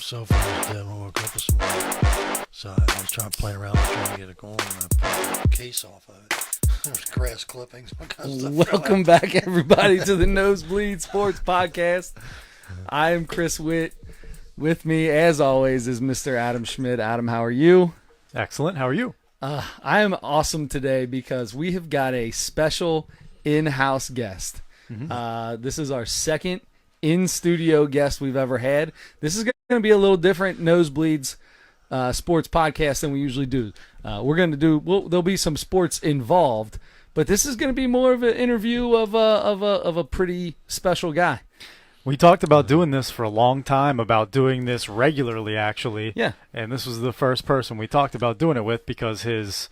cell phone was dead when I woke up this morning. So I was trying to play around trying to get it going, and I pulled the case off of it. There's grass clippings. All kinds of stuff. Welcome back, everybody, to the Nosebleed Sports Podcast. I am Chris Witt. With me, as always, is Mr. Adam Schmidt. Adam, how are you? Excellent. How are you? I am awesome today because we have got a special in-house guest. This is our second in-studio guest we've ever had. This is going to be a little different Nosebleeds sports podcast than we usually do. There'll be some sports involved, but this is going to be more of an interview of a pretty special guy. We talked about doing this for a long time, about doing this regularly, actually. Yeah. And this was the first person we talked about doing it with because his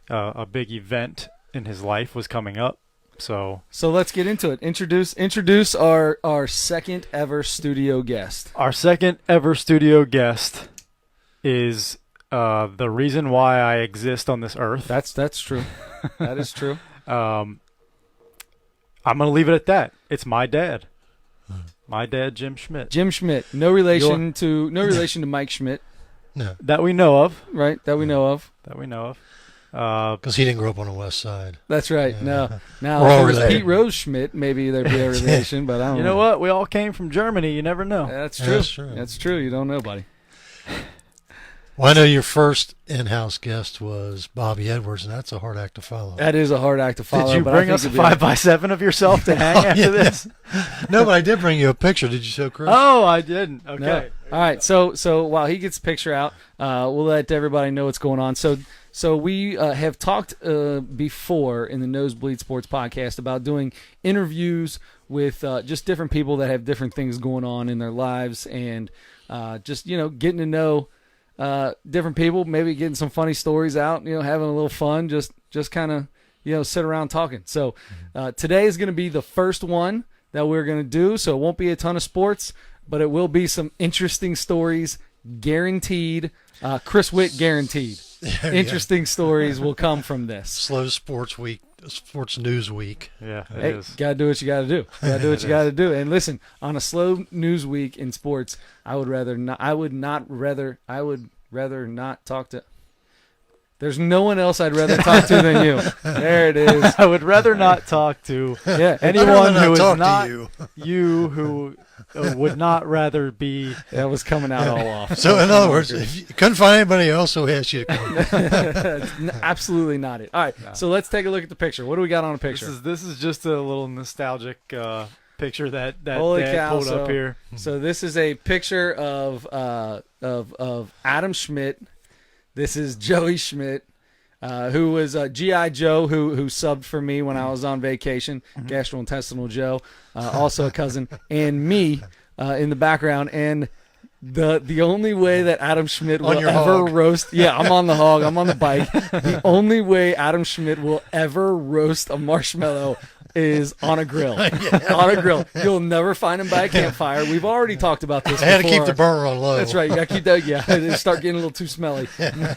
a big event in his life was coming up. So let's get into it. Introduce our second ever studio guest. Our second ever studio guest is the reason why I exist on this earth. That's true. That is true. I'm going to leave it at that. It's my dad. My dad, Jim Schmidt. Jim Schmidt. No relation to Mike Schmidt. No. That we know of. Right, that we know of. Because he didn't grow up on the west side. That's right. Yeah. No. Now, We're all if it was related. Pete Rose Schmidt, maybe there'd be a relation, but I don't know. You know what? We all came from Germany. You never know. That's Yeah, true. that's true. That's true. You don't know, buddy. Well, I know your first in-house guest was Bobby Edwards, and that's a hard act to follow. That is a hard act to follow. Did you but I bring think us a it'd be 5x7 of yourself to hang after this? No, but I did bring you a picture. Did you show Chris? Oh, I didn't. Okay. No. All right. So while he gets the picture out, we'll let everybody know what's going on. So we have talked before in the Nosebleed Sports Podcast about doing interviews with just different people that have different things going on in their lives, and just getting to know different people, maybe getting some funny stories out, having a little fun, just kind of sit around talking. So today is going to be the first one that we're going to do. So it won't be a ton of sports, but it will be some interesting stories, guaranteed. Chris Witt guaranteed. Interesting stories will come from this. Slow sports news week. Yeah, it Hey, is. gotta do what you gotta do. Gotta do what you gotta do. And listen, on a slow news week in sports, I would rather not talk to. There's no one else I'd rather talk to than you. There it is. I would rather not talk to anyone who is not you who would not rather be. That was coming out all off. So, in other words, if you couldn't find anybody else who asked you to come. Absolutely not it. All right, so let's take a look at the picture. What do we got on the picture? This is just a little nostalgic picture that Holy Dad cow, pulled up here. So this is a picture of Adam Schmidt. This is Joey Schmidt, who was G.I. Joe, who subbed for me when I was on vacation, Gastrointestinal Joe, also a cousin, and me in the background. And the only way that Adam Schmidt will ever hog. roast – yeah, I'm on the hog. I'm on the bike. The only way Adam Schmidt will ever roast a marshmallow is on a grill. On a grill. You'll never find him by a campfire. We've already talked about this I had to before. keep the burner on low. That's right. You got to keep that. Yeah, it'll start getting a little too smelly.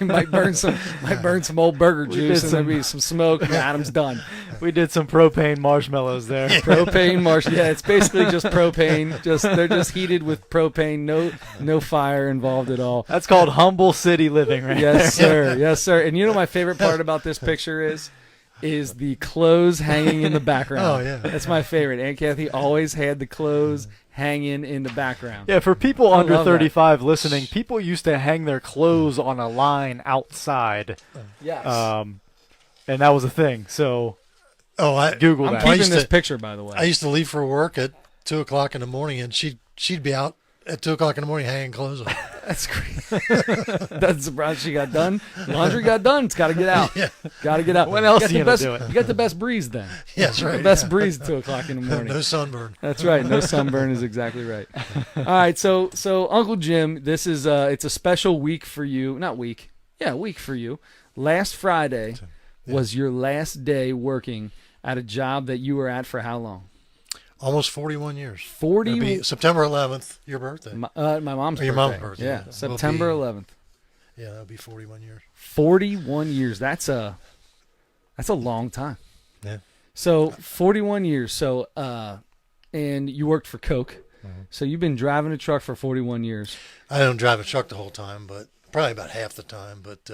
might burn some old burger juice, and there'll be some smoke. And Adam's done. We did some propane marshmallows there. Propane marshmallow. Yeah, it's basically just propane. They're just heated with propane. No fire involved at all. That's called humble city living, right? Yes, sir. Yes, sir. And you know my favorite part about this picture is the clothes hanging in the background. Oh, yeah. That's my favorite. Aunt Kathy always had the clothes hanging in the background. Yeah, for people I under love 35 listening, people used to hang their clothes on a line outside. Yes. And that was a thing. So Google I'm that. keeping this picture, by the way. I used to leave for work at 2 o'clock in the morning, and she'd be out at 2 o'clock in the morning hanging clothes on. That's great. Doesn't surprise she got done. Laundry got done. It's got to get out. Yeah. Got to get out. When else you are you got gonna the best, do it? You got the best breeze then. Yeah, that's right. The best breeze at 2 o'clock in the morning. No sunburn. That's right. No sunburn is exactly right. All right. So Uncle Jim, this is it's a special week for you. Not week. Yeah, week for you. Last Friday was your last day working at a job that you were at for how long? Almost 41 years. 40. It'll be September 11th, your birthday. My mom's birthday. Your mom's birthday. Yeah, Will September be- 11th. Yeah, that'll be 41 years. 41 years. That's a long time. Yeah. So 41 years. So and you worked for Coke. So you've been driving a truck for 41 years. I don't drive a truck the whole time, but probably about half the time. But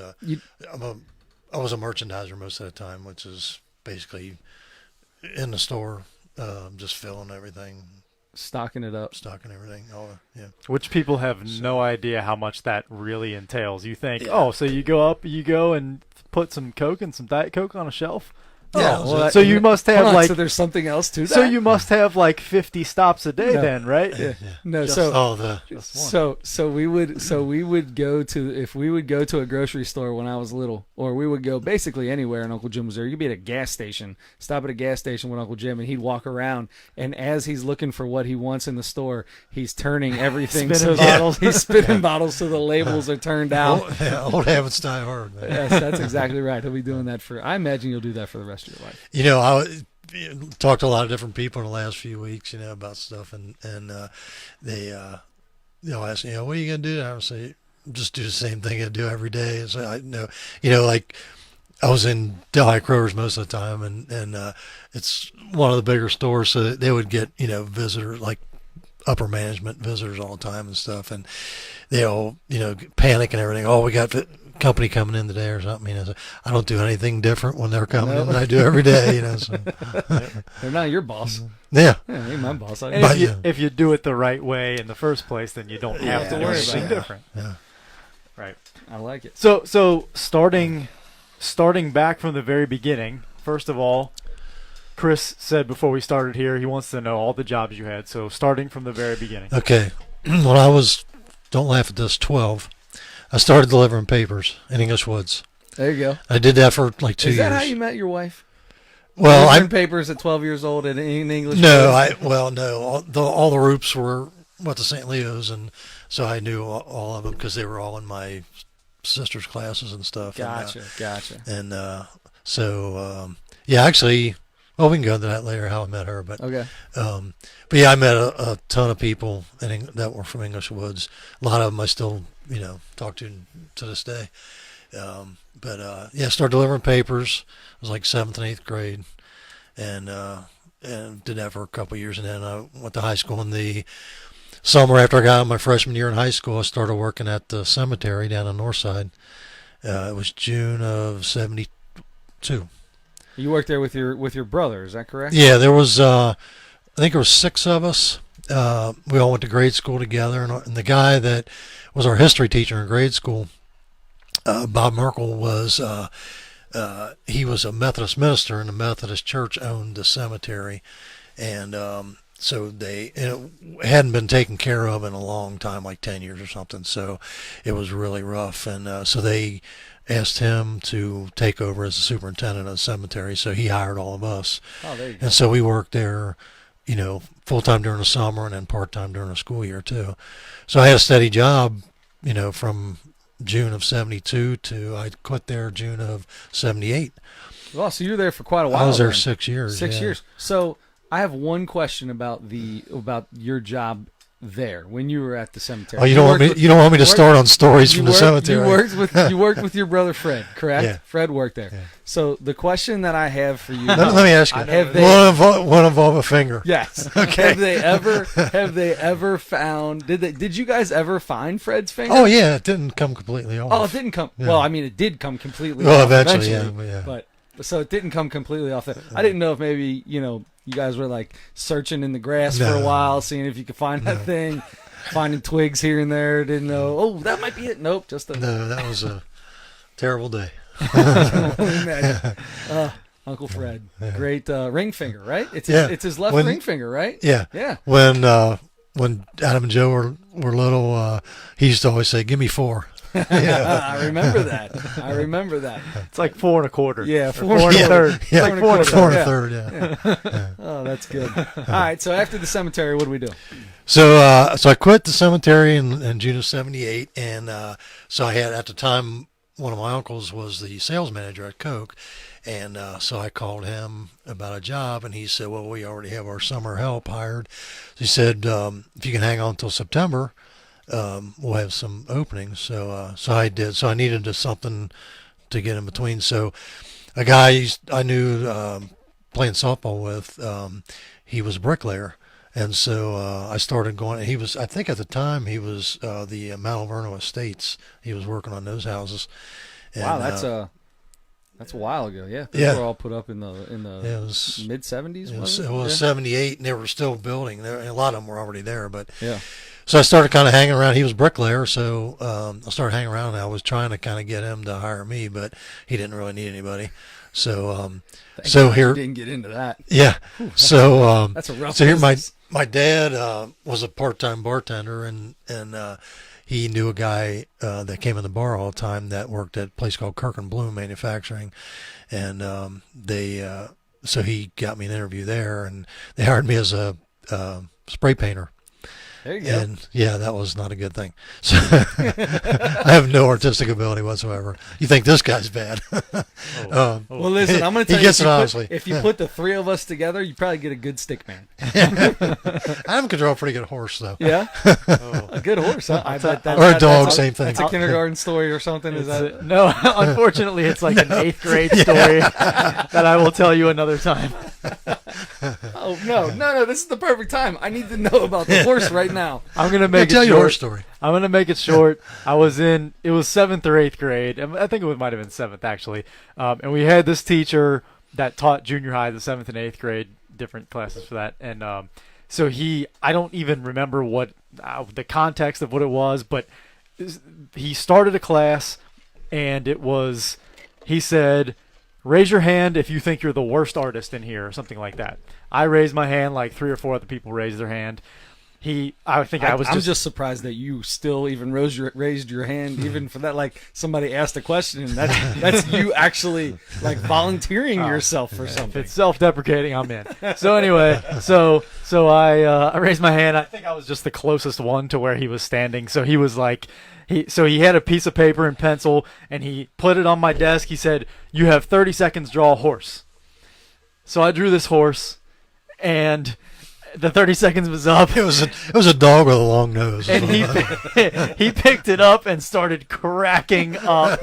I was a merchandiser most of the time, which is basically in the store, just filling everything, Stocking it up. stocking everything. Which people have no idea how much that really entails. You think, Yeah. oh, so you go and put some Coke and some Diet Coke on a shelf? Yeah, Oh, so well, so you must have Hold on, like so there's something else to that. so you must have like 50 stops a day No. then, right? Yeah. No, Just- so Oh, the Just one. so we would go to, if we would go to a grocery store when I was little, or we would go basically anywhere and Uncle Jim was there. You'd be at a gas station, stop at a gas station with Uncle Jim, and he'd walk around, and as he's looking for what he wants in the store, he's turning everything Spinning so bottles. he's spinning bottles so the labels are turned out. old habits die hard, man. Yes, that's exactly right. He'll be doing that for. I imagine you'll do that for the rest of your life. You know, I talked to a lot of different people in the last few weeks, about stuff, and they, ask me, what are you gonna do? And I would say, just do the same thing I do every day. And so I know, like I was in Delhi Crowers most of the time, and it's one of the bigger stores, so they would get visitors, like upper management visitors all the time and stuff, and they all panic and everything. Oh, we got company coming in today or something. So I don't do anything different when they're coming in than I do every day. So. They're not your boss. Yeah. Yeah, they ain't my boss. And But, if you do it the right way in the first place, then you don't have to Yeah, do right. anything Yeah. different. Yeah. Right. I like it. So starting back from the very beginning, first of all, Chris said before we started here, he wants to know all the jobs you had. So starting from the very beginning. Okay. When I was, don't laugh at this, 12, I started delivering papers in English Woods. There you go. I did that for like 2 Is years. that how you met your wife? Well, Delivering I papers at 12 years old in English. no, words? no. All the Roops were went to St. Leo's, and so I knew all of them because they were all in my sister's classes and stuff. Gotcha. And yeah, actually, well, we can go into that later how I met her, but Okay. but yeah, I met a ton of people that were from English Woods. A lot of them I still talk to this day. Yeah, started delivering papers. It was like 7th and 8th grade, and did that for a couple of years, and then I went to high school. In the summer after I got out of my freshman year in high school, I started working at the cemetery down on North Side. It was June of '72. You worked there with your brother, is that correct? Yeah, there was I think there was 6 of us. We all went to grade school together, and the guy that was our history teacher in grade school, Bob Merkel, was he was a Methodist minister, and the Methodist Church owned the cemetery, and so they hadn't been taken care of in a long time, like 10 years or something. So it was really rough, and so they asked him to take over as the superintendent of the cemetery. So he hired all of us, Oh, there you go. and so we worked there, full time during the summer and then part time during the school year too. So I had a steady job, from June of '72 to I quit there June of '78. Well, so you were there for quite a while. I was there then. 6 years. 6 yeah. years. So I have one question about your job there when you were at the cemetery. Oh, you don't want me to start on stories from the cemetery. You worked with your brother Fred, correct? Yeah. Fred worked there. Yeah. So the question that I have for you, Let me ask you. Have they- One involve a finger. yes, Okay. have they ever found? Did you guys ever find Fred's finger? Oh yeah, it didn't come completely off. Oh, it didn't come. Yeah. Well, I mean, it did come completely. Well, off eventually, yeah. But so it didn't come completely off. I didn't know if maybe you guys were like searching in the grass for a No. while, seeing if you could find that thing, finding twigs here and there. Didn't know. Oh, that might be it. Nope, just a. No, that was a terrible day. Imagine. Uncle Fred, Yeah. great ring finger, right? It's Yeah. it's his left When- ring finger, right? Yeah. Yeah. When Adam and Joe were little, he used to always say, "Give me 4." Yeah. I remember that. It's like 4 1/4. Yeah, Or 4 4 Yeah. 1/3. Yeah, Four and a quarter. 4 and a Yeah. third. Yeah. Oh, that's good. All right. So after the cemetery, what do we do? So I quit the cemetery in June of '78, and so I had at the time one of my uncles was the sales manager at Coke, and so I called him about a job, and he said, "Well, we already have our summer help hired." So he said, "If you can hang on until September, we'll have some openings." So I did. So I needed something to get in between. So a guy I knew playing softball with, he was a bricklayer. And so I started going. He was, I think, at the time he was the Mount Alverno Estates. He was working on those houses. And, Wow, that's a while ago. Yeah, those Yeah. were all put up in the yeah, it was mid '70s. it was, Was it it? was 78, and they were still building. A lot of them were already there, but Yeah. so I started kind of hanging around. He was a bricklayer, so I started hanging around. And I was trying to kind of get him to hire me, but he didn't really need anybody. So Thank so God here, you didn't get into that. yeah. So That's a rough. so here business. my dad was a part-time bartender, and he knew a guy that came in the bar all the time that worked at a place called Kirk and Bloom Manufacturing, and so he got me an interview there, and they hired me as a spray painter. There you go. And yeah, that was not a good thing. So I have no artistic ability whatsoever. You think this guy's bad? Oh. Well, listen, I'm going to He tell you, gets it honestly. if you put the three of us together, you probably get a good stick man. Adam can draw a pretty good horse, though. Yeah, Oh. a good horse. Huh? I bet Or a dog, that's same thing. That's a kindergarten story or something. Is that? No, unfortunately, it's like an 8th grade story that I will tell you another time. Oh no! This is the perfect time. I need to know about the horse right now. I'm gonna I'll make tell it you a horse short. story. I'm gonna make it short. It was 7th or 8th grade. I think it might have been 7th actually. And we had this teacher that taught junior high, the 7th and 8th grade, different classes for that. And so I don't even remember what the context of what it was, but he started a class, and he said, "Raise your hand if you think you're the worst artist in here," or something like that. I raised my hand, like 3 or 4 other people raised their hand. I think I was I'm just surprised that you still even raised your hand even for that. Like somebody asked a question, and that's you actually like volunteering yourself for if something. it's self-deprecating, I'm in. So anyway, so I raised my hand. I think I was just the closest one to where he was standing. So he was like, he had a piece of paper and pencil, and he put it on my desk. He said, "You have 30 seconds. Draw a horse." So I drew this horse, and the 30 seconds was up. It was a dog with a long nose. And he picked it up and started cracking up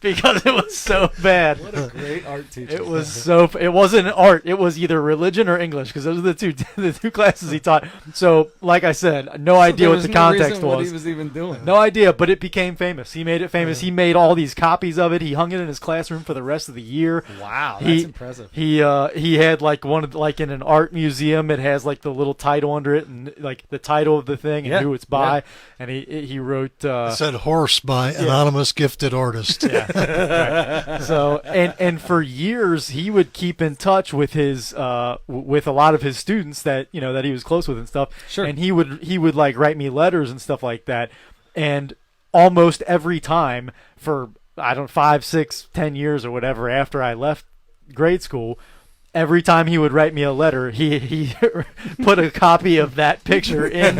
because it was so bad. What a great art teacher! It wasn't art. It was either religion or English, because those are the two classes he taught. So, like I said, no idea There what was the no context reason what was. he was even doing. No idea, but it became famous. He made it famous. He made all these copies of it. He hung it in his classroom for the rest of the year. Wow, that's He- impressive. He had like in an art museum. It has like the little title under it, and like the title of the thing and Yeah, who it's by. And he wrote. It said "horse" by anonymous gifted artist. Right. So and for years he would keep in touch with his with a lot of his students that that he was close with and stuff. Sure. And he would like write me letters and stuff like that. And almost every time for 5, 6, 10 years or whatever after I left grade school, every time he would write me a letter, he put a copy of that picture in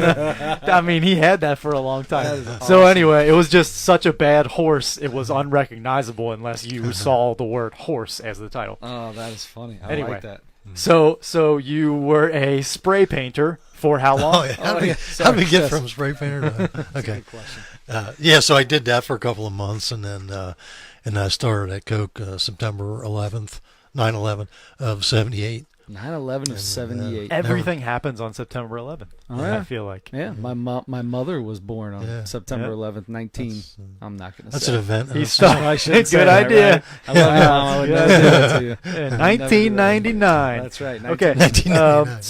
he had that for a long That time. is So awesome. anyway, it was just such a bad horse. It was unrecognizable unless you saw the word horse as the title. Oh, that is funny. I Anyway. like that. So you were a spray painter for how long? Oh, yeah. How did we Sorry. get from spray painter to okay? Good question. Yeah, so I did that for a couple of months, and then I started at Coke September 11th, 9/11 of '78. 9/11 of '78. Everything happens on September 11th. Oh, yeah. I feel like. Yeah, my mother was born on Yeah. September Yeah. 11th, 19. I'm not going to That's say. an event. He's That's- stuck. I shouldn't say Good that, idea. right? I love you, Mom. I would never do that to you. In Never do that. 1999. That's right. Okay. 1999,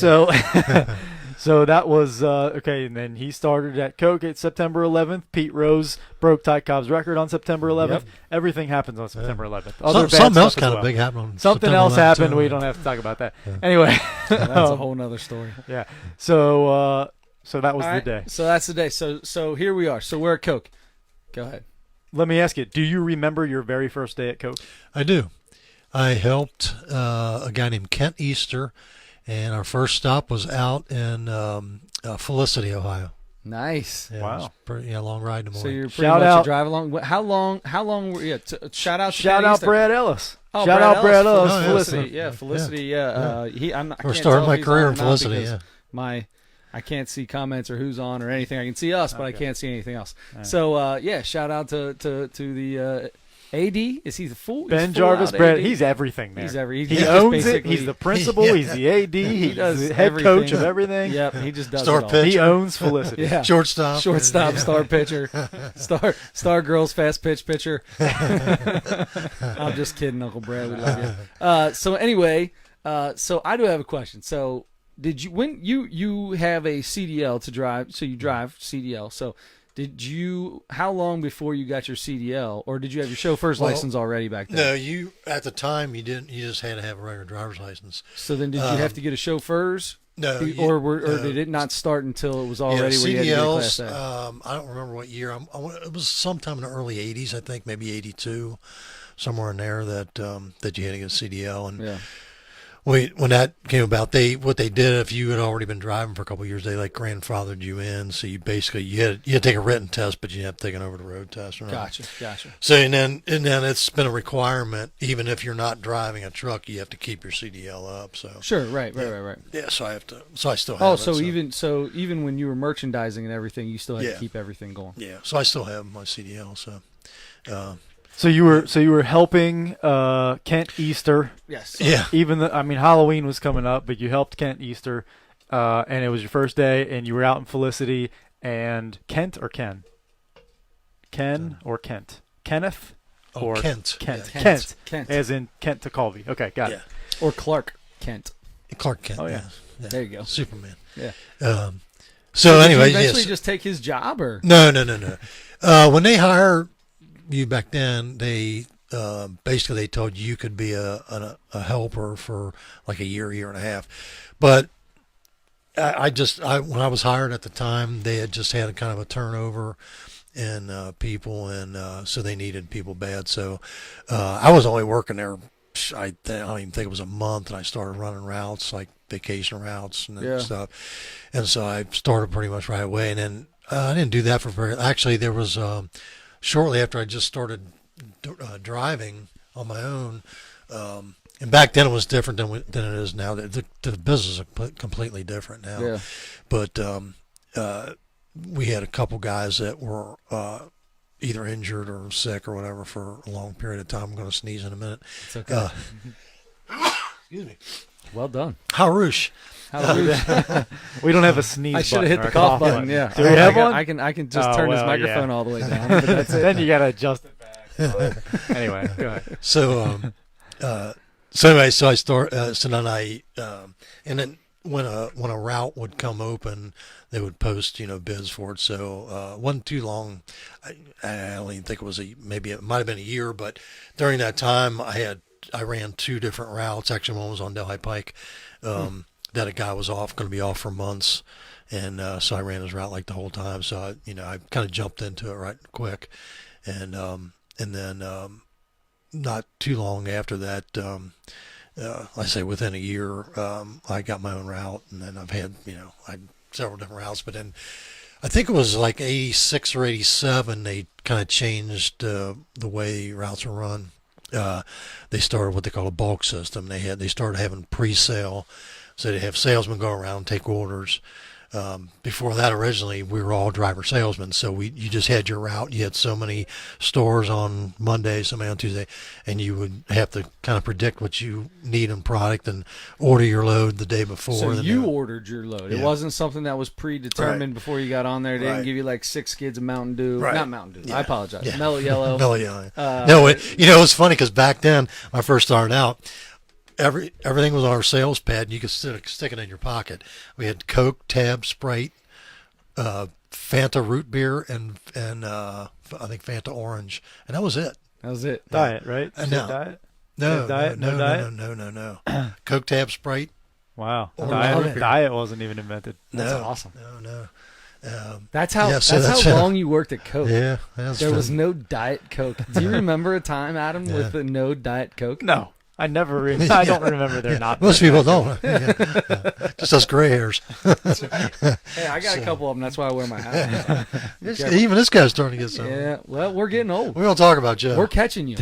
So that was okay, and then he started at Coke at September 11th. Pete Rose broke Ty Cobb's record on September 11th. Yep. Everything happens on September 11th. Something else kind of big happened. On Something September else 11th, happened. too. We don't have to talk about that. Yeah. Anyway, That's a whole nother story. yeah. So that was All the right, day. So that's the day. So here we are. So we're at Coke. Go ahead. Let me ask you: do you remember your very first day at Coke? I do. I helped a guy named Kent Easter, and our first stop was out in Felicity, Ohio. Nice. Yeah, Wow. it was a long ride in the So morning. you're pretty Shout much out- a drive along. How long were you? Shout out. To Shout Kenny out Easter. Brad Ellis. Oh, Shout out Brad Ellis. Oh, yeah. Felicity. Yeah, Felicity. Yeah. I We're can't starting tell my if he's career on in or not Felicity. because Yeah. I can't see comments or who's on or anything. I can see us, but I Okay. can't see anything else. All right. So shout out to the AD? Is he the full? Ben he's Jarvis, full-out Brad, AD? he's everything there. He's He just owns it. basically- He's the principal. Yeah. He's the AD. He's does the head coach everything. of everything. Yep, he just does Star it all. pitcher. He owns Felicity. Yeah. Shortstop. Shortstop, Yeah. star pitcher, star girls, fast pitch pitcher. I'm just kidding, Uncle Brad. We love you. So anyway, so I do have a question. So did you when you have a CDL to drive? So you drive CDL. So did you? How long before you got your CDL, or did you have your chauffeur's Well, license already back then? No, you at the time you didn't. You just had to have a regular driver's license. So then, did you have to get a chauffeur's? No, Or did it not start until it was already where you had to get a Class CDLs. A? I don't remember what year. It was sometime in the early '80s, I think, maybe '82, somewhere in there that that you had to get a CDL. And Yeah. when that came about, what they did, if you had already been driving for a couple of years, they like grandfathered you in. So you basically you had to take a written test, but you have to take an over the road test. Right? Gotcha. So and then it's been a requirement, even if you're not driving a truck, you have to keep your CDL up. So Sure. Right. yeah, so I have to. So I still have. Oh, it, even when you were merchandising and everything, you still had Yeah. to keep everything going. yeah, so I still have my CDL. So So you were helping Kent Easter. Yes. yeah. Halloween was coming up, but you helped Kent Easter, and it was your first day, and you were out in Felicity, and Kent or Ken? Ken or Kent? Kenneth Oh, or Kent. Kent. Yeah. Kent. As in Kent to Colby. Okay, got it. Or Clark Kent. Clark Kent. Oh, yeah. There you go. Superman. Yeah. So Did anyway, you eventually yes. just take his job, or No. When they hire you back then, they basically they told you could be a helper for like a year and a half. But I when I was hired at the time, they had just had a kind of a turnover in people, and so they needed people bad. So I was only working there. I don't even think it was a month, and I started running routes like vacation routes and Yeah. stuff. And so I started pretty much right away. And then I didn't do that for very. Actually, there was shortly after I just started driving on my own. And back then it was different than it is now. The business is completely different now. Yeah. But we had a couple guys that were either injured or sick or whatever for a long period of time. I'm going to sneeze in a minute. It's okay. Excuse me. Well done. Harush. Hallelujah. We don't have a sneeze I should have button hit or the a cough button. Yeah. Do we have one? I can just Oh, turn this well, microphone yeah. all the way down. But that's it. Then you gotta adjust it back. Anyway, go ahead. So anyway, so I start. So then and then when a route would come open, they would post bids for it. So wasn't too long. I don't even think it was maybe it might have been a year, but during that time I ran two different routes. Actually, one was on Delhi Pike. That a guy was going to be off for months, and so I ran his route like the whole time. So I kind of jumped into it right quick, and then not too long after that, I say within a year, I got my own route, and then I've had I had several different routes, but then I think it was like '86 or '87 they kind of changed the way routes are run. They started what they call a bulk system. They started having pre-sale. So they have salesmen go around and take orders. Before that, originally, we were all driver salesmen. So you just had your route. You had so many stores on Monday, so many on Tuesday, and you would have to kind of predict what you need in product and order your load the day before. So and you then- ordered your load. It Yeah. wasn't something that was predetermined Right. before you got on there. They didn't Right. give you like 6 skids of Mountain Dew. Right. Not Mountain Dew. Yeah. I apologize. Yeah. Mellow Yellow. No, yeah. No, it was funny because back then, when I first started out, everything was on our sales pad, and you could stick it in your pocket. We had Coke, Tab, Sprite, Fanta root beer, and I think Fanta orange, and that was it. That was it. Diet, right? No. Diet? No, Diet? no, No no, diet? no. Coke, Tab, Sprite. Wow. Or Diet, root beer. diet wasn't even invented. That's No, awesome. No. That's how. Yeah, so that's that's how long you worked at Coke. Yeah, There was no Diet Coke. Do you remember a time, Adam, Yeah. with the no Diet Coke? No. I don't remember there not Most being people diet. don't. Yeah. Just us gray hairs. Hey, I got a couple of them. That's why I wear my hat. Even this guy's starting to get some. Yeah. Well, we're getting old. We don't talk about Joe. We're catching you.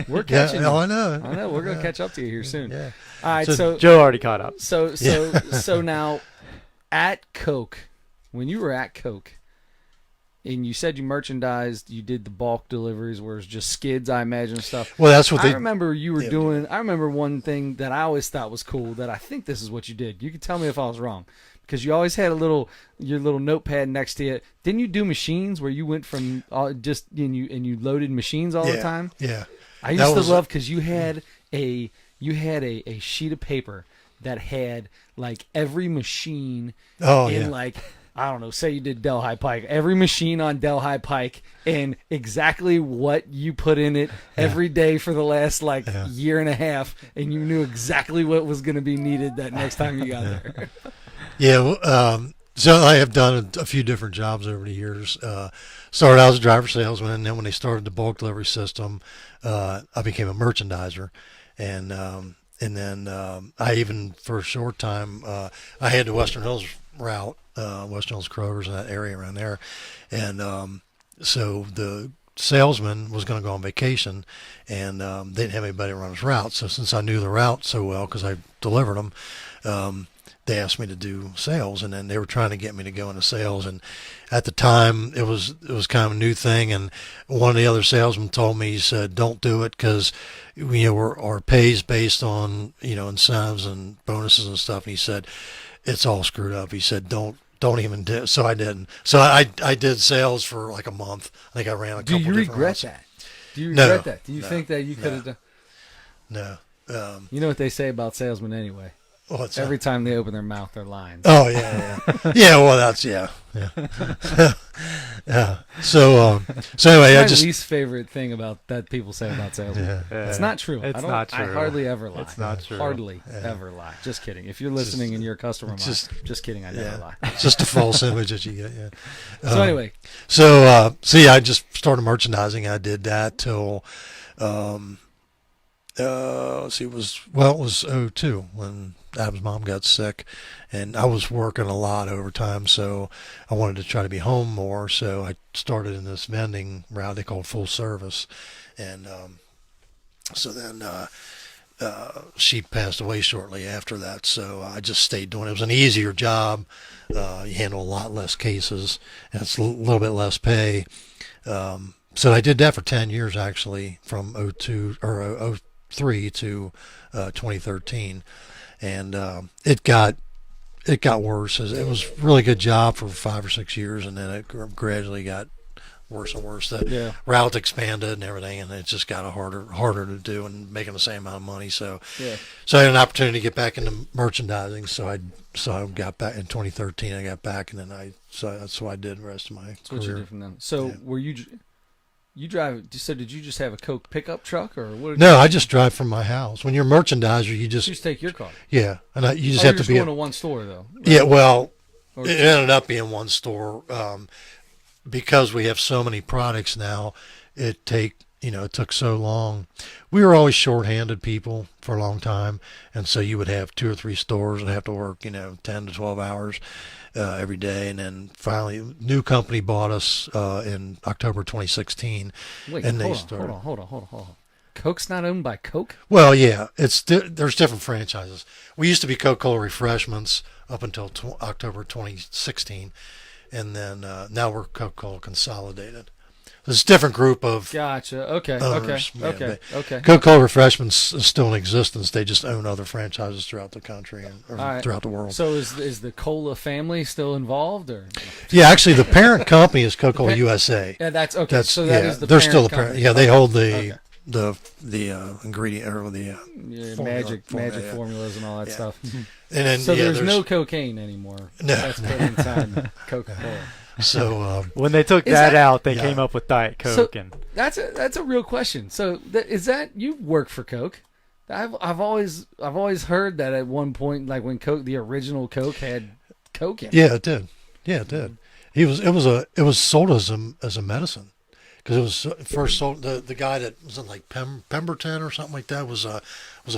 We're yeah, catching oh, you. I know. I know. We're gonna catch up to you here soon. Yeah. All right. So- So Joe already caught up. so now at Coke, when you were at Coke, and you said you merchandised, you did the bulk deliveries where it's just skids, I imagine, and stuff. Well, that's what I they. remember you were yeah. doing. I remember one thing that I always thought was cool. That I think this is what you did. You can tell me if I was wrong, because you always had your little notepad next to it. Didn't you do machines where you went from and you loaded machines all the time? Yeah. I used to love because you had a sheet of paper that had like every machine in like, I don't know, say you did Delhi Pike, every machine on Delhi Pike and exactly what you put in it every day for the last year and a half, and you knew exactly what was going to be needed that next time you got there. Yeah. So I have done a few different jobs over the years. Started out as a driver salesman, and then when they started the bulk delivery system, I became a merchandiser, and then I even for a short time I had the Western Hills route, Western Hills Kroger's in that area around there, and so the salesman was going to go on vacation, and they didn't have anybody to run his route. So since I knew the route so well because I delivered them. They asked me to do sales, and then they were trying to get me to go into sales. And at the time, it was kind of a new thing. And one of the other salesmen told me, he said, "Don't do it because our pay's based on incentives and bonuses and stuff." And he said, "It's all screwed up." He said, "Don't even do it." So I didn't. So I did sales for like a month. I think I ran a couple. Do you different regret routes. that? Do you regret that? Do you no, think that you could have done? No. You know what they say about salesmen anyway. What's Every that? time they open their mouth, they're lying. Oh yeah. Yeah. Well, that's yeah. Yeah. So anyway, My I just least favorite thing about that people say about salesmen. It's not true. It's I don't, not true. I hardly ever lie. It's not true. Hardly ever lie. Just kidding. If you're listening and you're a customer of mine, just kidding. I never lie. It's just a false image that you get. Yeah. So anyway, So yeah, I just started merchandising. I did that till let's see, it was '02 when Adam's mom got sick, and I was working a lot overtime, so I wanted to try to be home more. So I started in this vending route they called full service, and so then she passed away shortly after that. So I just stayed doing it. It was an easier job. You handle a lot less cases, and it's a little bit less pay. So I did that for 10 years actually, from '02 or '03 to 2013, and it got worse. It was a really good job for 5 or 6 years, and then it gradually got worse and worse. The route expanded and everything, and it just got harder to do, and making the same amount of money. So I had an opportunity to get back into merchandising. So I got back in 2013. I got back, and then that's what I did the rest of my that's what you career. did from them. So were you drive? So did you just have a Coke pickup truck, or what? No, I just drive from my house. When you're a merchandiser, you just take your car. Yeah, and you just you're have to just be going to one store though. Right? Yeah, well, Or- it ended up being one store because we have so many products now. It took so long. We were always short-handed people for a long time, and so you would have 2 or 3 stores and have to work 10 to 12 hours every day. And then finally, a new company bought us in October 2016. Wait, and hold on. Coke's not owned by Coke? Well, yeah, there's different franchises. We used to be Coca-Cola Refreshments up until October 2016, and then now we're Coca-Cola Consolidated. There's a different group of Gotcha. Okay. owners. Okay. Coca-Cola Refreshments is still in existence. They just own other franchises throughout the country and throughout the world. So is the Cola family still involved, or? Yeah, actually, the parent company is Coca-Cola USA. Yeah, that's okay. So that is the they're parent still the parent. company. Yeah, they hold the ingredient or the magic formulas and all that stuff. And then So there's no cocaine anymore. No. That's put inside Coca-Cola. So when they took that out, they came up with Diet Coke, and that's a real question. So is that you work for Coke? I've always heard that at one point, like when Coke, the original Coke, had Coke in it. Yeah, it did. Yeah, it did. It was sold as a medicine, because it was first sold. The guy that was in like Pemberton or something like that was a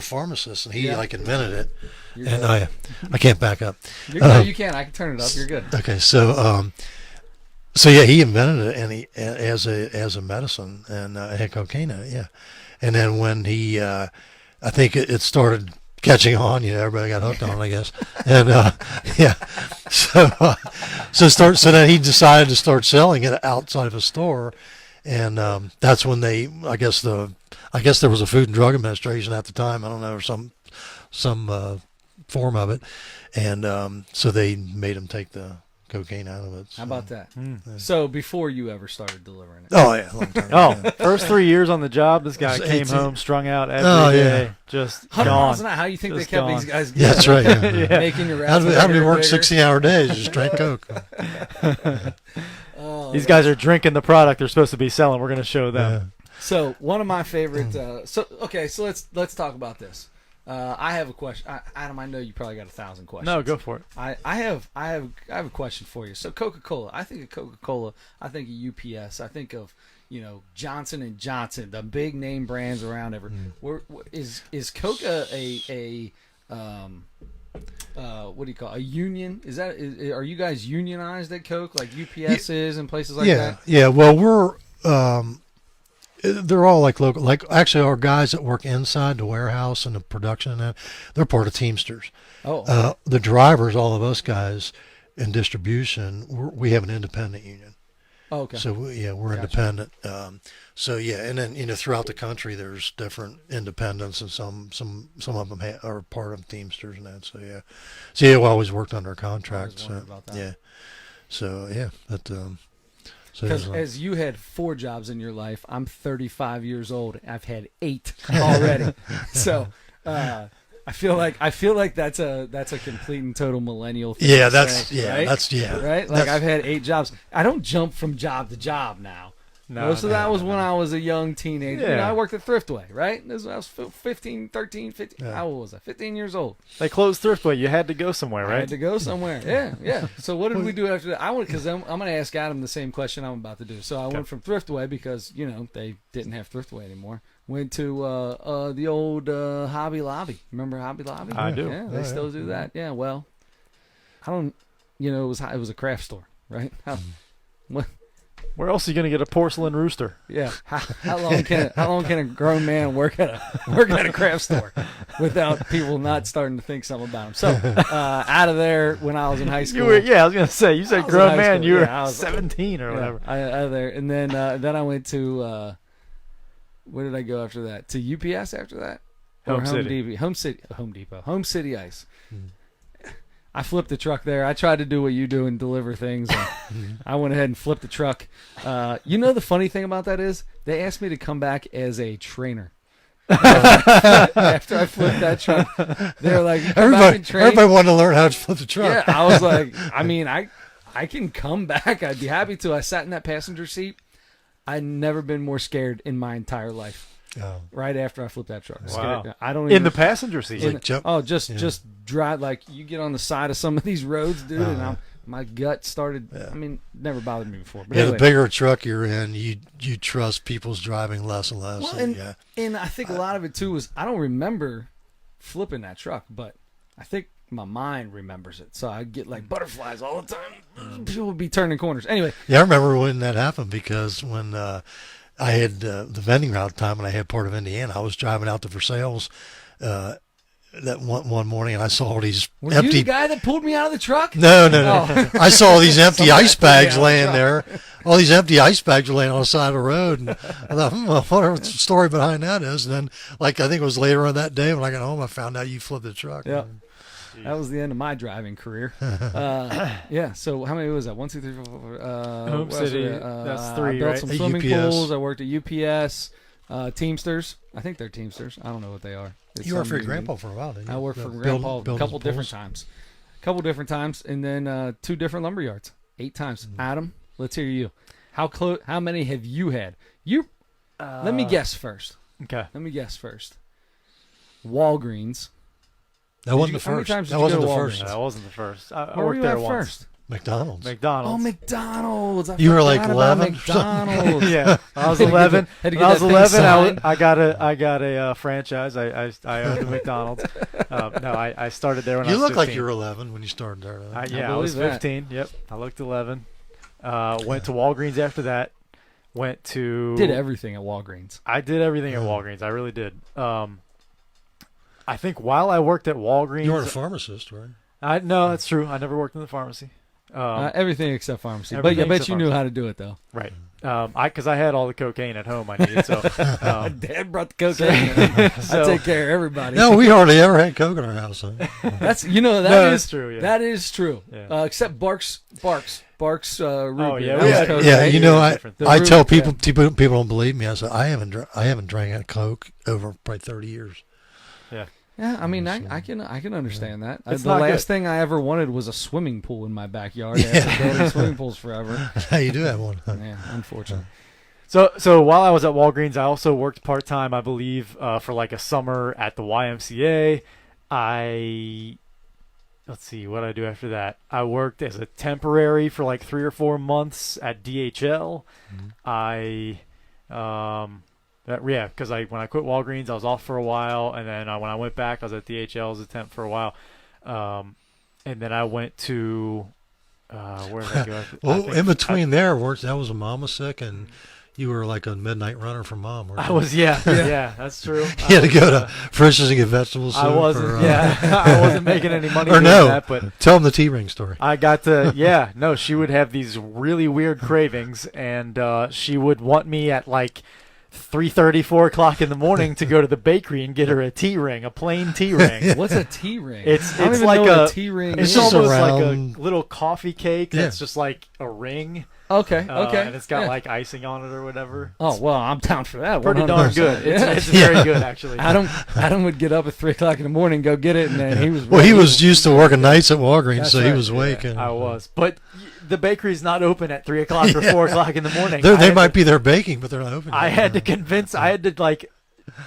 pharmacist, and he invented it. And I can't back up. No, you can. I can turn it up. You're good. Okay, so yeah, he invented it, and as a medicine, and it had cocaine in it. Yeah, and then when he, I think it started catching on. Everybody got hooked on it, I guess. And yeah, so then he decided to start selling it outside of a store, and that's when I guess there was a Food and Drug Administration at the time. I don't know, or some form of it, and so they made him take the cocaine out of it. So. How about that? Yeah. So before you ever started delivering it. Oh yeah, a long time. Oh, first 3 years on the job, this guy came 18. home strung out every day, yeah. just 100 miles gone. an hour. How you think Just they kept gone. these guys? Yeah, that's right. Yeah. Yeah. Making your How raps do we work bigger. 16-hour days? Just drink coke. Oh, These guys are drinking the product they're supposed to be selling. We're going to show them. Yeah. So one of my favorite. So let's talk about this. I have a question, Adam. I know you probably got 1,000 questions. No, go for it. I have a question for you. So Coca-Cola. I think of Coca-Cola. I think of UPS. I think of Johnson and Johnson, the big name brands around ever. Is Coca a what do you call it? A union? Are you guys unionized at Coke like UPS is and places like that? Yeah. Well, we're they're all like local. Like actually, our guys that work inside the warehouse and the production and that, they're part of Teamsters. Oh, The drivers, all of us guys in distribution, we have an independent union. oh, okay. So we're Gotcha. independent. And then throughout the country, there's different independents, and some of them are part of Teamsters and that. So we always worked under a contract. wondered about that. Yeah. So yeah, that. Because as you had 4 jobs in your life, I'm 35 years old. I've had 8 already. So I feel like that's a complete and total millennial thing. Yeah, to say, right? Right? Like I've had 8 jobs. I don't jump from job to job now. No, Most of that was when I was a young teenager. Yeah. I worked at Thriftway, right? This was, I was 15. Yeah. How old was I? 15 years old. They closed Thriftway. You had to go somewhere, I right? had to go somewhere. Yeah. So what did we do after that? Because I'm going to ask Adam the same question I'm about to do. So I went from Thriftway because they didn't have Thriftway anymore. Went to the old Hobby Lobby. Remember Hobby Lobby? I do. Yeah, they still do that. Yeah. Well, I don't. It was a craft store, right? What? Where else are you going to get a porcelain rooster? Yeah. How long can a grown man work at a craft store without people not starting to think something about him? So out of there when I was in high school. I was going to say, you said grown man. You were I was 17 or whatever. Out of there, and then I went to where did I go after that? To UPS after that? Or Home Depot. Home City Ice. I flipped the truck there. I tried to do what you do and deliver things. And I went ahead and flipped the truck. The funny thing about that is they asked me to come back as a trainer. After I flipped that truck, they were like, everybody wanted to learn how to flip the truck. Yeah, I was like, I can come back. I'd be happy to. I sat in that passenger seat. I'd never been more scared in my entire life. Oh. Right after I flipped that truck. Wow. I don't In even, the passenger seat. just drive like you get on the side of some of these roads, dude, and my gut started. Yeah. Never bothered me before. But Yeah, anyway. the bigger truck you're in, you trust people's driving less and less. Well, and I think a lot of it too was I don't remember flipping that truck, but I think my mind remembers it. So I get like butterflies all the time. People would be turning corners. Anyway. Yeah, I remember when that happened because when I had the vending route time and I had part of Indiana, I was driving out to Versailles that one morning and I saw all these Were empty. you the guy that pulled me out of the truck? No. Oh. I saw all these empty Somebody ice put me out bags of the laying truck. there. All these empty ice bags were laying on the side of the road, and I thought, well, whatever the story behind that is. And then, I think it was later on that day when I got home, I found out you flipped the truck. Yeah. That was the end of my driving career. Yeah. So how many was that? 1, 2, 3, 4, 5. Home City. That's 3, I built right? some At swimming UPS. pools. I worked at UPS. Teamsters. I think they're Teamsters. I don't know what they are. It's You worked for your some union. grandpa for a while, didn't you? I worked for Building- Grandpa a building couple pools. different times, and then 2 different lumber yards, 8 times. Mm-hmm. Adam, let's hear you. How many have you had? Let me guess first. Okay. Walgreens. That wasn't the How many first. times did That you wasn't go the to first. Walgreens? That wasn't the first. I Where were worked you there at once. first? McDonald's. McDonald's. Oh, McDonald's. I You were like forgot about 11 or McDonald's. Yeah, I was Had to get 11. the- had to When I get was that thing 11. signed. I got a franchise. I owned a McDonald's. No, I started there when I You was look 15. like you were 11 when you started there. though. I was believe that. 15. Yep, I looked 11. Went to Walgreens after that. Went to Did everything at Walgreens. I did everything at Walgreens. I really did. I think while I worked at Walgreens, You weren't a pharmacist, right? No, that's true. I never worked in the pharmacy. Everything except pharmacy. But everything I bet except you knew pharmacy. how to do it, though. Right. Because I had all the cocaine at home I needed. So, Dad brought the cocaine. So- I take care of everybody. No, we hardly ever had Coke in our house. Huh? That's No, that that's is true, yeah. That is true. Yeah. Except Barks. Oh, Ruby. yeah, That we was had- cocaine. Yeah, you know, I different. The I root, tell people, yeah. people don't believe me. I say I haven't drank a Coke over probably 30 years. Yeah, I mean, I can understand that. It's The not last good. thing I ever wanted was a swimming pool in my backyard. After building swimming pools forever. You do have one. Huh? Yeah, unfortunately. So while I was at Walgreens, I also worked part time, I believe, for like a summer at the YMCA. Let's see, what did I do after that? I worked as a temporary for like 3 or 4 months at DHL. Because when I quit Walgreens, I was off for a while, and then when I went back, I was at DHL as a temp for a while, and then I went to where did I go? Well, in between there, that was a mama sick, and you were like a midnight runner for mom. weren't I you? was yeah, that's true. You had to go to Frisch's and get vegetable soup. I wasn't or, I wasn't making any money Or doing no. that, but Tell them the T-ring story. I got to no, she would have these really weird cravings, and she would want me at like 3:30, 4 o'clock in the morning to go to the bakery and get her a tea ring, a plain tea ring. What's a tea ring? It's I don't even like know what a- a tea ring It's is. just almost like round- a little coffee cake Yeah. that's just like a ring. Okay. And it's got yeah. like icing on it or whatever. Oh well, I'm down for that. Pretty darn 100%. good. Yeah. It's very good, actually. Adam would get up at 3 o'clock in the morning, go get it, and then he was. Well, he ready. was used to working nights at Walgreens, That's so he right. was awake. Yeah, and, I was, but the bakery's not open at 3 o'clock or 4 o'clock in the morning. They might be there baking, but they're not open. I yet. had to convince. I had to like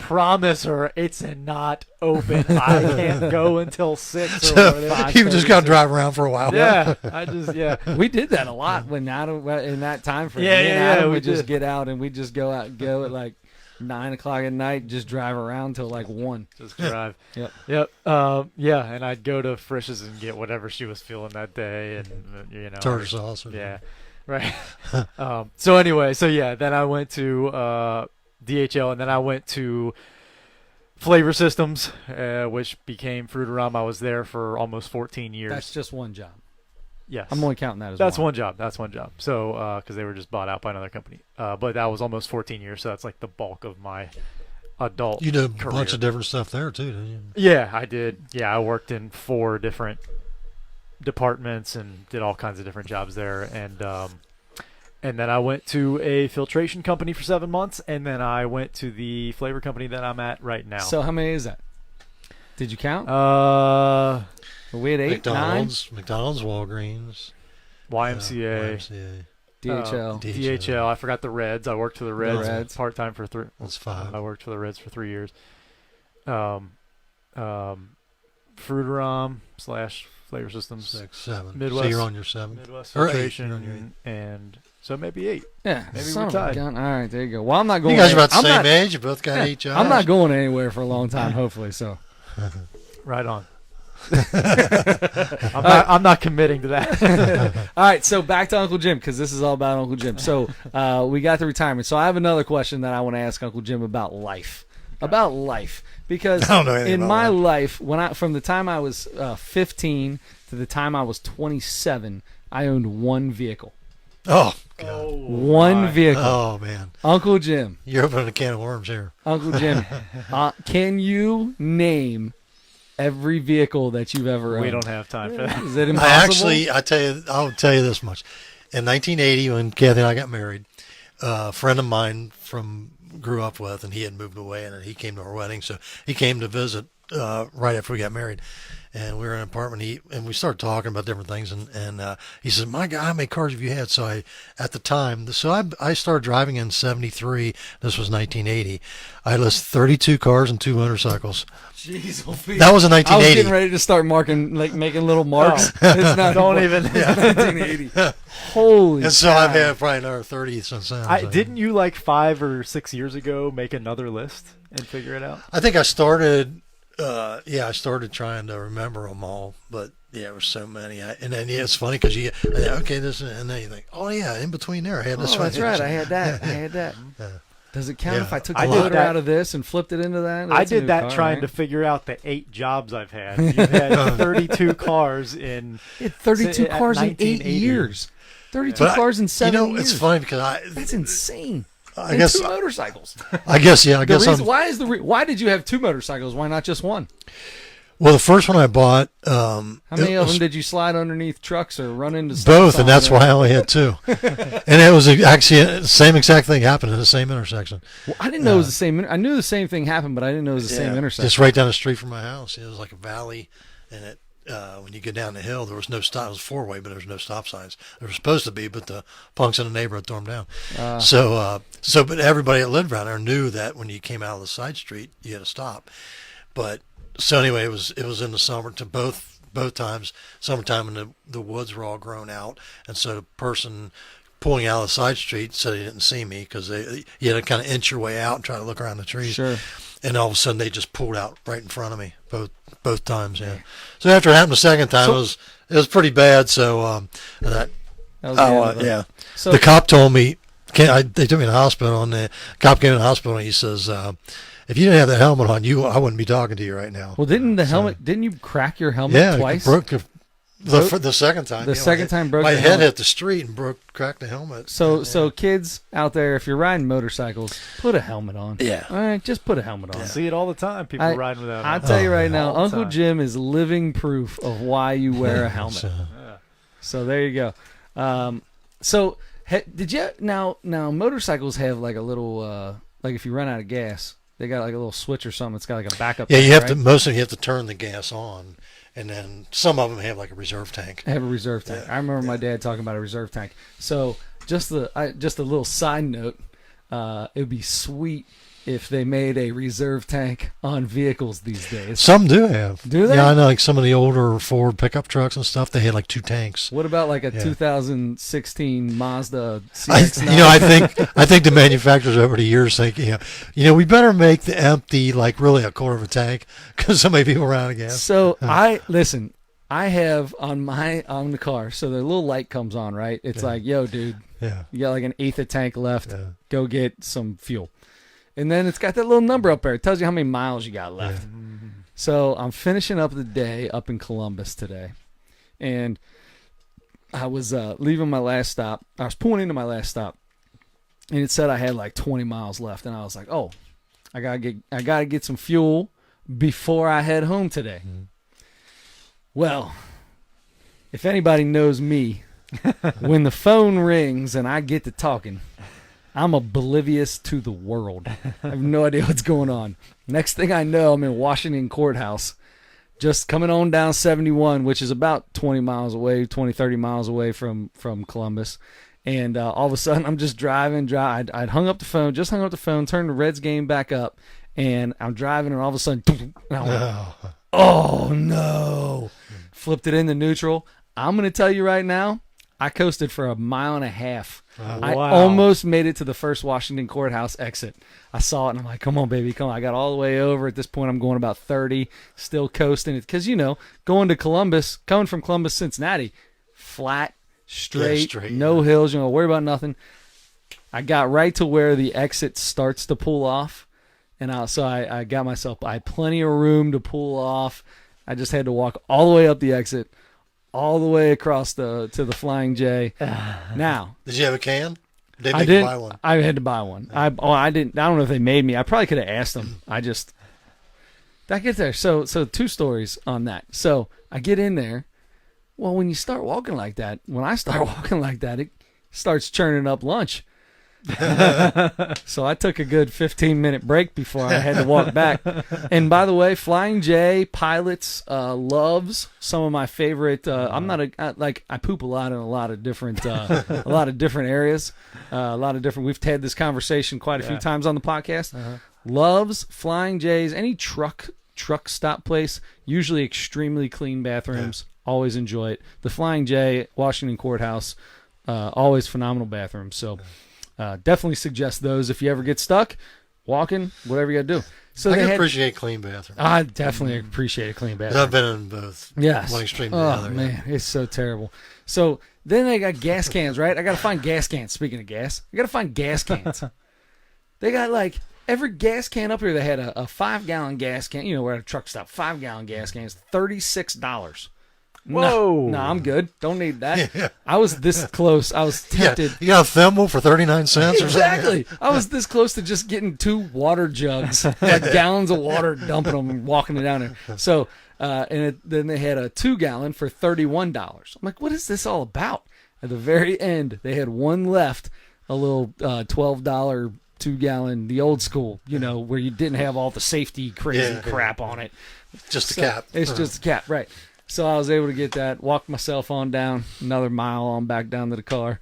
promise her it's not open. I can't go until 6 or So whatever. he just got to drive around for a while. Yeah, I just We did that a lot when Adam in that time frame. Yeah, Me and yeah, Adam yeah, we would just did. get out and we'd just go at like 9 o'clock at night, just drive around till like 1. just drive. Yep. And I'd go to Frisch's and get whatever she was feeling that day, and Tartar sauce. Or Yeah, right. So anyway, then I went to DHL, and then I went to Flavor Systems, which became Fruiterama. I was there for almost 14 years. That's just one job. Yes. I'm only counting that as That's one. one job. That's one job. So, because they were just bought out by another company. But that was almost 14 years, so that's like the bulk of my adult You did a career. bunch of different stuff there too, didn't you? Yeah, I did. Yeah, I worked in 4 different departments and did all kinds of different jobs there. And then I went to a filtration company for 7 months, and then I went to the flavor company that I'm at right now. So how many is that? Did you count? We had 8, 9. McDonald's, Walgreens, YMCA. YMCA. DHL. DHL. I forgot the Reds. I worked for the Reds, Reds. part time for 3. That's 5. I worked for the Reds for 3 years. Fruiteram / Flavor Systems, 6, 7. Midwest. So you're on your 7. Midwest Or 8, Filtration, you're on your 8. and so maybe 8. Yeah. Maybe son we're of a tied. gun. All right, there you go. Well, I'm not going. You guys are about the I'm same not, age. You both got 8 jobs. I'm not going anywhere for a long time. Hopefully, so. Right on. I'm not committing to that. All right, so back to Uncle Jim because this is all about Uncle Jim. So we got the retirement. So I have another question that I want to ask Uncle Jim about life. About life, because I don't know anything in about my life. life, from the time I was 15 to the time I was 27, I owned one vehicle. Oh, God. One vehicle. Oh, man. Uncle Jim. You're opening a can of worms here. Uncle Jim, can you name every vehicle that you've ever owned? We don't have time for that. Is it impossible? I'll tell you this much. In 1980, when Kathy and I got married, a friend of mine grew up with, and he had moved away, and he came to our wedding, so he came to visit right after we got married. And we were in an apartment, and we started talking about different things, and he said, "My God, how many cars have you had?" So I started driving in '73. This was 1980. I listed 32 cars and 2 motorcycles. Jeez, That was in I was 1980. getting ready to start making little marks. It's not Don't even. 1980. Holy. And so cow. I've had probably another 30 since then. so. Didn't you like 5 or 6 years ago make another list and figure it out? I think I started. I started trying to remember them all, but there were so many. And then it's funny because and then you think, oh yeah, in between there I had this Oh, one. that's right. I had that. I had that. Does it count Yeah, if I took I the did motor that. out of this and flipped it into that? I That's a did new that car, trying right? to figure out the 8 jobs I've had. You've had 32 cars in. You had 32 at cars in 8 1980. years. 32 But cars in 7 years. it's funny because That's insane. I And guess 2 motorcycles. I guess The reason, I'm, why did you have 2 motorcycles? Why not just one? well, the first one I bought, How many it of was them did you slide underneath trucks or run into? stop both, and that's signs? why I only had 2. And it was actually the same exact thing happened in the same intersection. Well, I didn't know it was the same. I knew the same thing happened, but I didn't know it was the same intersection. Just right down the street from my house. It was like a valley, and it when you go down the hill, there was no stop. It was 4-way, but there was no stop signs. There was supposed to be, but the punks in the neighborhood tore them down. But everybody that lived around there knew that when you came out of the side street, you had to stop. But so anyway, it was in the summer to both times. Summertime, and the woods were all grown out, and so the person pulling out of the side street said he didn't see me because you had to kind of inch your way out and try to look around the trees. Sure. And all of a sudden, they just pulled out right in front of me both times. Yeah. So after it happened the second time, it was pretty bad. So That was the end of it. yeah. So The cop told me they took me to the hospital, and the cop came to the hospital, and he says, if you didn't have the helmet on, I wouldn't be talking to you right now. well, didn't you crack your helmet Yeah, twice? it broke the second time. The second time broke my the head helmet. hit the street and cracked the helmet. So kids out there, if you're riding motorcycles, put a helmet on. Yeah. All right, just put a helmet on. I see it all the time. People I- riding without. I'll helmets. tell you right now, All the Uncle time. Jim is living proof of why you wear a helmet. So, Yeah. So there you go. Did you now motorcycles have like a little like if you run out of gas, they got like a little switch or something. It's got like a backup. yeah, tank, you have right? to. Most of them, you have to turn the gas on, and then some of them have like a reserve tank. I have a reserve tank. Yeah, I remember my dad talking about a reserve tank. So just a little side note, it would be sweet if they made a reserve tank on vehicles these days. Some do have. Do they? Yeah, I know. Like some of the older Ford pickup trucks and stuff, they had like 2 tanks. What about like a Yeah. 2016 Mazda CX-9? I think the manufacturers over the years think, we better make the empty like really a quarter of a tank because so many people ran out of gas. So I have on the car. So the little light comes on, right? It's Yeah. like, yo, dude, Yeah. you got like an eighth of tank left. Yeah. Go get some fuel. And then it's got that little number up there. It tells you how many miles you got left. Mm-hmm. So I'm finishing up the day up in Columbus today, and I was leaving my last stop. I was pulling into my last stop, and it said I had like 20 miles left, and I was like, "Oh, I gotta get some fuel before I head home today." Mm-hmm. Well, if anybody knows me, when the phone rings and I get to talking, I'm oblivious to the world. I have no idea what's going on. Next thing I know, I'm in Washington Courthouse, just coming on down 71, which is about 20 miles away, 20, 30 miles away from Columbus. And all of a sudden, I'm just driving. I'd hung up the phone, turned the Reds game back up, and I'm driving, and all of a sudden, and I went, oh, no. Flipped it into neutral. I'm going to tell you right now, I coasted for a mile and a half. I Wow. almost made it to the first Washington Courthouse exit. I saw it, and I'm like, come on, baby, come on. I got all the way over. At this point, I'm going about 30, still coasting. Because, going to Columbus, coming from Columbus, Cincinnati, flat, straight, no hills, worry about nothing. I got right to where the exit starts to pull off, and I got myself, I had plenty of room to pull off. I just had to walk all the way up the exit, all the way across to the Flying J. Now, Did you have a can? They I make you didn't. buy one. I had to buy one. I didn't. I don't know if they made me. I probably could have asked them. I get there. So 2 stories on that. So I get in there. Well, when you start walking like that, it starts churning up lunch. So I took a good 15-minute break before I had to walk back. And by the way, Flying J, Pilots, Loves, some of my favorite. I'm not I poop a lot in a lot of different areas, We've had this conversation quite a few times on the podcast. Loves, Flying J's, any truck stop place, usually extremely clean bathrooms. Always enjoy it. The Flying J, Washington Courthouse, always phenomenal bathrooms. So. Definitely suggest those if you ever get stuck walking, whatever you got to do. So I can appreciate clean bathrooms. I definitely appreciate a clean bathroom. I've been in both. Yes. One extreme to the Oh other. man, it's so terrible. So then they got gas cans, right? I got to find gas cans. Speaking of gas, I got to find gas cans. They got like every gas can up here. They had a 5-gallon gas can. You know, we're at a truck stop. 5-gallon gas can is $36. Whoa. No, I'm good. Don't need that. Yeah. I was this close. I was tempted. Yeah, you got a thimble for 39 cents or something? Exactly. I was this close to just getting 2 water jugs, like gallons of water, dumping them and walking it down there. So, then they had a 2-gallon for $31. I'm like, what is this all about? At the very end, they had one left, a little $12 2-gallon, the old school, you know, where you didn't have all the safety crazy crap on it. Just a cap. It's just a cap, right. So I was able to get that, walked myself on down, another mile on back down to the car.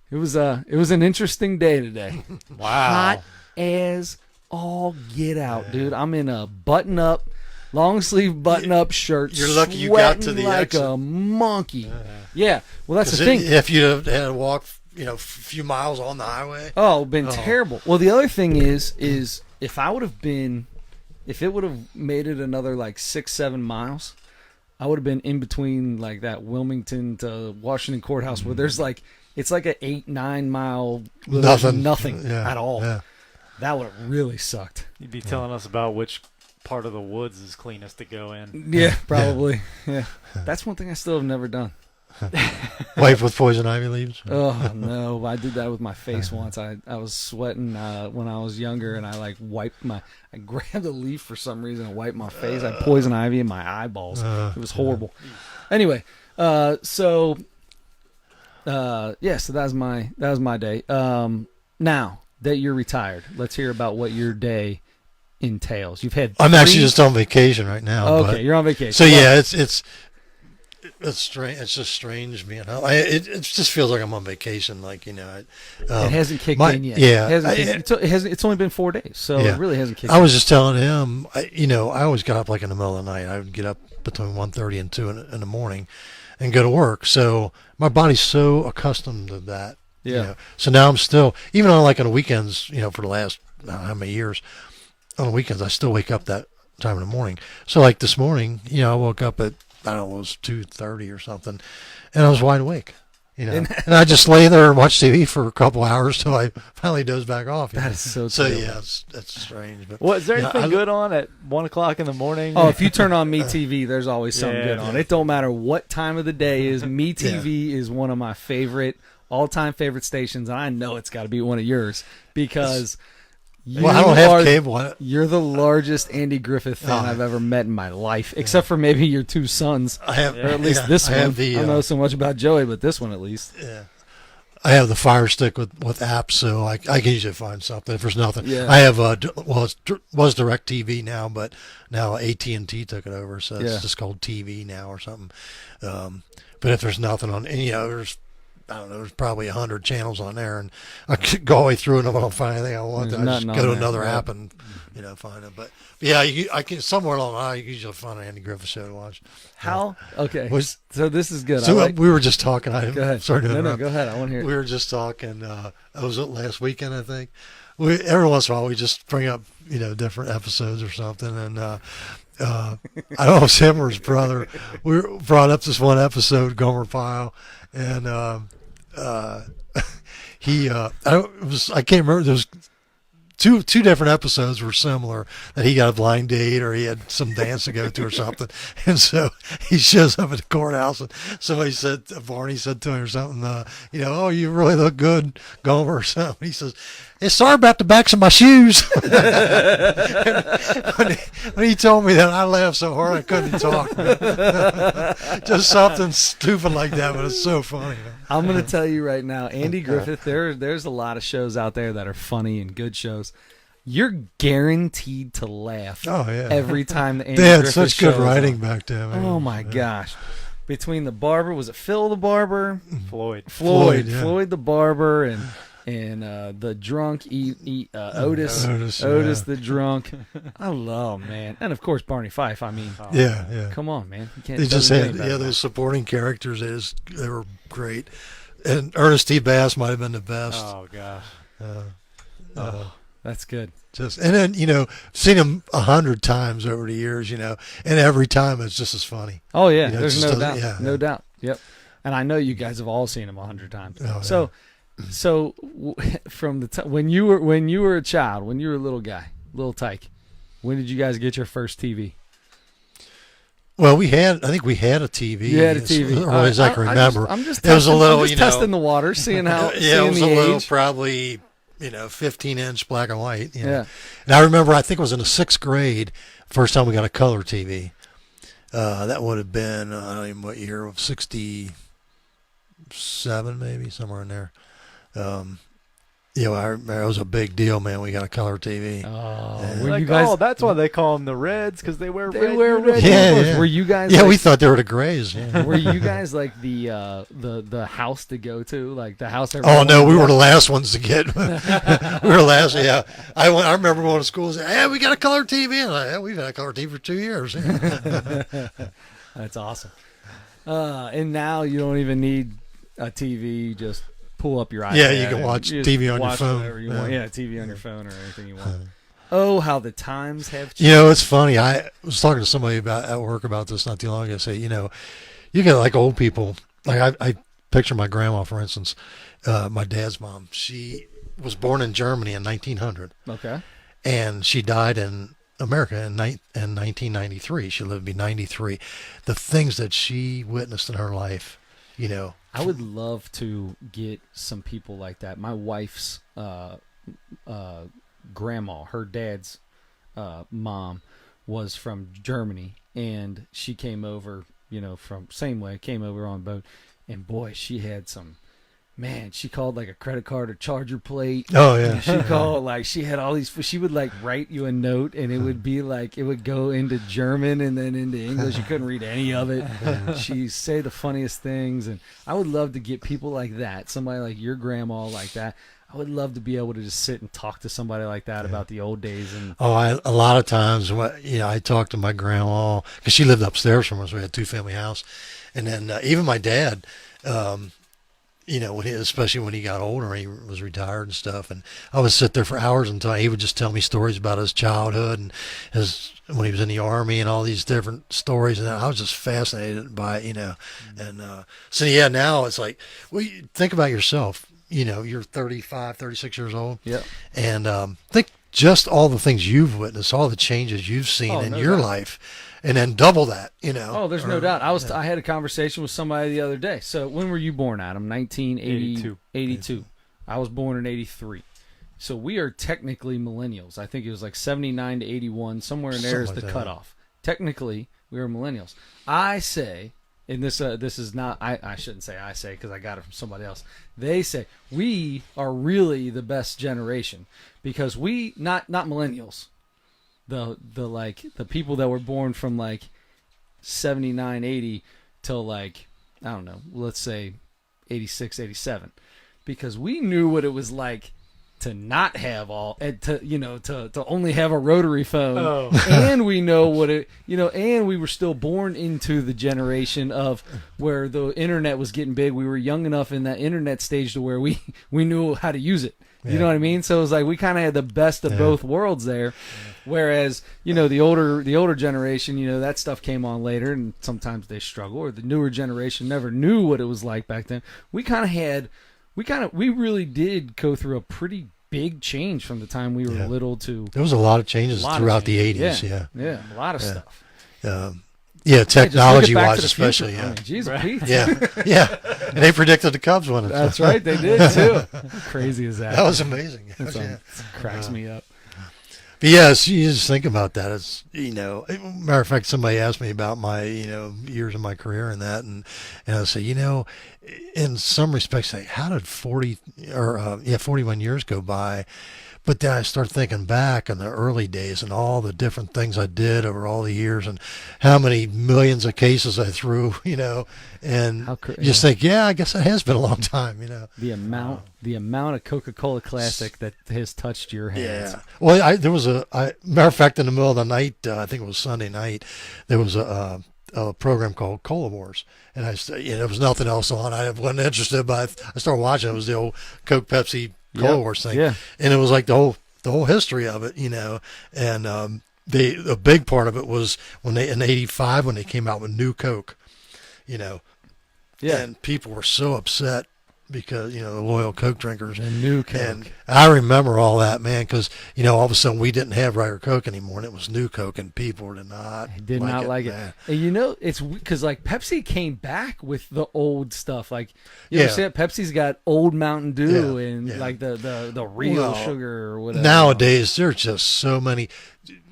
It was an interesting day today. Wow. Hot as all get out, dude. I'm in a button-up, long-sleeve button-up shirt. You're lucky you got to the like exit. a monkey. Yeah, well, that's the 'Cause thing. If you had to walk, a few miles on the highway. Oh, been terrible. Well, the other thing is if it would have made it another like 6-7 miles, I would have been in between like that Wilmington to Washington courthouse where there's like it's like an 8-9 mile nothing at all. Yeah. That would have really sucked. You'd be telling us about which part of the woods is cleanest to go in. Yeah, probably. Yeah. That's one thing I still have never done. Wipe with poison ivy leaves. Oh no, I did that with my face once. I was sweating when I was younger, and I like I grabbed a leaf for some reason and wiped my face. I had poison ivy in my eyeballs. It was horrible. Anyway, so that was my day. Now that you're retired, let's hear about what your day entails. You've had. I'm actually just on vacation right now. Okay, you're on vacation. So yeah, it's strange. It's just strange being home. It just feels like I'm on vacation. Like it hasn't kicked in yet. Yeah, it's only been 4 days, so it really hasn't kicked. I was just telling him, I always got up like in the middle of the night. I would get up between 1:30 and 2 in the morning, and go to work. So my body's so accustomed to that. Yeah. So now I'm still, even on like on the weekends, for the last I don't know how many years, on the weekends I still wake up that time in the morning. So like this morning, I woke up at, I don't know, it was 2:30 or something, and I was wide awake. And I just lay there and watch TV for a couple hours till I finally doze back off. That is so. So terrible. yeah, that's strange. But What is there anything good on at 1:00 in the morning? Oh, if you turn on MeTV, there's always something good on. Yeah. It don't matter what time of the day is. MeTV is one of my all-time favorite stations, and I know it's got to be one of yours because. I don't have cable. You're the largest Andy Griffith fan I've ever met in my life, except for maybe your 2 sons. I have, or at least this one. I I don't know so much about Joey, but this one at least. Yeah. I have the Fire Stick with apps, so I can usually find something if there's nothing. Yeah. I have it was DirecTV now, but now AT&T took it over, so it's just called TV now or something. But if there's nothing on, there's. I don't know, there's probably 100 channels on there, and I could go all the way through and if I don't find anything I want, I just go to another app and find it. But yeah, I can somewhere along the line you usually find an Andy Griffith show to watch. How? Okay, so this is good. So we were just talking. Go ahead. Sorry to interrupt. No, go ahead. I want to hear. We were just talking. It was last weekend, I think. Every once in a while we just bring up different episodes or something, and I don't know if it's him or his brother. We brought up this one episode, Gomer Pyle, and. I can't remember. There was two different episodes were similar, that he got a blind date or he had some dance to go to or something, and so he shows up at the courthouse and Barney said to him or something, oh, you really look good, Gomer, or something. He says, "It's sorry about the backs of my shoes." when he told me that, I laughed so hard I couldn't talk. Just something stupid like that, but it's so funny. I'm going to tell you right now, Andy Griffith, there's a lot of shows out there that are funny and good shows. You're guaranteed to laugh every time that Andy They had Griffith such good shows writing up. back then. Oh, my gosh. Between the barber, was it Phil the barber? Floyd. Floyd, yeah. Floyd the barber, and the drunk Otis the drunk. I love, man. And, of course, Barney Fife. I mean, yeah. Come on, man. You can't They just doesn't had get any better. those supporting characters. They were great, and Ernest T. Bass might have been the best. Oh gosh. That's good. And then seen him 100 times over the years, and every time it's just as funny. Oh yeah, It there's just no doesn't- doubt. No doubt. Yep. And I know you guys have all seen him 100 times. Oh, So So from the time when you were a child, when you were a little guy, little tyke, when did you guys get your first TV? Well, I think we had a TV. You had a TV. As early as I can remember. I'm just it was a little, testing the water, seeing how. Yeah, it was the a little, age. probably, 15-inch black and white. Yeah. And I remember, I think it was in the 6th grade, first time we got a color TV. That would have been, I don't even know what year, of 67 maybe, somewhere in there. I remember it was a big deal, man. We got a color TV. Oh, were Like, you guys? that's why they call them the Reds, because they wear red red. uniforms. Yeah. Were you guys? Yeah, like, we thought they were the Grays. Yeah. Were you guys like the house to go to, like the house? Oh no, we were the last ones to get. We were last. Yeah, I remember going to school and saying, "Hey, we got a color TV." And yeah, we've had a color TV for 2 years. That's awesome. And now you don't even need a TV. You just pull up your iPad. Yeah, you can and watch you TV just on your watch phone. whatever you want. Yeah, TV on your phone or anything you want. Oh, how the times have changed. It's funny. I was talking to somebody at work about this not too long ago. Say, you get like old people. Like I picture my grandma, for instance, my dad's mom. She was born in Germany in 1900. Okay. And she died in America in 1993. She lived to be 93. The things that she witnessed in her life, I would love to get some people like that. My wife's grandma, her dad's mom, was from Germany, and she came over, came over on a boat, and boy, she had some. Man, she called like a credit card or charger plate. Oh yeah. She called she had all these. She would like write you a note, and it would be like it would go into German and then into English. You couldn't read any of it. She'd say the funniest things, and I would love to get people like that. Somebody like your grandma, like that. I would love to be able to just sit and talk to somebody like that about the old days. And a lot of times, I talked to my grandma because she lived upstairs from us. We had a 2-family house, and then even my dad. Especially when he got older, he was retired and stuff, and I would sit there for hours until he would just tell me stories about his childhood and when he was in the Army and all these different stories, and I was just fascinated by it, and now it's like, well, you think about yourself, you're 35, 36 years old, yeah, and think just all the things you've witnessed, all the changes you've seen in your life. And then double that, Oh, there's no doubt. I had a conversation with somebody the other day. So when were you born, Adam? 1982. 82. I was born in 83. So we are technically millennials. I think it was like 79 to 81. Somewhere in there is the cutoff. Technically, we are millennials. I say, and this is not, I shouldn't say I say because I got it from somebody else. They say we are really the best generation because we, not millennials. The people that were born from like 79, 80 till like, I don't know, let's say 86, 87, because we knew what it was like to not have to only have a rotary phone, and we know what it, and we were still born into the generation of where the internet was getting big. We were young enough in that internet stage to where we knew how to use it. You know what I mean? So it was like we kind of had the best of both worlds there. Whereas, the older generation, that stuff came on later, and sometimes they struggle. Or the newer generation never knew what it was like back then. We really did go through a pretty big change from the time we were little to. There was a lot of changes throughout the 80s. Yeah, a lot of stuff. Technology-wise, especially. Yeah, geez, right. Pete. Yeah. And they predicted the Cubs winning. That's right, they did too. How crazy is that? That was amazing. It cracks me up. But yes, you just think about that. It's matter of fact, somebody asked me about my years of my career and that, and I say in some respects, like how did 41 years go by? But then I start thinking back in the early days and all the different things I did over all the years and how many millions of cases I threw, and you just think, I guess it has been a long time, The amount of Coca-Cola Classic that has touched your hands. Yeah. Well, there was matter of fact, in the middle of the night, I think it was Sunday night, there was a program called Cola Wars, and there was nothing else on. I wasn't interested, but I started watching. It was the old Coke Pepsi Cola Wars thing, and it was like the whole history of it, and a big part of it was when they in '85 when they came out with New Coke, and people were so upset because the loyal Coke drinkers. And new Coke. And I remember all that, man, because all of a sudden we didn't have regular Coke anymore, and it was new Coke, and people did not like it. Man. And it's because like Pepsi came back with the old stuff. Like you ever see it? Pepsi's got old Mountain Dew and like the real sugar or whatever. Nowadays, there's just so many.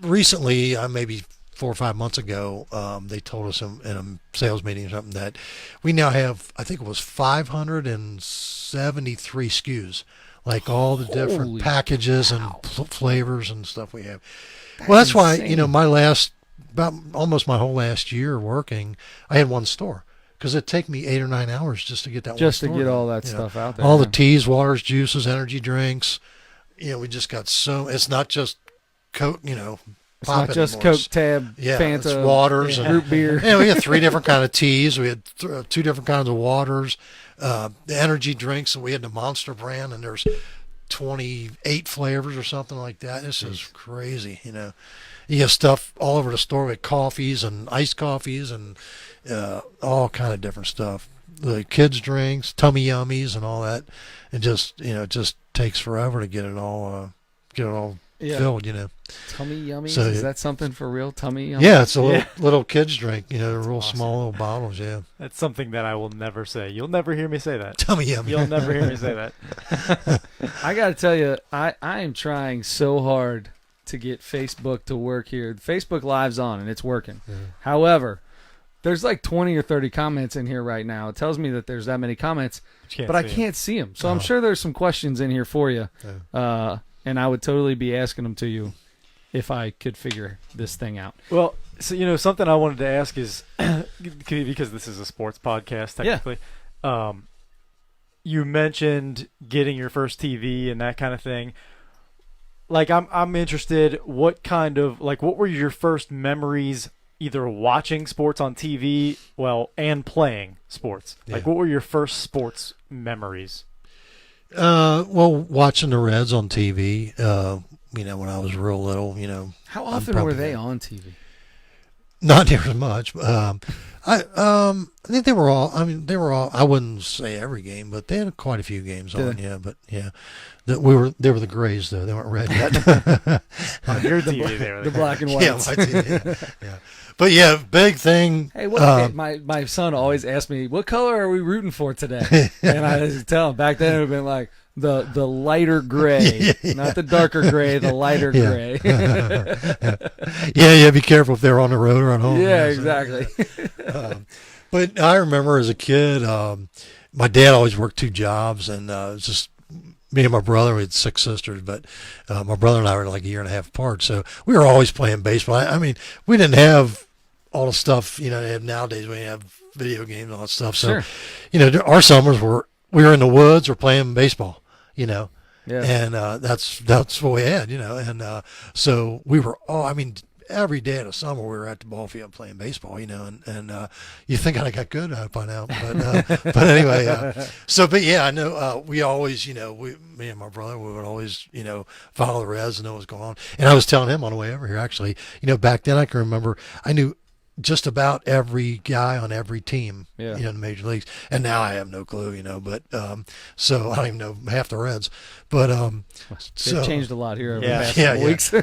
Recently, maybe 4 or 5 months ago, they told us in a sales meeting or something that we now have, I think it was 573 SKUs, like all the different packages and flavors and stuff we have. That's why, about almost my whole last year working, I had one store. Because it'd take me 8 or 9 hours just to get that just one store. To get all that stuff out there. All the teas, waters, juices, energy drinks. We just got it's not just Coke, It's not just anymore. Coke, Tab, Fanta, it's waters, and root beer. We had 3 different kind of teas. We had 2 different kinds of waters. The energy drinks, and we had the Monster brand, and there's 28 flavors or something like that. This is crazy, You have stuff all over the store with coffees and iced coffees and all kind of different stuff. The kids' drinks, tummy yummies, and all that. It just it just takes forever to get it all filled. Tummy yummies? So, is that something for real? Tummy yummies? Yeah, it's a little kids drink. Real awesome. Small little bottles. Yeah, that's something that I will never say. You'll never hear me say that. Tummy yummy. You'll never hear me say that. I got to tell you, I am trying so hard to get Facebook to work here. Facebook Live's on and it's working. Yeah. However, there's like 20 or 30 comments in here right now. It tells me that there's that many comments, but I can't see them. So I'm sure there's some questions in here for you. Yeah. And I would totally be asking them to you if I could figure this thing out. Well, so something I wanted to ask is because this is a sports podcast technically. Yeah. You mentioned getting your first TV and that kind of thing. Like I'm interested, what were your first memories either watching sports on TV, and playing sports? Yeah. Like what were your first sports memories? Watching the Reds on TV, when I was real little, How often were they on TV? Not near as much. I think they were all. I wouldn't say every game, but they had quite a few games on. Yeah, but yeah, they were the Grays though. They weren't red yet. Your TV, they were the black and white. Yeah, my TV. Yeah. But yeah, big thing. Hey, my son always asked me, "What color are we rooting for today?" And I tell him back then it would have been like the lighter gray, not the darker gray, the lighter gray. Yeah. Be careful if they're on the road or on home. Yeah, exactly. But I remember as a kid, my dad always worked 2 jobs, and it was just me and my brother. We had 6 sisters, but my brother and I were like a year and a half apart, so we were always playing baseball. I mean, we didn't have all the stuff they have nowadays. We have video games and all that stuff. So, sure. Our summers we were in the woods, we're playing baseball. Yeah. And that's what we had. And so we were every day of the summer we were at the ball field playing baseball, and you think I got good at it by now, but anyway, but yeah, I know we always, me and my brother, we would always, follow the Reds and know what's going on. And I was telling him on the way over here, actually, back then I can remember I knew just about every guy on every team, in the major leagues, and now I have no clue, but so I don't even know half the Reds, but they've changed a lot here over the past couple weeks.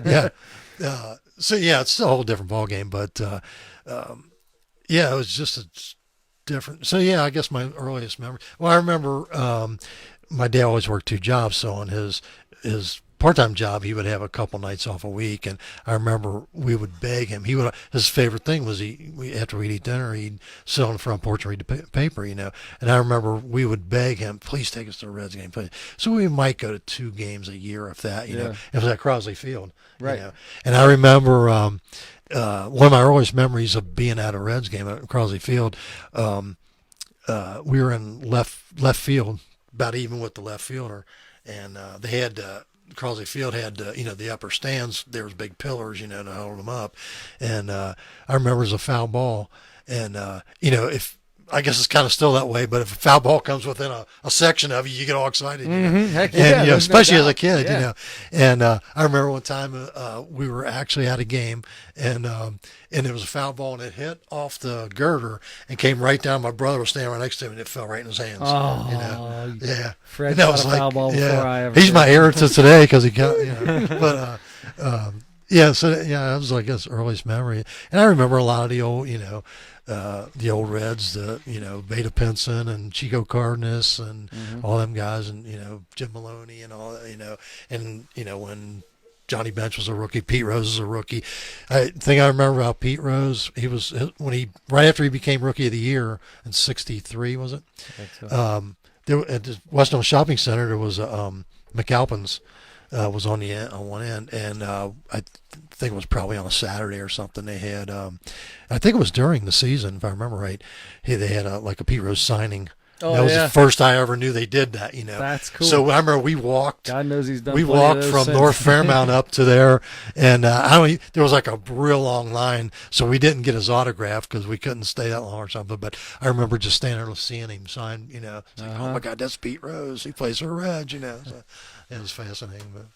So yeah, it's a whole different ball game, but it was just a different. So yeah, I guess my earliest memory. Well, I remember my dad always worked 2 jobs, so on his part-time job he would have a couple nights off a week, and I remember we would beg him. His favorite thing was after we'd eat dinner, he'd sit on the front porch and read the paper, and I remember we would beg him, please take us to a Reds game, please. So we might go to 2 games a year, if that, it was at Crosley Field, right? And I remember one of my earliest memories of being at a Reds game at Crosley Field. We were in left field, about even with the left fielder, and they had. Crosley Field had, the upper stands. There was big pillars, to hold them up. And I remember it was a foul ball. And, if I guess it's kind of still that way, but if a foul ball comes within a section of you, you get all excited. You know? Heck And, yeah, you know, there's no especially as a doubt. kid, Yeah. you know. And I remember one time we were actually at a game, and there was a foul ball, and it hit off the girder and came right down. My brother was standing right next to him, and it fell right in his hands. Oh, you know? Yeah. Fred And that shot was a like, foul ball before yeah. I ever He's did. my heir to today because he got, you know. But yeah, so yeah, that was like his earliest memory, and I remember a lot of the old, you know, the old Reds, you know, Beta Pinson and Chico Cardenas and all them guys, and you know, Jim Maloney and all that, you know, and you know when Johnny Bench was a rookie, Pete Rose was a rookie. I think I remember about Pete Rose. He was right after he became Rookie of the Year in '63, was it? I think so. There at the West Elm Shopping Center there was McAlpin's. Was on one end, and I think it was probably on a Saturday or something. They had, I think it was during the season, if I remember right. They had like a Pete Rose signing. Oh, That was yeah. the first I ever knew they did that. You know, That's cool. So I remember we walked. God knows he's done. We plenty of walked those from since. North Fairmount up to there, and there was like a real long line, so we didn't get his autograph because we couldn't stay that long or something. But I remember just standing there seeing him sign. You know, it's like, oh my God, that's Pete Rose. He plays for Reds. You know, so it was fascinating. But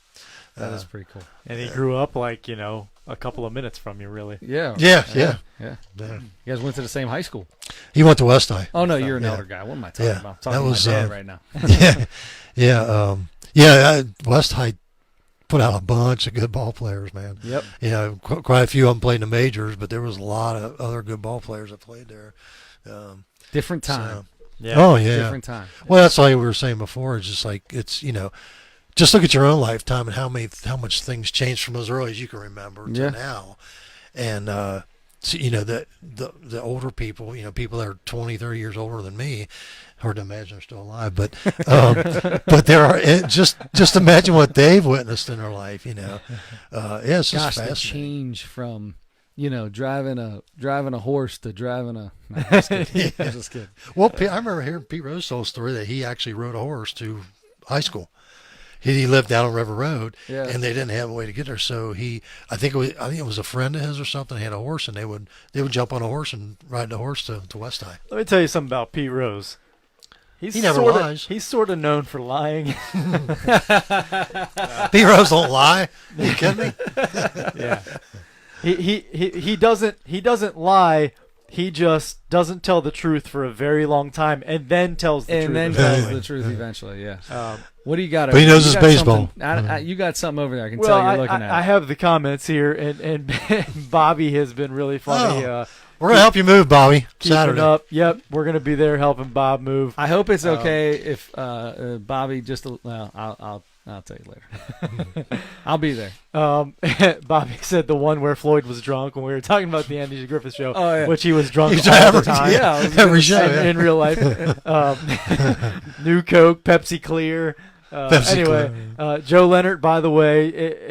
That is pretty cool. And he grew up like, you know, a couple of minutes from you, really. Yeah. yeah. Yeah. Yeah. You guys went to the same high school. He went to West High. Oh no, you're an Yeah. elder guy. What am I talking Yeah. about? That I'm talking was, to my dad right now. West High put out a bunch of good ball players, man. Yep. You know, quite a few of them played in the majors, but there was a lot of other good ball players that played there. Different So- time. Yeah. Oh yeah. Different time. Well, that's like we were saying before. It's just like it's, you know, just look at your own lifetime and how much things changed from as early as you can remember to Yeah. now. And so, you know, the older people, you know, people that are 20, 30 years older than me, hard to imagine they're still alive, but but there are just imagine what they've witnessed in their life. You know, yeah, it's just Gosh, the fascinating. change from, you know, driving a horse to driving a. No, I'm just kidding. I'm just kidding. Well, I remember hearing Pete Rose told a story that he actually rode a horse to high school. He lived down on River Road, Yeah. and they didn't have a way to get there. So I think it was a friend of his or something. Had a horse, and they would jump on a horse and ride the horse to West High. Let me tell you something about Pete Rose. He never sorta, lies. He's sort of known for lying. Pete Rose don't lie. You kidding me? Yeah. He doesn't lie. He just doesn't tell the truth for a very long time, and then tells the And truth. then eventually. tells the truth eventually. Yeah. Um, What do you got? But he over knows there? his You got baseball. something- you got something over there. I can well, tell you're looking at. I have the comments here, and Bobby has been really funny. We're gonna help you move, Bobby. Keeping Saturday. up. Yep, we're gonna be there helping Bob move. I hope it's okay if Bobby just. Well, I'll tell you later. I'll be there. Bobby said the one where Floyd was drunk when we were talking about the Andy Griffith show, Oh, yeah. which he was drunk He's all every- the time. Yeah, I was Every gonna show. say, yeah. in real life. New Coke, Pepsi Clear. Pepsi Anyway, Clear. Joe Leonard, by the way,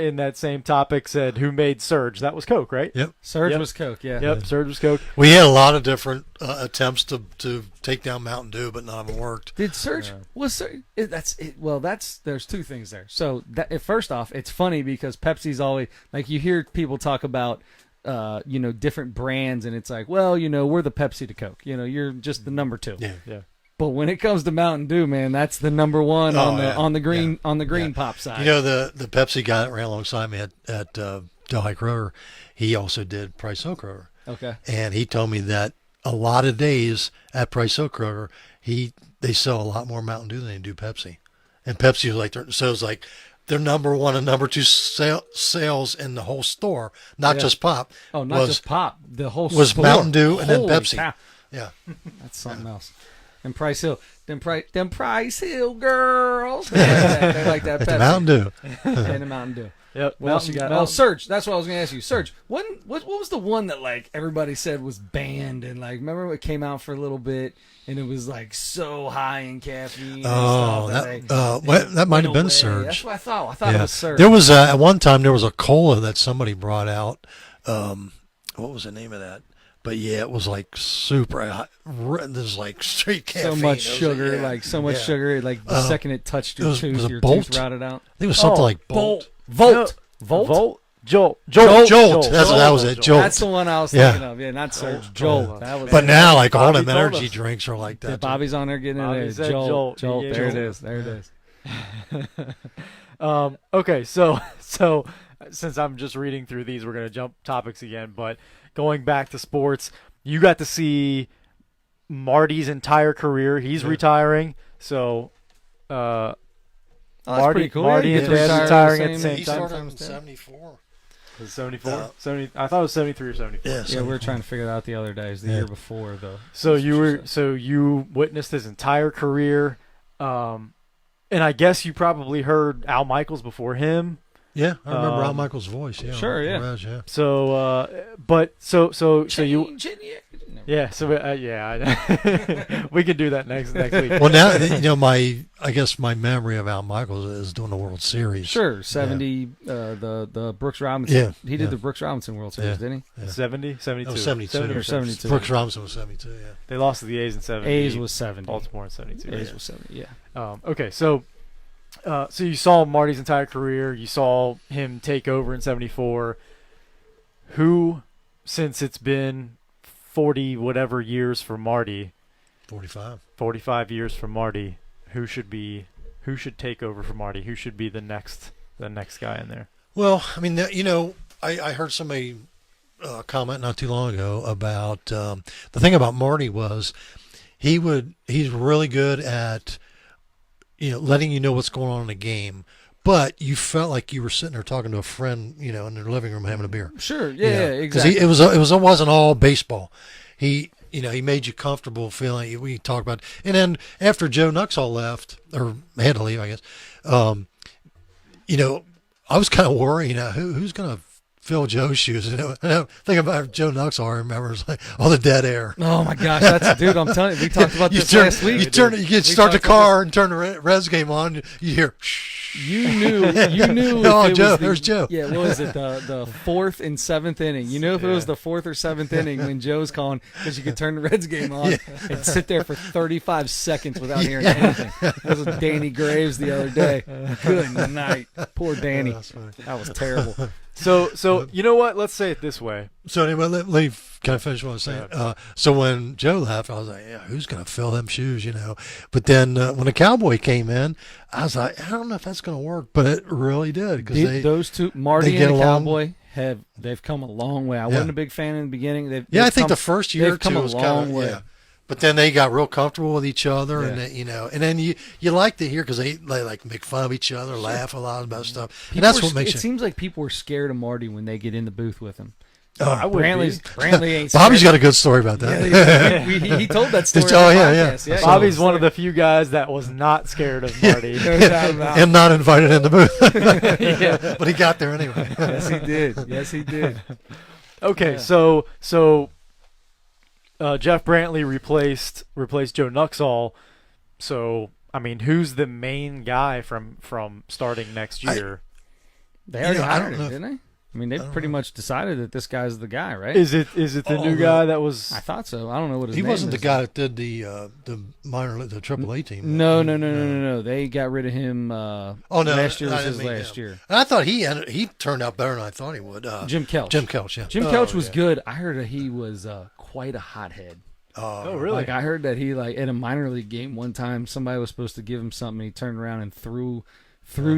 in that same topic, said, "Who made Surge?" That was Coke, right? Yep. Surge Yep. was Coke. Yeah. Yep, Surge was Coke. We had a lot of different attempts to take down Mountain Dew, but none of them worked. Did Surge was Surge? That's it. Well, there's two things there. So first off, it's funny because Pepsi's always like you hear people talk about. Different brands, and it's like, well, we're the Pepsi to Coke. You're just the number two. Yeah. Yeah. But when it comes to Mountain Dew, man, that's the number one Oh, on the yeah. on the green Yeah. on the green Yeah. pop side. You know, the Pepsi guy that ran alongside me at Delhi Kroger, he also did Price Hill Kroger. Okay. And he told me that a lot of days at Price Hill Kroger, they sell a lot more Mountain Dew than they do Pepsi. And Pepsi was like, so it's like their number one and number two sales in the whole store, not Yeah. just pop. Oh, not just pop. The whole was store. Mountain Dew and then Holy Pepsi. cow. Yeah. That's something else. And Price Hill, them Price Hill girls. They like that At Pepsi the Mountain Dew. and the Mountain Dew. Yep. What else you got? Oh, Surge. That's what I was going to ask you. Surge. What was the one that like everybody said was banned and like remember when it came out for a little bit and it was like so high in caffeine. Oh, and stuff that might have went been away. Surge. That's what I thought. I thought it was Surge. There was at one time there was a cola that somebody brought out. What was the name of that? But yeah, it was like super high. There's like straight so caffeine. much It was sugar, yeah, like so much yeah. sugar, like the second it touched your was tooth, a your Bolt? tooth rotted out. I think it was something Oh, like Bolt. Volt. Volt. Jolt. That's that was it. Jolt. That's the one I was thinking of. Yeah, not Surge. Jolt. That was But now, like all Bobby them told energy us. drinks are like that. Bobby's on there getting Bobby in there. said Jolt. Jolt. There Yeah. it is. There it is. Okay, so since I'm just reading through these, we're gonna jump topics again. But going back to sports, you got to see Marty's entire career. He's retiring, so Oh, that's Marty, pretty cool. Marty Yeah, and he gets Dad to retiring retire at the same He time. started in 74. Was it 74? 70. I thought it was 73 or 74. Yeah, Yeah, we were trying to figure that out the other day. It was the year before, though. So you witnessed his entire career, and I guess you probably heard Al Michaels before him. Yeah, I remember Al Michaels' voice. Yeah, Sure, yeah. Reds, yeah. So, so you. Yeah. Yeah, we can do that next week. Well, now I guess my memory of Al Michaels is doing the World Series. Sure, 70. The Brooks Robinson. Yeah, he did the Brooks Robinson World Series, didn't he? Yeah. 70, 72. That was 72. 70 or 72. Brooks Robinson was 72. Yeah. They lost to the A's in 70. A's was 70. Baltimore in 72. A's was 70. Yeah. Okay, so you saw Marty's entire career. You saw him take over in 74. Who, since it's been 40 whatever years for Marty, 45 years for Marty, who should take over for Marty? Who should be the next guy in there? Well, I mean, I heard somebody comment not too long ago about the thing about Marty was he's really good at letting you know what's going on in the game, but you felt like you were sitting there talking to a friend, in their living room having a beer. Sure. Yeah, exactly. Because it wasn't all baseball. He made you comfortable feeling. We talked about, and then after Joe Nuxall left or had to leave, I guess. I was kind of worried. Who's going to fill Joe's shoes? Thinking about Joe Nuxall, I remember it's like all the dead air. Oh my gosh, dude! I'm telling you, we talked about this last week. You start the car and turn the Reds game on. You hear. You knew. Oh, Joe, there's Joe. Yeah, what was it? The fourth and seventh inning. You knew if it was the fourth or seventh inning when Joe's calling, because you could turn the Reds game on and sit there for 35 seconds without hearing anything. That was with Danny Graves the other day. Good night, poor Danny. That was terrible. So you know what? Let's say it this way. So anyway, let me kind of finish what I was saying. So when Joe left, I was like, yeah, who's going to fill them shoes, But then when the Cowboy came in, I was like, I don't know if that's going to work, but it really did. Those two, Marty get and the along. Cowboy, they've come a long way. I wasn't a big fan in the beginning. I think the first year or come two a was long kind way. of, But then they got real comfortable with each other, Yeah. and and then you like to hear because they like make fun of each other, laugh a lot about stuff, People and that's were- what makes it seems like people were scared of Marty when they get in the booth with him. I would Brantley ain't Bobby's scared. got a good story about that. He told that story. Oh, on the yeah. podcast. Yeah, Bobby's he one of the few guys that was not scared of Marty. No doubt about it. and not invited in the booth, Yeah. but he got there anyway. Yes, he did. Yes, he did. Okay, Yeah. so Jeff Brantley replaced Joe Nuxall. So I mean, who's the main guy from starting next year? They already I hired don't him, know. didn't they? I mean, they've pretty much decided that this guy's the guy, right? Is it the new guy that was? I thought so. I don't know what his He name wasn't the is. guy that did the AAA team. No. They got rid of him. No, last year I was didn't his mean last him. year. And I thought he turned out better than I thought he would. Jim Kelch. Jim Kelch, yeah. Jim Kelch was good. I heard that he was quite a hothead. Oh, really? Like I heard that he at a minor league game one time somebody was supposed to give him something. And he turned around and threw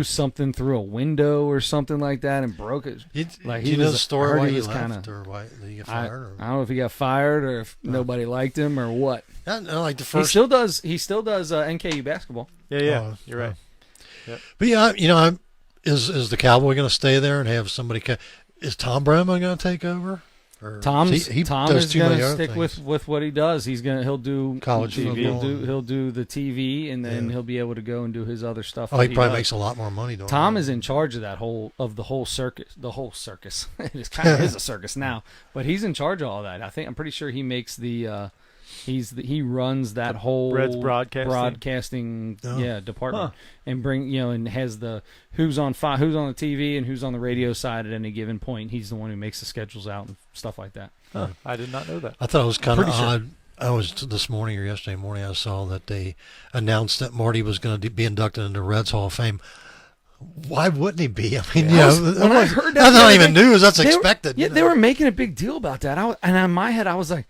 something through a window or something like that and broke it. Do Like you know the story why he was left or why did he get I fired? don't know if he got fired or if nobody liked him or what. I like the He first. still does NKU basketball. Yeah. You're right. But is the Cowboy going to stay there and have somebody? Is Tom Bramwell going to take over? Or Tom does is too going many to other stick things? with what he does. He'll do College football. He'll do the TV, and then Yeah. he'll be able to go and do his other stuff. Oh, that he probably does. makes a lot more money doing Tom that. is in charge of the whole circus. The whole circus. It kind of is a circus now, but he's in charge of all that. I'm pretty sure he makes the. He runs that whole Reds broadcasting? department and and has the who's on the TV and who's on the radio side at any given point. He's the one who makes the schedules out and stuff like that. Huh, I did not know that. I thought it was kind of Pretty sure. odd. I was this morning or yesterday morning. I saw that they announced that Marty was going to be inducted into Reds Hall of Fame why wouldn't he be? I mean, When I heard that, that's the not other even day, news. That's they were- expected. Yeah, they were making a big deal about that. And in my head, I was like,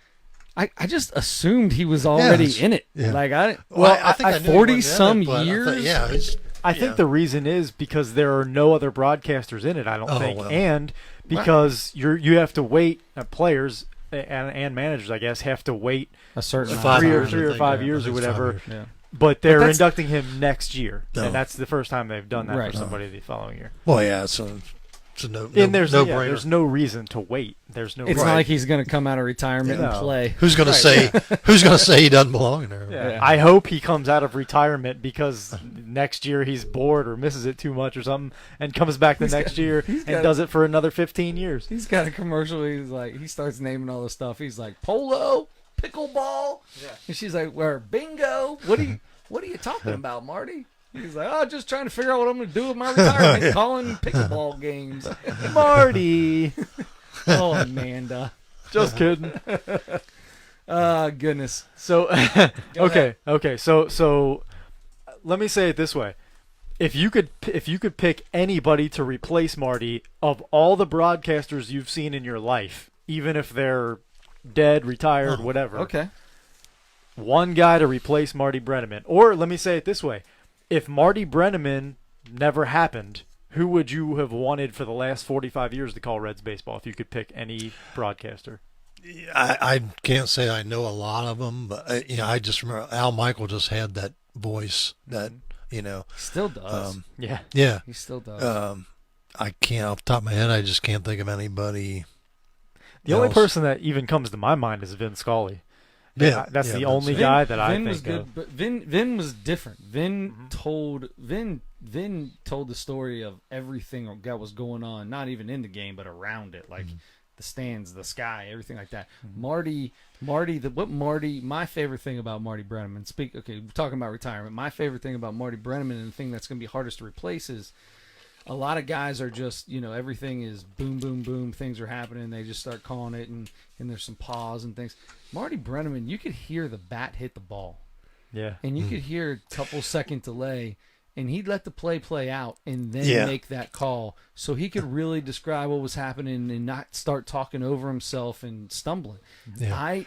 I just assumed he was already it's- in it. yeah. Like I I think I knew he 40 wasn't in some it, but I thought, years. yeah, it's, I think the reason is because there are no other broadcasters in it. I don't Oh, think, well. and because you have to wait. Players and managers, I guess, have to wait a certain Five three years, or I think, 5 yeah. years I or think it's 5 whatever. years. Yeah. But they're that's- inducting him next year, No. and that's the first time they've done that Right. for somebody the following year. Well, yeah, it's a no, And there's no yeah, brainer. there's no reason to wait. There's no. It's Right. not like he's going to come out of retirement and No. play. Who's gonna say? Who's gonna say he doesn't belong in there? Yeah. Yeah. I hope he comes out of retirement because next year he's bored or misses it too much or something, and comes back the next year and got- does it for another 15 years. He's got a commercial. He's like, he starts naming all the stuff. He's like, polo, pickleball. Yeah. And she's like, where bingo? What are you talking about, Marty? He's like, oh, just trying to figure out what I'm going to do with my retirement, calling pickleball games. Marty, Oh, Amanda. just kidding. Goodness. So, Go ahead. okay. So, let me say it this way: if you could pick anybody to replace Marty of all the broadcasters you've seen in your life, even if they're dead, retired, whatever, Okay. one guy to replace Marty Brenneman, or let me say it this way: if Marty Brenneman never happened, who would you have wanted for the last 45 years to call Reds baseball if you could pick any broadcaster? I can't say I know a lot of them, but I just remember Al Michael just had that voice that Still does. Yeah. yeah. He still does. I can't off the top of my head. I just can't think of anybody. The only else. person that even comes to my mind is Vin Scully. Yeah, That's yeah, the Vin only Scully. guy that I Vin think was good, of. but Vin was different. Vin told the story of everything that was going on, not even in the game, but around it, like the stands, the sky, everything like that. Marty. My favorite thing about Marty Brenneman. We're talking about retirement. My favorite thing about Marty Brenneman, and the thing that's going to be hardest to replace, is a lot of guys are just, everything is boom, boom, boom. Things are happening. They just start calling it, and there's some pause and things. Marty Brenneman, you could hear the bat hit the ball, Yeah. and you could hear a couple second delay, and he'd let the play out and then Yeah. make that call, so he could really describe what was happening and not start talking over himself and stumbling. Yeah.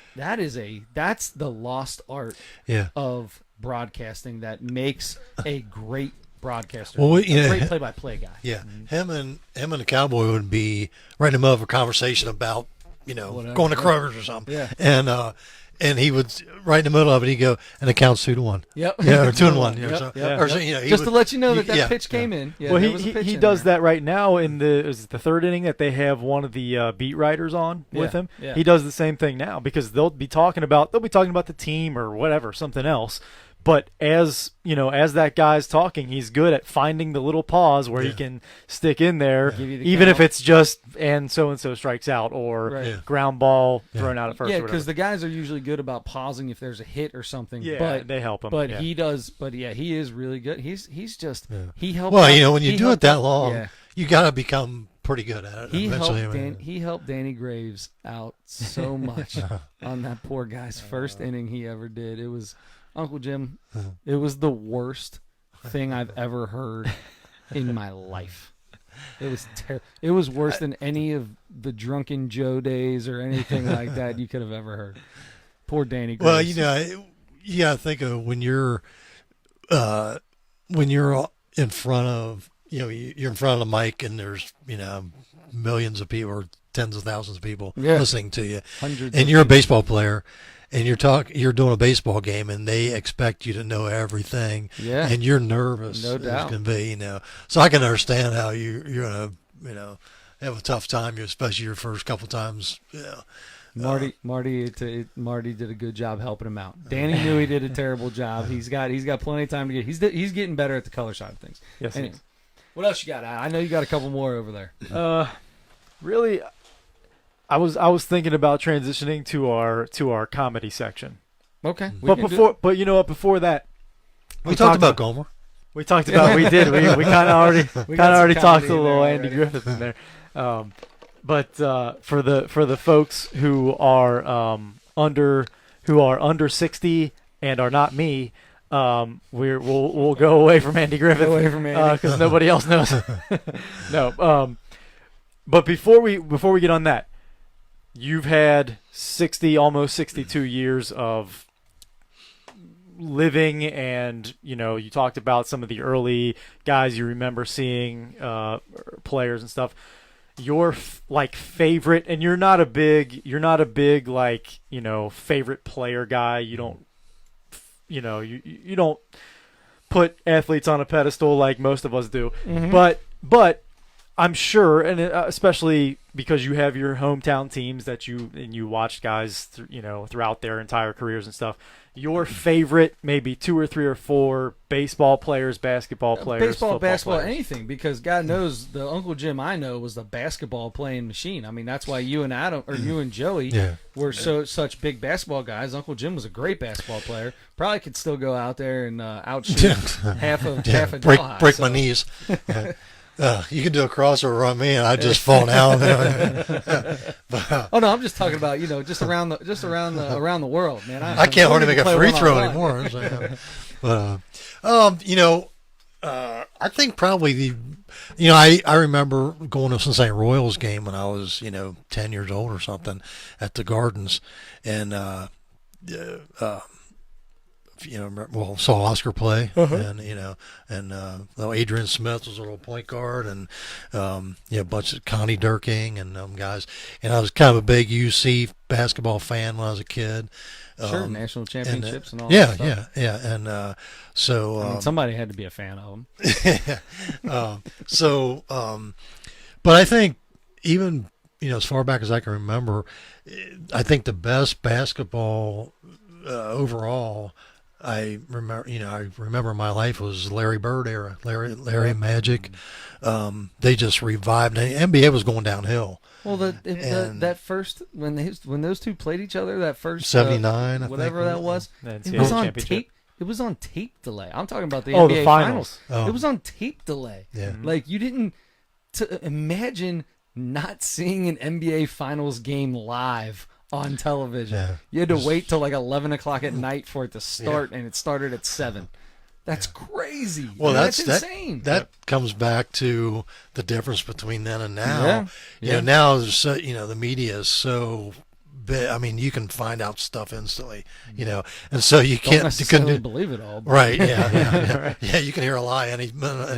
That's the lost art Yeah. of broadcasting that makes a great broadcaster, Well, a great play-by-play guy. Yeah. Him and the Cowboy would be right in the middle of a conversation about Whatever. going to Kroger's or something. Yeah. And he would right in the middle of it. He'd go, and it counts 2-1. Yep. Yeah, or 2-1. Yep, So, yep. or so, he Just would- to let you know that yeah, pitch came yeah. in. Yeah, Well, there was a pitch he in does there. that right now in the third inning that they have one of the beat writers on with Yeah, him. yeah. He does the same thing now because they'll be talking about the team or whatever, something else. But as that guy's talking, he's good at finding the little pause where he Yeah. can stick in there, Give you the even if count. it's just and so strikes out or Right. Yeah. ground ball Yeah. thrown out at first. Yeah, or whatever. because the guys are usually good about pausing if there's a hit or something. Yeah, but they help him. But yeah. he does. But yeah, he is really good. He's just Yeah. he helped. Well, out- when you he do it helped that out- long, yeah. you got to become pretty good at it. He eventually. helped he helped Danny Graves out so much on that poor guy's first inning he ever did. It was Uncle Jim. It was the worst thing I've ever heard in my life. It was It was worse than any of the Drunken Joe days or anything like that you could have ever heard. Poor Danny Graves. Well, you got to think of when you're in front of you're in front of the mic and there's millions of people or tens of thousands of people Yeah. listening to you, hundreds. and of you're a people. baseball player. And you're doing a baseball game, and they expect you to know everything, Yeah. and you're nervous No as doubt. can be, So I can understand how you're gonna, have a tough time, especially your first couple times. Marty did a good job helping him out. Danny knew he did a terrible job. He's got plenty of time to get. He's getting better at the color side of things. Yes, Anyway, what else you got? I know you got a couple more over there. really, I was thinking about transitioning to our comedy section. Okay, But before that, We talked about Gomer. we talked about we did we kind of already We kind got of some already talked comedy to in little there Andy already. Griffith in there. But for the folks who are under 60 and are not me, we'll go away from Andy Griffith. Go away from Andy. Because nobody else knows. No. But before we get on that, you've had almost 62 years of living, and you talked about some of the early guys you remember seeing, players and stuff. Your favorite, and you're not a big like favorite player guy. You don't you don't put athletes on a pedestal like most of us do. Mm-hmm. But I'm sure, and especially because you have your hometown teams that you watch guys throughout their entire careers and stuff. Your favorite, maybe 2 or 3 or 4 baseball players, basketball players, basketball, players. anything, because God knows the Uncle Jim I know was the basketball playing machine. I mean, that's why you and Adam, or you and Joey, were such big basketball guys. Uncle Jim was a great basketball player. Probably could still go out there and outshoot half a Delhi, break my knees. You can do a crossover on me, and I just fall down. Oh no, I'm just talking about just around the world, man. I can't hardly make a free throw anymore. But I think probably I remember going to some St. Royals game when I was 10 years old or something at the Gardens, and saw Oscar play, and Adrian Smith was a little point guard, and a bunch of Connie Durking and guys, and I was kind of a big UC basketball fan when I was a kid. Sure, national championships and all that stuff. Yeah, and so I mean, somebody had to be a fan of them. But I think even as far back as I can remember, I think the best basketball overall I remember my life was Larry Bird era, Larry Magic. They just revived. And the NBA was going downhill. Well, that first when those two played each other, that first 79, whatever that was, it was on tape. It was on tape delay. I'm talking about the NBA NBA finals. Oh. It was on tape delay. Yeah. Like you didn't imagine not seeing an NBA finals game live on television. Yeah. You had to wait till like 11 o'clock at night for it to start, and it started at 7. That's crazy. Well, that's insane. That comes back to the difference between then and now. Yeah. Now there's the media is so big. I mean, you can find out stuff instantly. And so you Don't necessarily you believe it all. But. Right? Yeah. Yeah. You can hear a lie any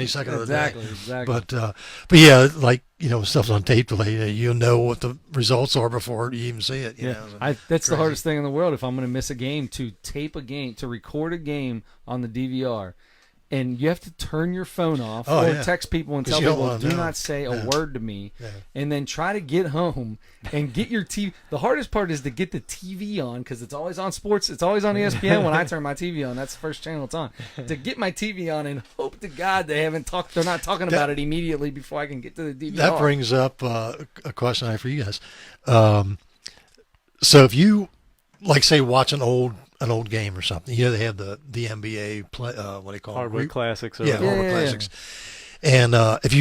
second of the day. Exactly. But yeah, like stuff's on tape delay. You know what the results are before you even see it. That's crazy. the hardest thing in the world. If I'm going to miss a game, to tape a game, to record a game on the DVR, and you have to turn your phone off or text people and tell people, do not say a word to me, and then try to get home and get your TV. The hardest part is to get the TV on, because it's always on sports. It's always on ESPN when I turn my TV on. That's the first channel it's on. To get my TV on and hope to God they're not talking about it immediately before I can get to the DVR. That brings up a question I have for you guys. So if you, say, watch an old game or something, they have the NBA play, what do you call it? Hardwood Classics. Hardwood Classics. And if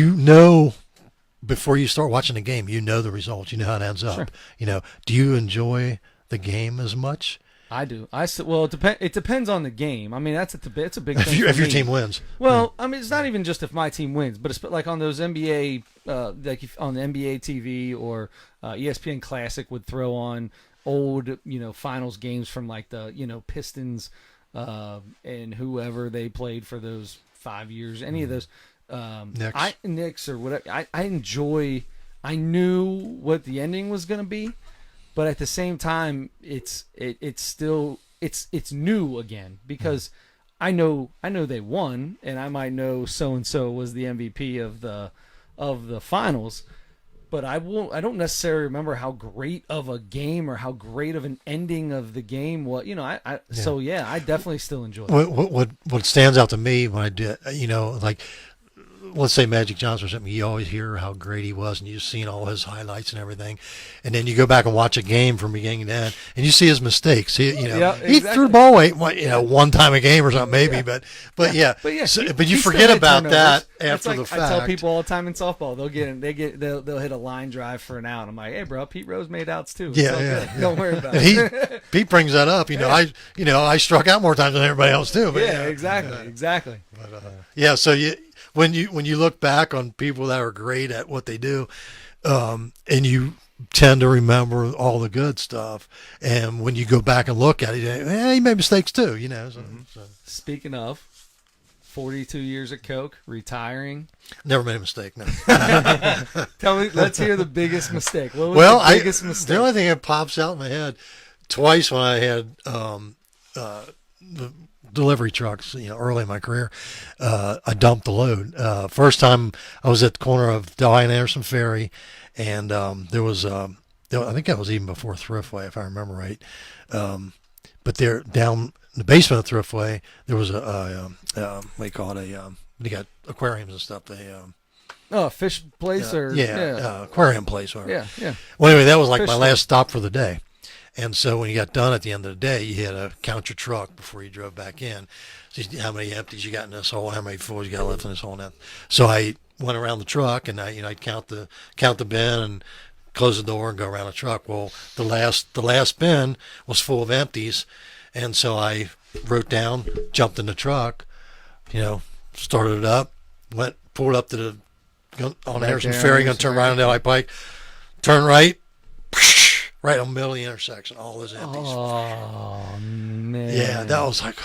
before you start watching the game, the results, how it ends up. Sure. Do you enjoy the game as much? I do. Well, it depends on the game. I mean, it's a big thing. If your team wins. Well, I mean, it's not even just if my team wins, but it's like on those NBA, on the NBA TV or ESPN Classic would throw on old, finals games from like the, Pistons and whoever they played for those 5 years. Any of those Knicks or whatever. I enjoy. I knew what the ending was going to be. But at the same time, it's still new again, because I know they won, and I might know so and so was the MVP of the finals, but I don't necessarily remember how great of a game or how great of an ending of the game was. So I definitely still enjoy it. What stands out to me when I did, let's say Magic Johnson or something, you always hear how great he was, and you've seen all his highlights and everything, and then you go back and watch a game from beginning to end, and you see his mistakes. He threw the ball away, one time a game or something maybe, but yeah. But you forget about that after the fact. I tell people all the time in softball, they'll hit a line drive for an out. I'm like, hey, bro, Pete Rose made outs too. Yeah. Don't worry about it. Pete brings that up. I struck out more times than everybody else too. But exactly. But, so when you look back on people that are great at what they do, and you tend to remember all the good stuff, and when you go back and look at it, he made mistakes too. So. Speaking of 42 years at Coke, retiring. Never made a mistake, no. Tell me, let's hear the biggest mistake. What was the biggest mistake? The only thing that pops out in my head, twice when I had the delivery trucks, early in my career, I dumped the load. First time I was at the corner of Delhi and Anderson Ferry, and there was, I think that was even before Thriftway, if I remember right. But there, down in the basement of Thriftway, there was what do you call it? You got aquariums and stuff. Fish place aquarium place. Whatever. Yeah. Well, anyway, that was like my last stop for the day. And so when you got done at the end of the day, you had to count your truck before you drove back in. So how many empties you got in this hole, how many fulls you got left in this hole. And that. So I went around the truck, and I'd count the bin and close the door and go around the truck. Well, the last bin was full of empties, and so I wrote down, jumped in the truck, started it up, pulled up to on Anderson Ferry, going to turn right on Delhi Pike, turn right. Right in the middle of the intersection, all those empties. Oh man! Yeah, that was like.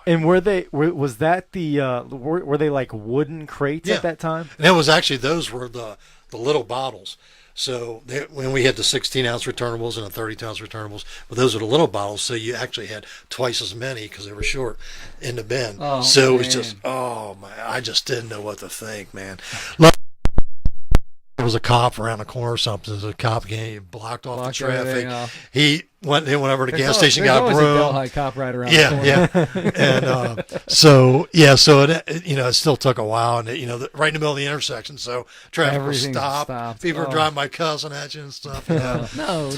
And were they like wooden crates at that time? And it was actually, those were the little bottles. So when we had the 16-ounce returnables and the 32-ounce returnables, but those were the little bottles. So you actually had twice as many because they were short in the bin. Oh, so it was just, I just didn't know what to think, man. There was a cop around the corner or something. The cop blocked off the traffic. He went over to the gas station, got a broom. There's always a Delhi cop right around the corner. And so it still took a while, and right in the middle of the intersection, so traffic was stopped. People were driving by cussing at you and stuff. No,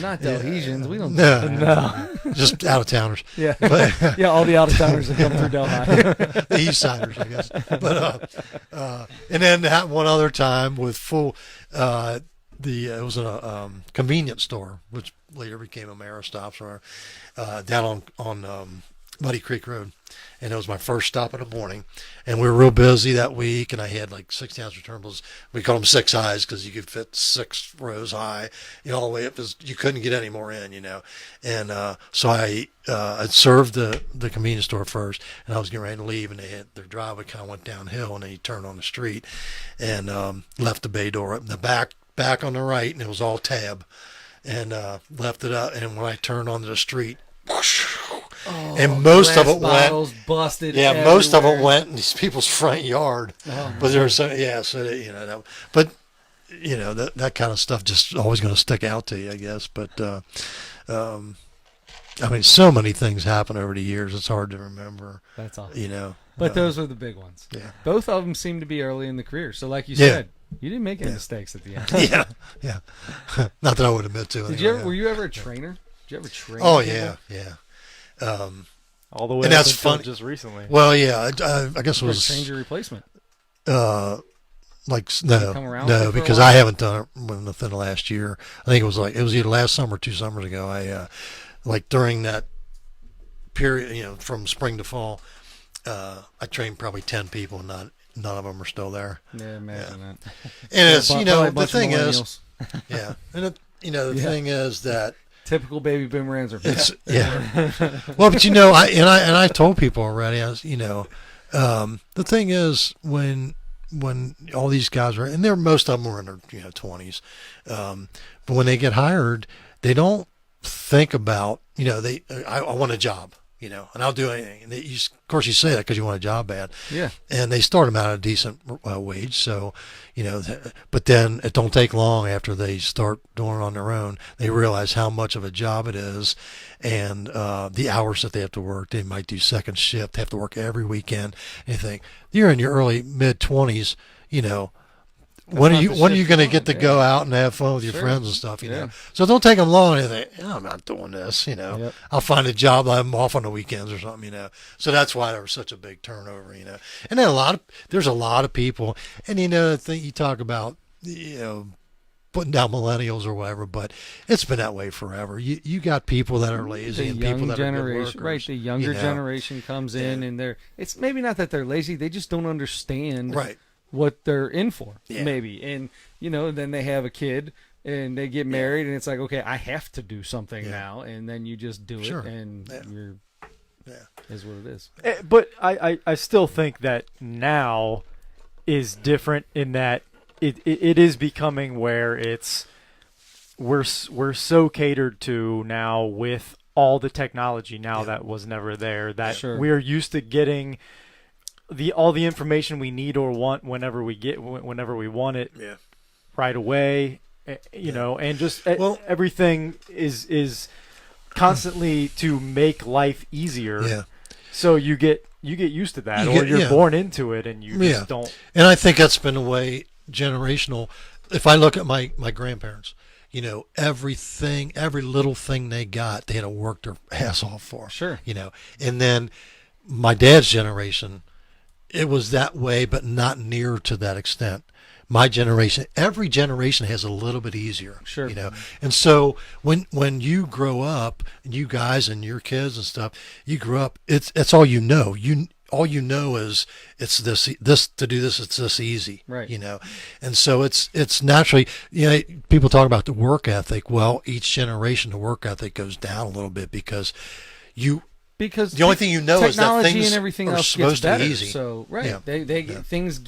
not Delhesians. We don't. No, just out of towners. Yeah, all the out of towners that come through Delhi. The East Siders, I guess. But and then that one other time with full. It was a convenience store, which later became a Maristops, or down on Muddy Creek Road, and it was my first stop in the morning. And we were real busy that week, and I had like 16-ounce returnables. We called them 6 highs because you could fit 6 rows high, all the way up. You couldn't get any more in, And so I served the convenience store first, and I was getting ready to leave, and their driveway kind of went downhill, and they turned on the street, and left the bay door up in the back on the right, and it was all tab, and left it up. And when I turned onto the street, whoosh, and most of it went busted. Yeah, most of it went in these people's front yard. But there was that kind of stuff just always going to stick out to you, I guess. But so many things happen over the years. It's hard to remember. That's awesome. But those were the big ones. Yeah. Both of them seem to be early in the career. So, like you said, you didn't make any mistakes at the end. Yeah. Not that I would admit to. Were you ever a trainer? Did you ever train? Oh people? yeah. All the way. And that's fun. Just recently. Well, yeah. I guess it was. Change your replacement. No, because I haven't done it within the last year. I think it was either last summer or 2 summers ago. I during that period, from spring to fall, I trained probably 10 people, and none of them are still there. Yeah, imagine that. And it's the thing is, and the thing is that typical baby boomer answer. Well, but I told people already. The thing is when all these guys are, and most of them were in their 20s, but when they get hired, they don't think about I want a job. And I'll do anything. And of course, you say that because you want a job bad. Yeah. And they start them out at a decent wage. So, but then it don't take long after they start doing it on their own. They realize how much of a job it is, and the hours that they have to work. They might do second shift. They have to work every weekend. And you think, you're in your early mid-20s. you know, when are not you the when are shift you going to you get to want, go yeah. out and have fun with your Sure. friends and stuff, you Yeah. know? So don't take them long. And they think, I'm not doing this, you know. Yep. I'll find a job that I'm off on the weekends or something, you know. So that's why there was such a big turnover, you know. And then there's a lot of people, and you know, the thing you talk about, you know, putting down millennials or whatever, but it's been that way forever. You got people that are lazy The and people young that are good generation, workers, right? The younger you know. generation comes in, and it's maybe not that they're lazy; they just don't understand Right. what they're in for, Yeah. maybe. And you know, then they have a kid and they get married, and it's like, okay, I have to do something Yeah. now, and then you just do Sure. it, and Yeah. you're Yeah. is what it is. But I still think that now is different in that it is becoming where we're so catered to now with all the technology now that was never there, that Sure. we're used to getting all the information we need or want whenever we want it Yeah. right away, you know, and just Well- everything is constantly to make life easier. Yeah. So you get used to that, You or get- you're yeah. born into it, and you Yeah. just don't. And I think that's been a way generational. If I look at my grandparents, you know, every little thing they got, they had to work their ass off for. Sure. You know, and then my dad's generation, it was that way, but not near to that extent. My generation, every generation has a little bit easier. Sure. You know, and so when you grow up, and you guys and your kids and stuff, you grow up. It's all you know. All you know is it's this to do this. It's this easy. Right. You know, and so it's naturally. You know, people talk about the work ethic. Well, each generation, the work ethic goes down a little bit because Because the only thing you know is that technology things and everything are else supposed gets to be better. easy. So right, Yeah. they get, things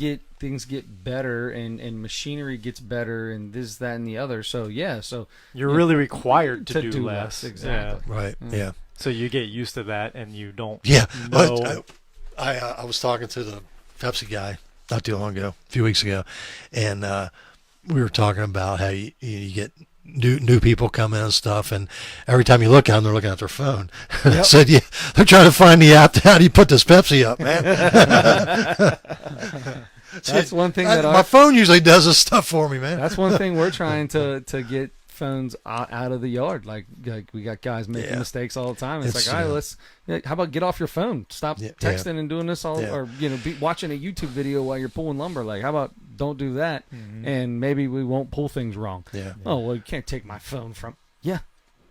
get better, and machinery gets better, and this, that, and the other. So so You're really required to, to do do less. less, exactly. Yeah. right. Yeah. So you get used to that, and you don't. Yeah, know. but I was talking to the Pepsi guy not too long ago, a few weeks ago, and we were talking about how you get new people come in and stuff, and every time you look at them, they're looking at their phone. I said, yeah, they're trying to find the app. How do you put this Pepsi up, man? That's one thing my phone usually does this stuff for me, man. that's one thing we're trying to get phones out of the yard. Like we got guys making Yeah. mistakes all the time. It's It's, like, all right, how about get off your phone? Stop Yeah. texting and doing this all, Yeah. or be watching a YouTube video while you're pulling lumber. Like, how about don't do that, and maybe we won't pull things wrong. Yeah. Oh well, you can't take my phone from.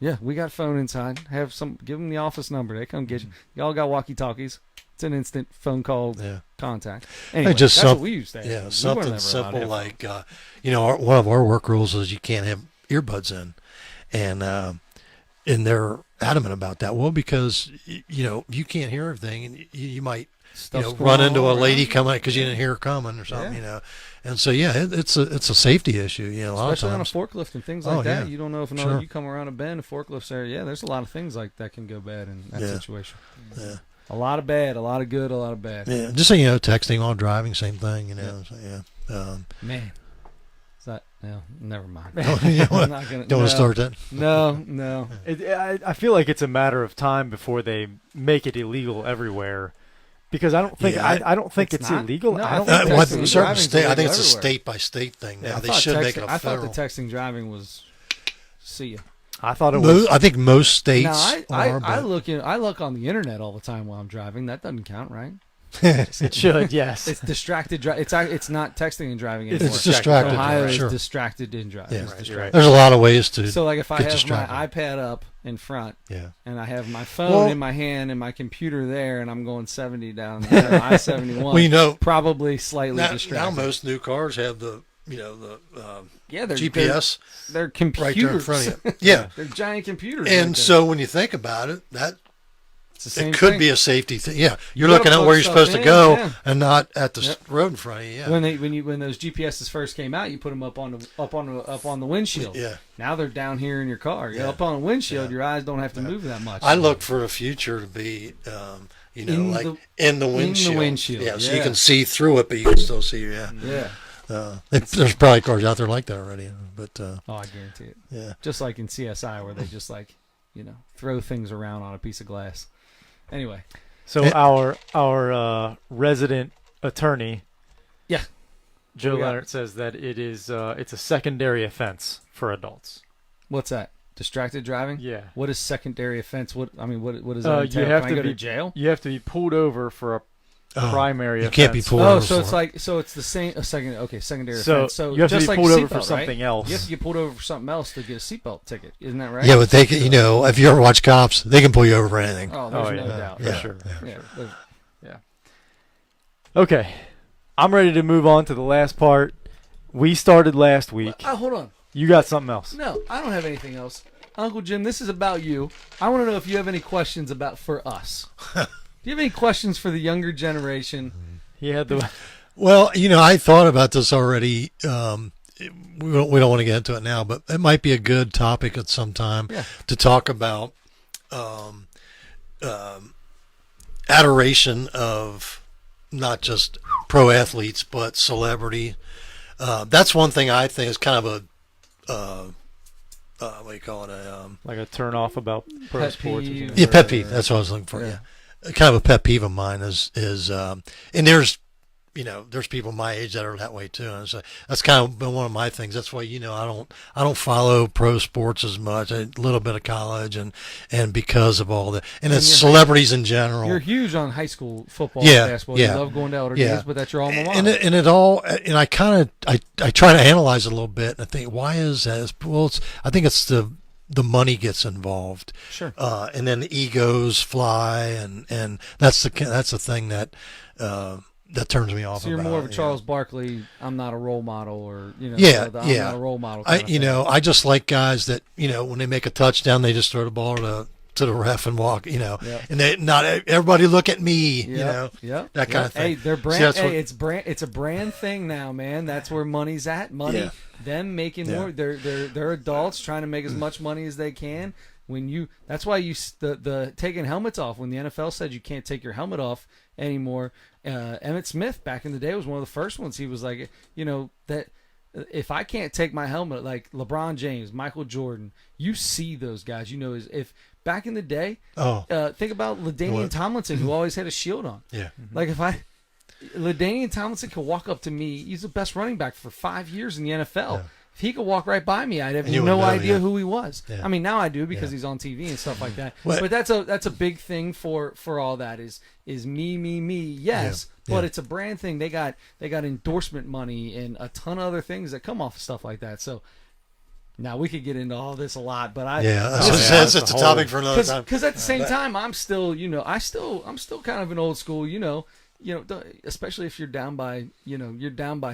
Yeah, we got a phone inside. Give them the office number. They come get you. Y'all got walkie talkies. It's an instant phone call Yeah. contact. Anyway, just that's some- what we used to have. We Yeah, weren't something ever allowed to simple have like, you know, one of our work rules is you can't have earbuds in, and they're adamant about that. Well, because you know you can't hear everything, and you might Stuff's going run into all a lady around. coming because you didn't hear her coming or something, Yeah. you know, and so it's a safety issue, you know, a lot Especially on a of times. forklift and things like Oh, that. yeah. You don't know if Sure. you come around a bend, a forklift's there. Yeah, there's a lot of things like that can go bad in that Yeah. situation. Yeah. A lot of bad, a lot of good, a lot of bad. Yeah, just so you know, texting while driving, same thing, you know. So, yeah. Man, is that no? Never mind. You I'm not gonna. don't want to start that. No. I feel like it's a matter of time before they make it illegal everywhere, because I don't think Yeah, I don't think it's it's not. illegal. No, I I don't think think What, texting and certain driving's state, I think illegal it's a everywhere. state by state thing. Yeah, Now I they thought should make it I a thought federal. the texting driving was. See ya. I thought it was. I think most states Now are. I But look on the internet all the time while I'm driving. That doesn't count, right? It should, yes. It's distracted driving. It's not texting and driving anymore. it's distracted. Ohio driving, is sure. distracted in driving. Yeah. It's Right, distracted. right. There's a lot of ways to. So like if I get have distracted. my iPad up in front Yeah. and I have my phone Well- in my hand and my computer there and I'm going 70 down I-71, Well, you know, probably slightly now distracted. most new cars have the yeah, they're GPS They're computers. right there in front of you. Yeah. They're giant computers. And right there. so when you think about it, that it's the same it could thing. be a safety thing. Yeah, you're You gotta looking at plug where you're stuff supposed to in, go yeah. and not at the Yep. road in front of you. Yeah. When those GPSs first came out, you put them up on the windshield. Yeah. Now they're down here in your car. You're Yeah. up on a windshield. Yeah. Your eyes don't have to Yeah. move that much. I look for the future to be, In like the- in the windshield. windshield, Yeah, so you yeah. can see through it, but you can still see. Yeah. Yeah. There's probably cars out there like that already, but Oh, I guarantee it. yeah. Just like in CSI, where they just throw things around on a piece of glass. Anyway, So our resident attorney, Yeah. Joe Yeah. Leonard says that it's a secondary offense for adults. What's that? Distracted driving? Yeah. What is secondary offense? What does that You entail? have Can to I go be to jail? You have to be pulled over for a Oh, primary you offense. can't be pulled Oh, over so for it's it. like it's the same secondary So offense. So you have to just be like pulled over for seatbelt, something right? else. You have to get pulled over for something else to get a seatbelt ticket. Isn't that right? Yeah, but they can, if you ever watch Cops, they can pull you over for anything. Oh, there's Oh, no yeah. doubt. For Yeah. sure. Yeah, there's- Okay. I'm ready to move on to the last part. We started last week. hold on. You got something else. No, I don't have anything else. Uncle Jim, this is about you. I want to know if you have any questions for us. Do you have any questions for the younger generation? He had the Well, I thought about this already. We don't want to get into it now, but it might be a good topic at some time to talk about adoration of not just pro athletes but celebrity. That's one thing I think is kind of a what do you call it? like a turn off about pro Pet sports. Or peeve. something. Yeah, pet peeve. That's what I was looking for. Yeah. Yeah, kind of a pet peeve of mine is and there's there's people my age that are that way too, and so that's kind of been one of my things. That's why I don't follow pro sports as much. A little bit of college and because of all the and it's celebrities in general. You're huge on high school football Yeah, and basketball. yeah. You love going to Elder Yeah. Days, but that's your alma mater. And I kind of I try to analyze it a little bit and I think why is that? Well, I think it's the money gets involved. Sure. And then the egos fly, and that's the thing that that turns me off. So you're about more of a it, Charles Barkley. I'm not a role model, or I'm Yeah. not a role model. I kind of thing. I just like guys that when they make a touchdown, they just throw the ball to the ref and walk. Yep. And they not everybody look at me. Yep. that kind of thing. Hey, they're See, brand. that's Hey, what- it's a brand thing now, man. That's where money's at. Money, Yeah. them making Yeah. more. They're adults trying to make as much money as they can. That's why the taking helmets off. When the NFL said you can't take your helmet off anymore, Emmitt Smith back in the day was one of the first ones. He was like, that if I can't take my helmet, like LeBron James, Michael Jordan, you see those guys. If back in the day, think about LaDainian Tomlinson, who always had a shield on. Yeah. Like LaDainian Tomlinson could walk up to me. He's the best running back for 5 years in the NFL. Yeah. If he could walk right by me, I'd have And you no would know, idea yeah. who he was. Yeah. I mean, now I do because Yeah. he's on TV and stuff like that. Well- But that's a big thing for all that is me. Yes, Yeah. but Yeah. it's a brand thing. They got endorsement money and a ton of other things that come off of stuff like that. So now we could get into all this a lot, but That's a topic for another time. because at the same time, I'm still, I'm still kind of an old school, especially if you're down by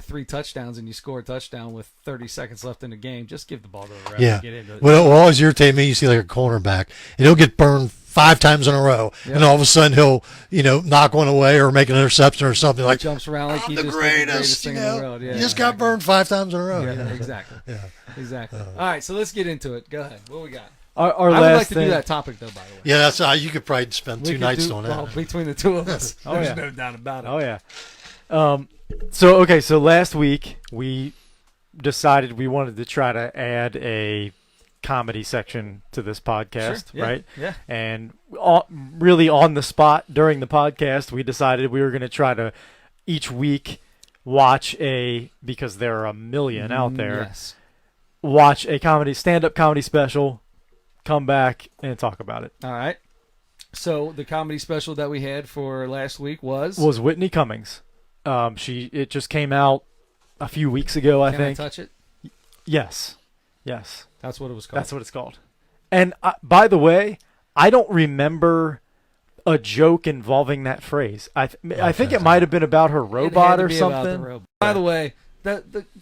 3 touchdowns and you score a touchdown with 30 seconds left in the game, just give the ball to the ref Yeah. and get into it. What always irritates me, you see like a cornerback, and he'll get burned 5 times in a row, Yeah. and all of a sudden he'll, knock one away or make an interception or something like. Jumps around like I'm he's the just greatest, thing in the world. Yeah, you just got burned 5 times in a row. Yeah, exactly. Yeah. Exactly. All right, so let's get into it. Go ahead. What we got? Our I would last like to thing. do that topic though. By the way, Yeah, that's you could probably spend We 2 could nights do- on that. well, between the two of us. Oh, There's yeah. no doubt about it. Oh yeah. So last week we decided we wanted to try to add a comedy section to this podcast, Sure, yeah, right? yeah. And really on the spot during the podcast, we decided we were going to try to each week watch because there are a million out there. Yes. Watch a stand-up comedy special, come back and talk about it. All right. So the comedy special that we had for last week was Whitney Cummings. It just came out a few weeks ago, I Can think. I touch it? Yes. That's what it was called. That's what it's called. And by the way, I don't remember a joke involving that phrase. I think it might have been about her It had robot to or be about the something. robot. By the way,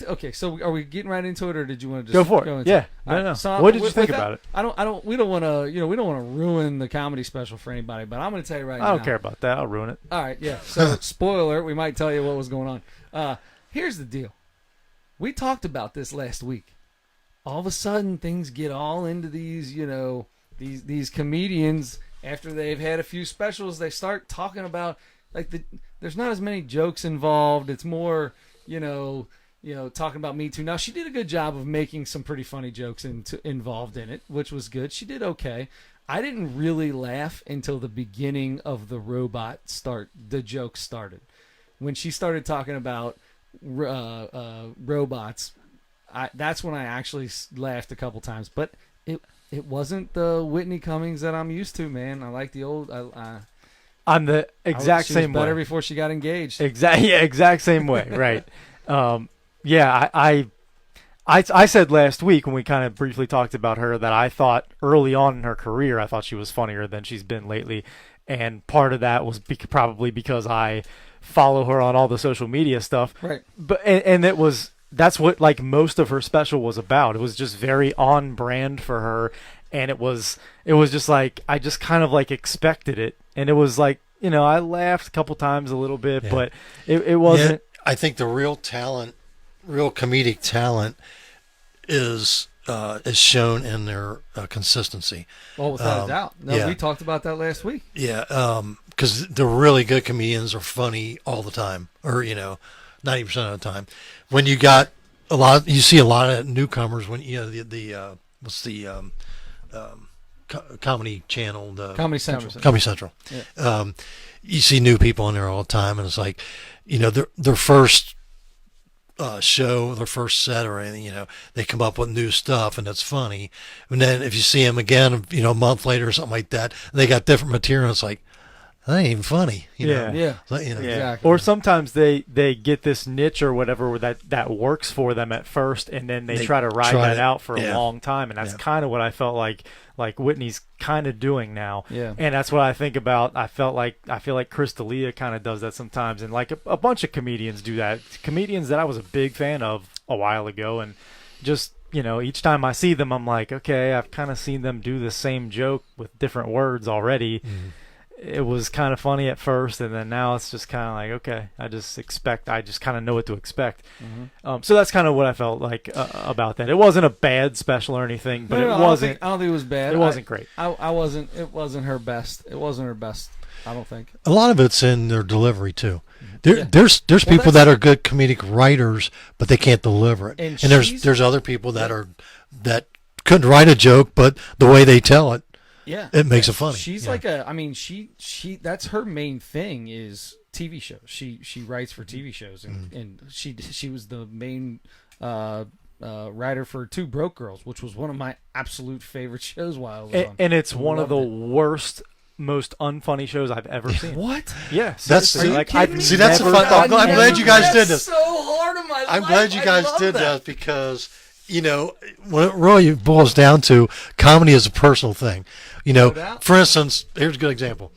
okay. So are we getting right into it, or did you want to just Go for it. into Yeah. All right, No. so What did you with think that, about it? We don't want to. We don't want to ruin the comedy special for anybody. But I'm going to tell you right now. I don't care about that. I'll ruin it. All right. Yeah. So spoiler: we might tell you what was going on. Here's the deal. We talked about this last week. All of a sudden, things get all into these. These comedians after they've had a few specials, they start talking about there's not as many jokes involved. It's more, talking about Me Too. Now, she did a good job of making some pretty funny jokes involved in it, which was good. She did okay. I didn't really laugh until the beginning of the robot the joke started. When she started talking about robots, that's when I actually laughed a couple times. But it wasn't the Whitney Cummings that I'm used to, man. I like the old. I'm the exact she same was better way. before she got engaged. Exact same way. Right. Yeah. I said last week when we kind of briefly talked about her that I thought early on in her career I thought she was funnier than she's been lately, and part of that was probably because I follow her on all the social media stuff. Right. But and that's what like most of her special was about. It was just very on brand for her, and it was just like I just kind of like expected it, and it was like I laughed a couple times a little bit, but it wasn't. Yeah, I think the real comedic talent is shown in their consistency. Well, without a doubt. No, we talked about that last week. Yeah, because the really good comedians are funny all the time, or 90% of the time. When you got you see a lot of newcomers when the what's the comedy channel, the Comedy Central. Comedy Central. Yeah. You see new people in there all the time, and it's like, their first show, their first set or anything, they come up with new stuff and it's funny. And then if you see them again, a month later or something like that, and they got different material, it's like, that ain't even funny. Yeah. Exactly. Or sometimes they get this niche or whatever that works for them at first, and then they try to ride that out for a long time, and that's kind of what I felt like Whitney's kind of doing now. Yeah. And that's what I think about. I feel like Chris D'Elia kind of does that sometimes, and like a bunch of comedians do that. Comedians that I was a big fan of a while ago, and just each time I see them, I'm like, okay, I've kind of seen them do the same joke with different words already. Mm-hmm. It was kind of funny at first, and then now it's just kind of like, okay, I just kind of know what to expect. Mm-hmm. So that's kind of what I felt like about that. It wasn't a bad special or anything, but it wasn't. I don't think it was bad. It wasn't great. I wasn't. It wasn't her best. It wasn't her best. I don't think. A lot of it's in their delivery too. There's people that are good comedic writers, but they can't deliver it. And there's other people that couldn't write a joke, but the way they tell it. Yeah, it makes it funny. She's like she that's her main thing is TV shows. She writes for TV shows, and she was the main writer for Two Broke Girls, which was one of my absolute favorite shows while I was on. And it's one of the worst, most unfunny shows I've ever seen. What? Yeah, that's like see, that's a fun. I'm glad you guys did this. So hard in my life. I'm glad you guys did that because. When it really boils down to, comedy is a personal thing. For instance, here's a good example.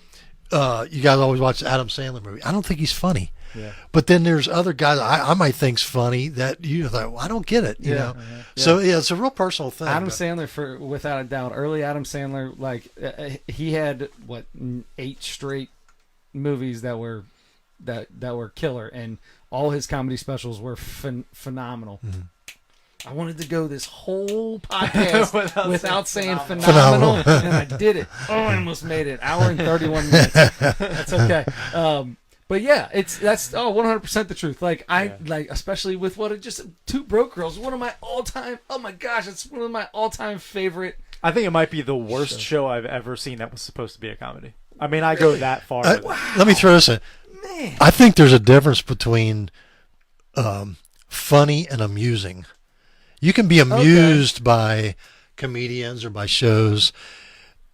You guys always watch the Adam Sandler movie. I don't think he's funny. Yeah. But then there's other guys I might think's funny that well, I don't get it. You know. Yeah. So it's a real personal thing. Adam Sandler, without a doubt, early Adam Sandler, he had 8 straight movies that were killer, and all his comedy specials were phenomenal. Mm-hmm. I wanted to go this whole podcast without saying phenomenal, and I did it. Oh, I almost made it. Hour and 31 minutes. That's okay. But yeah, that's 100% the truth. Especially with Two Broke Girls, one of my all-time. Oh my gosh, it's one of my all-time favorite. I think it might be the worst show I've ever seen that was supposed to be a comedy. I mean, I go that far. Let me throw this in. Man. I think there's a difference between funny and amusing. You can be amused by comedians or by shows,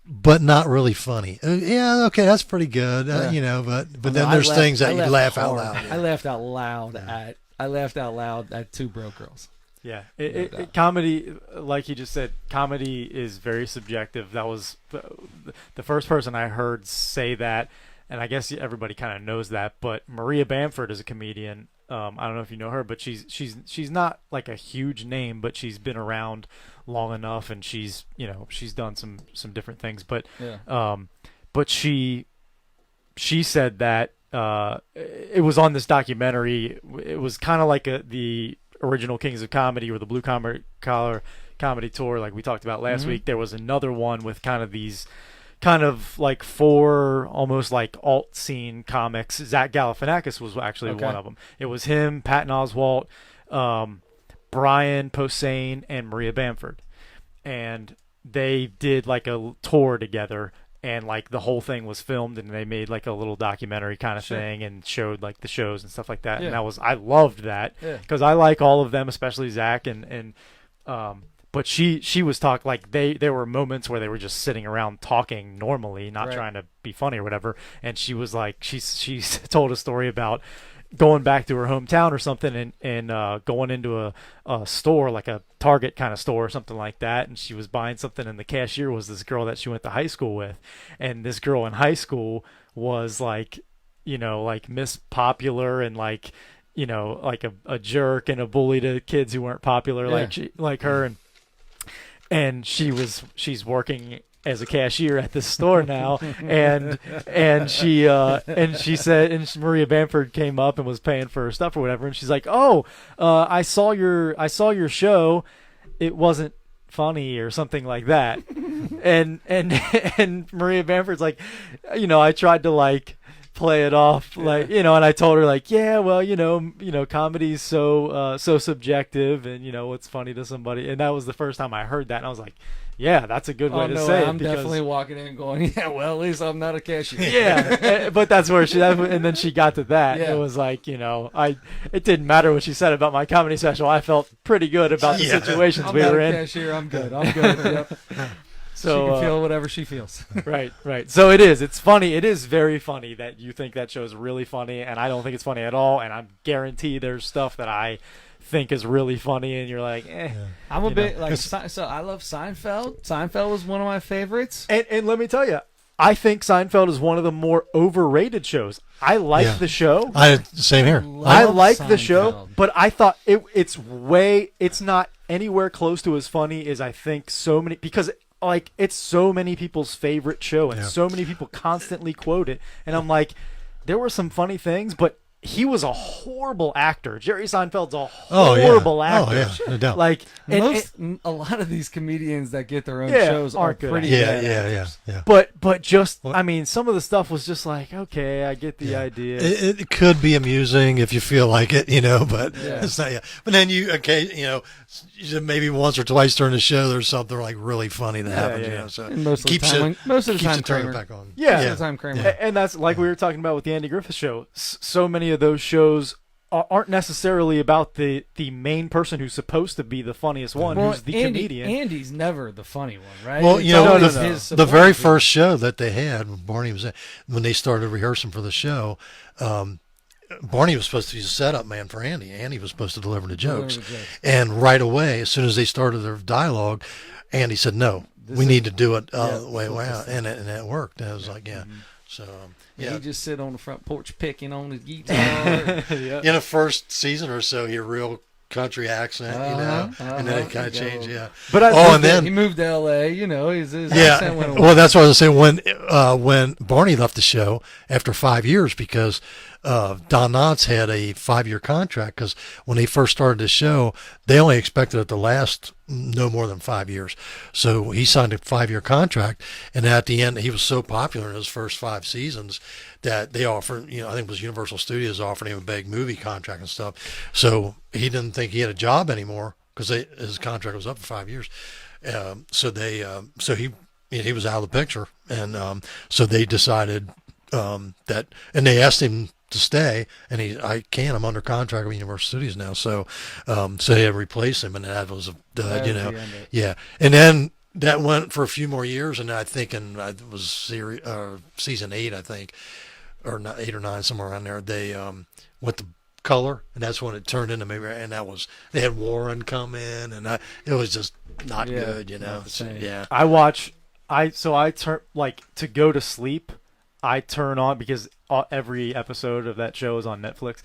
but not really funny. That's pretty good. But then there's things that you laugh out loud. I laughed out loud at Two Broke Girls. Yeah, comedy, like you just said, comedy is very subjective. That was the first person I heard say that, and I guess everybody kind of knows that. But Maria Bamford is a comedian. I don't know if you know her, but she's not like a huge name, but she's been around long enough, and she's done some different things. But but she said that it was on this documentary. It was kind of like the original Kings of Comedy or the Blue Collar Comedy Tour, like we talked about last week. There was another one with kind of these. Kind of like 4 almost like alt scene comics. Zach Galifianakis was actually one of them. It was him, Patton Oswalt, Brian Posehn, and Maria Bamford, and they did like a tour together. and like the whole thing was filmed, and they made like a little documentary kind of thing and showed like the shows and stuff like that. Yeah. And I loved that because I like all of them, especially Zach and but she was talking like there were moments where they were just sitting around talking normally, not trying to be funny or whatever. And she was like, she's told a story about going back to her hometown or something and going into a store, like a Target kind of store or something like that, and she was buying something, and the cashier was this girl that she went to high school with, and this girl in high school was like, like Miss Popular and like, like a jerk and a bully to kids who weren't popular like her, and she's working as a cashier at this store now, and she said, and Maria Bamford came up and was paying for her stuff or whatever, and she's like, I saw your show, it wasn't funny or something like that, and Maria Bamford's like, I tried to like play it off like, and I told her like, yeah, well, comedy's so subjective, and what's funny to somebody, and that was the first time I heard that, and I was like, yeah, that's a good way to say it. I'm definitely walking in and going, yeah, well, at least I'm not a cashier. Yeah, but that's where and then she got to that. Yeah. It was like, it didn't matter what she said about my comedy special. I felt pretty good about the situations we were in. I'm not a cashier. I'm good. Yep. So she can feel whatever she feels. Right. So it's funny. It is very funny that you think that show is really funny, and I don't think it's funny at all. And I guarantee there's stuff that I think is really funny, and you're like, I'm a bit like, so I love Seinfeld. Seinfeld was one of my favorites. And let me tell you, I think Seinfeld is one of the more overrated shows. I like the show. Same here. I like the show, but I thought it's not anywhere close to as funny as I think so many, because like it's so many people's favorite show, and so many people constantly quote it, and I'm like, there were some funny things, but he was a horrible actor. Jerry Seinfeld's a horrible actor. Oh, yeah, no doubt. Like, a lot of these comedians that get their own shows aren't good. Pretty yeah. But just, I mean, some of the stuff was just like, okay, I get the idea. It could be amusing if you feel like it, but it's not. But then maybe once or twice during the show, there's something like really funny that happens. So and most of the time, Kramer. Back on. Yeah, most of the time, Kramer. And that's like we were talking about with the Andy Griffith Show. So many of those shows aren't necessarily about the main person who's supposed to be the funniest one, who's the comedian. Andy's never the funny one, right? Well, the very first show that they had, when Barney was in, when they started rehearsing for the show, Barney was supposed to be the setup man for Andy. Andy was supposed to deliver the jokes. And right away, as soon as they started their dialogue, Andy said, no, we need to do it the way out. And it worked. And I was like, So, he just sit on the front porch picking on his guitar. In the first season or so, he had a real country accent, and then it kind of changed, But and then he moved to L.A., his accent went away. Well, that's what I was saying. When Barney left the show after 5 years, because Don Knotts had a 5-year contract, because when they first started the show, they only expected it to last no more than 5 years. So he signed a 5-year contract, and at the end, he was so popular in his first 5 seasons that they offered, I think it was Universal Studios offered him a big movie contract and stuff. So he didn't think he had a job anymore because his contract was up for 5 years. So he was out of the picture, and so they decided that, and they asked him to stay, and I'm under contract with Universal Studios now, so they had to replace him, and that was and then that went for a few more years, and I think it was season 8, I think, or 8 or 9, somewhere around there, they went to color, and that's when it turned into maybe, and that was, they had Warren come in, and it was just not good, I turn, like, to go to sleep, I turn on, because every episode of that show is on Netflix.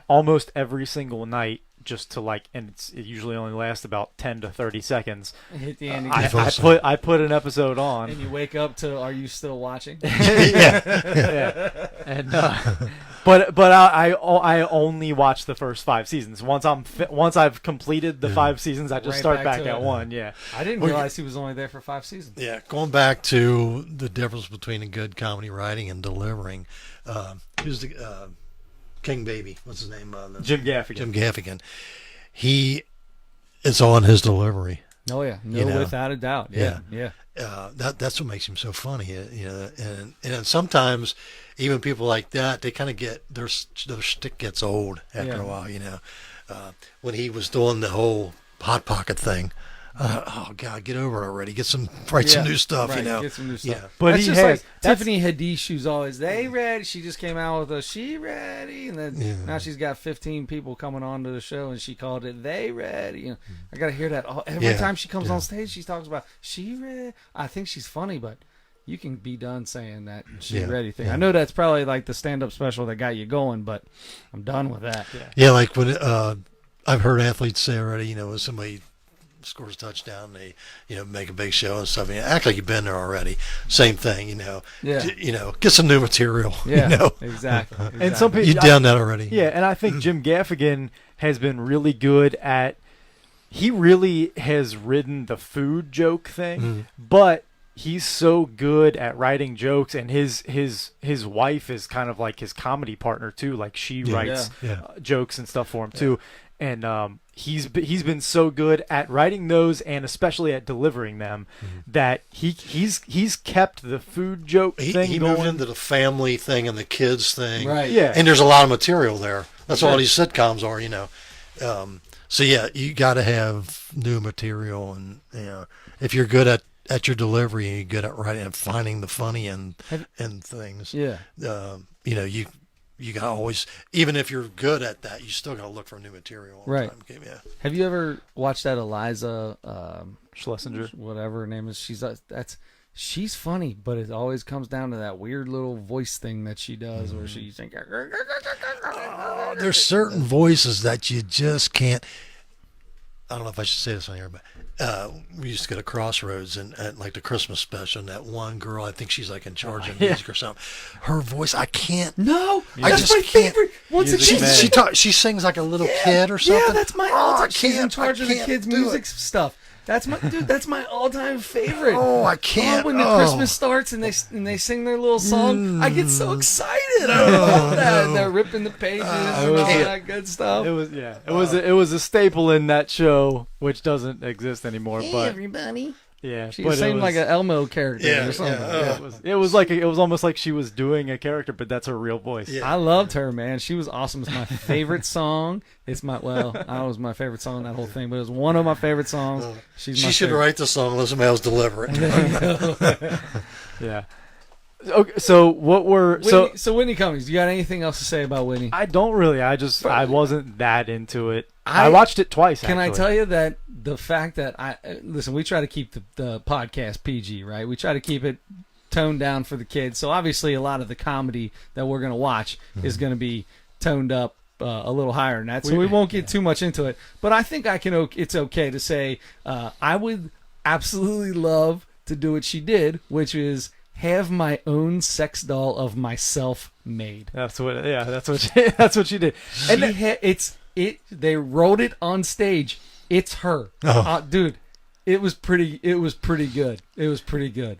Almost every single night, just to and it usually only lasts about 10 to 30 seconds. Hit the Andy. I put an episode on, and you wake up to, are you still watching? yeah. And but I only watch the first 5 seasons. Once I've completed the 5 seasons, I just start back at 1. Yeah. I didn't realize he was only there for 5 seasons. Yeah, going back to the difference between a good comedy writing and delivering. Who's the King Baby? What's his name? Jim Gaffigan. Jim Gaffigan. It's on his delivery. Oh yeah, no, You know? without a doubt. Yeah, yeah. That's what makes him so funny, and sometimes even people like that, they kind of get their stick gets old after a while, when he was doing the whole hot pocket thing. Oh God, get over it already. Write some new stuff, right, Get some new stuff. Yeah. But That's he just has like Tiffany Haddish, who's always they ready. She just came out with a she ready, and then now she's got 15 people coming on to the show, and she called it they ready. I got to hear that every time she comes on stage. She talks about she ready. I think she's funny, but you can be done saying that she ready thing. I know that's probably like the stand-up special that got you going, but I'm done with that. Yeah, like when I've heard athletes say already, when somebody scores a touchdown, they make a big show and stuff. Act like you've been there already. Same thing, get some new material. Exactly. And some people You've done that already. Yeah, and I think Jim Gaffigan has been really good at. He really has ridden the food joke thing, but he's so good at writing jokes, and his wife is kind of like his comedy partner too. Like she writes jokes and stuff for him too, and he's been so good at writing those and especially at delivering them that he's kept the food joke thing he going. moved into the family thing and the kids thing, Right? Yeah, and there's a lot of material there. That's what all these sitcoms are, So yeah, you got to have new material, and if you're good at your delivery and you're good at writing and finding the funny and things, you got to always, even if you're good at that, you still got to look for new material all the time. Yeah. Have you ever watched that Eliza Schlesinger, whatever her name is? She's funny, but it always comes down to that weird little voice thing that she does, where she's like, there's certain voices that you just can't. I don't know if I should say this on here, but we used to go to Crossroads and at like the Christmas special, and that one girl, I think she's like in charge of music or something. Her voice, I can't. No, I that's just my can't. favorite. Once Music again, She sings like a little kid or something. Yeah, that's my Oh, all-time. She's in charge of the can't kids' do music it. stuff. That's my all-time favorite. Oh, I can't. When the Christmas starts and they sing their little song, I get so excited. I love that. And they're ripping the pages and all that good stuff. It was a staple in that show, which doesn't exist anymore. Hey, but everybody. yeah, She but seemed like an Elmo character or something. it was almost like she was doing a character, but that's her real voice. Yeah. I loved her, man. She was awesome. It's my favorite song. That was my favorite song in that whole thing, but it was one of my favorite songs. She should write the song, let somebody else deliver it. Yeah. Okay, so what were so Whitney Cummings? You got anything else to say about Whitney? I don't really. I wasn't that into it. I watched it twice. Can actually. I tell you that the fact that listen, we try to keep the podcast PG, right? We try to keep it toned down for the kids. So obviously, a lot of the comedy that we're going to watch is going to be toned up a little higher than that. So we won't get too much into it. But I think it's okay to say I would absolutely love to do what she did, which is have my own sex doll of myself made. That's what she did. And they wrote it on stage. It's her. Dude, it was pretty good. It was pretty good.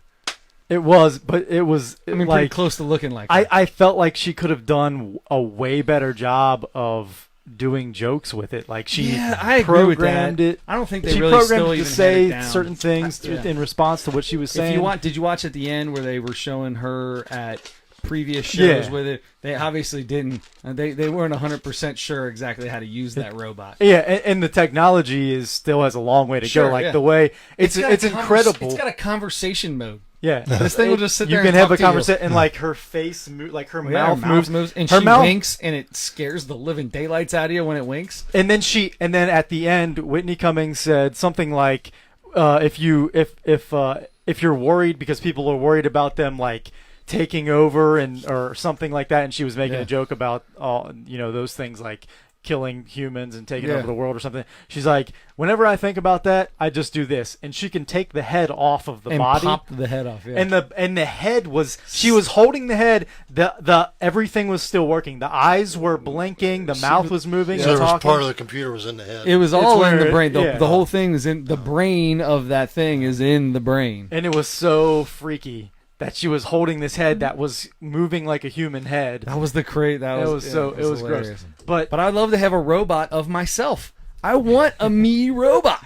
It was, but it was pretty like close to looking like I felt like she could have done a way better job of doing jokes with it. Like I agree with that. programmed it. I don't think they She really programmed still it to even say had it down. certain things in response to what she was saying. Did you watch at the end where they were showing her at previous shows with it? They obviously didn't. They weren't 100% sure exactly how to use that robot. Yeah, and the technology still has a long way to go. Like the way it's incredible. It's got a conversation mode. Yeah, this thing will just sit there. You can and have talk a to you. conversation, and like her face, like her mouth moves, and her she mouth winks, and it scares the living daylights out of you when it winks. And then at the end, Whitney Cummings said something like, "If you're worried because people are worried about them like taking over or something like that," and she was making a joke about all those things like killing humans and taking over the world or something. She's like, whenever I think about that, I just do this, and she can take the head off of the body, pop the head off. Yeah. And the head she was holding the head. The everything was still working. The eyes were blinking. The mouth was moving. So and talking. part of the computer was in the head. It was all in the brain. Yeah. The whole thing is in the brain of that thing is in the brain. And it was so freaky that she was holding this head that was moving like a human head. That was the crazy. It was gross. But I'd love to have a robot of myself. I want a me robot.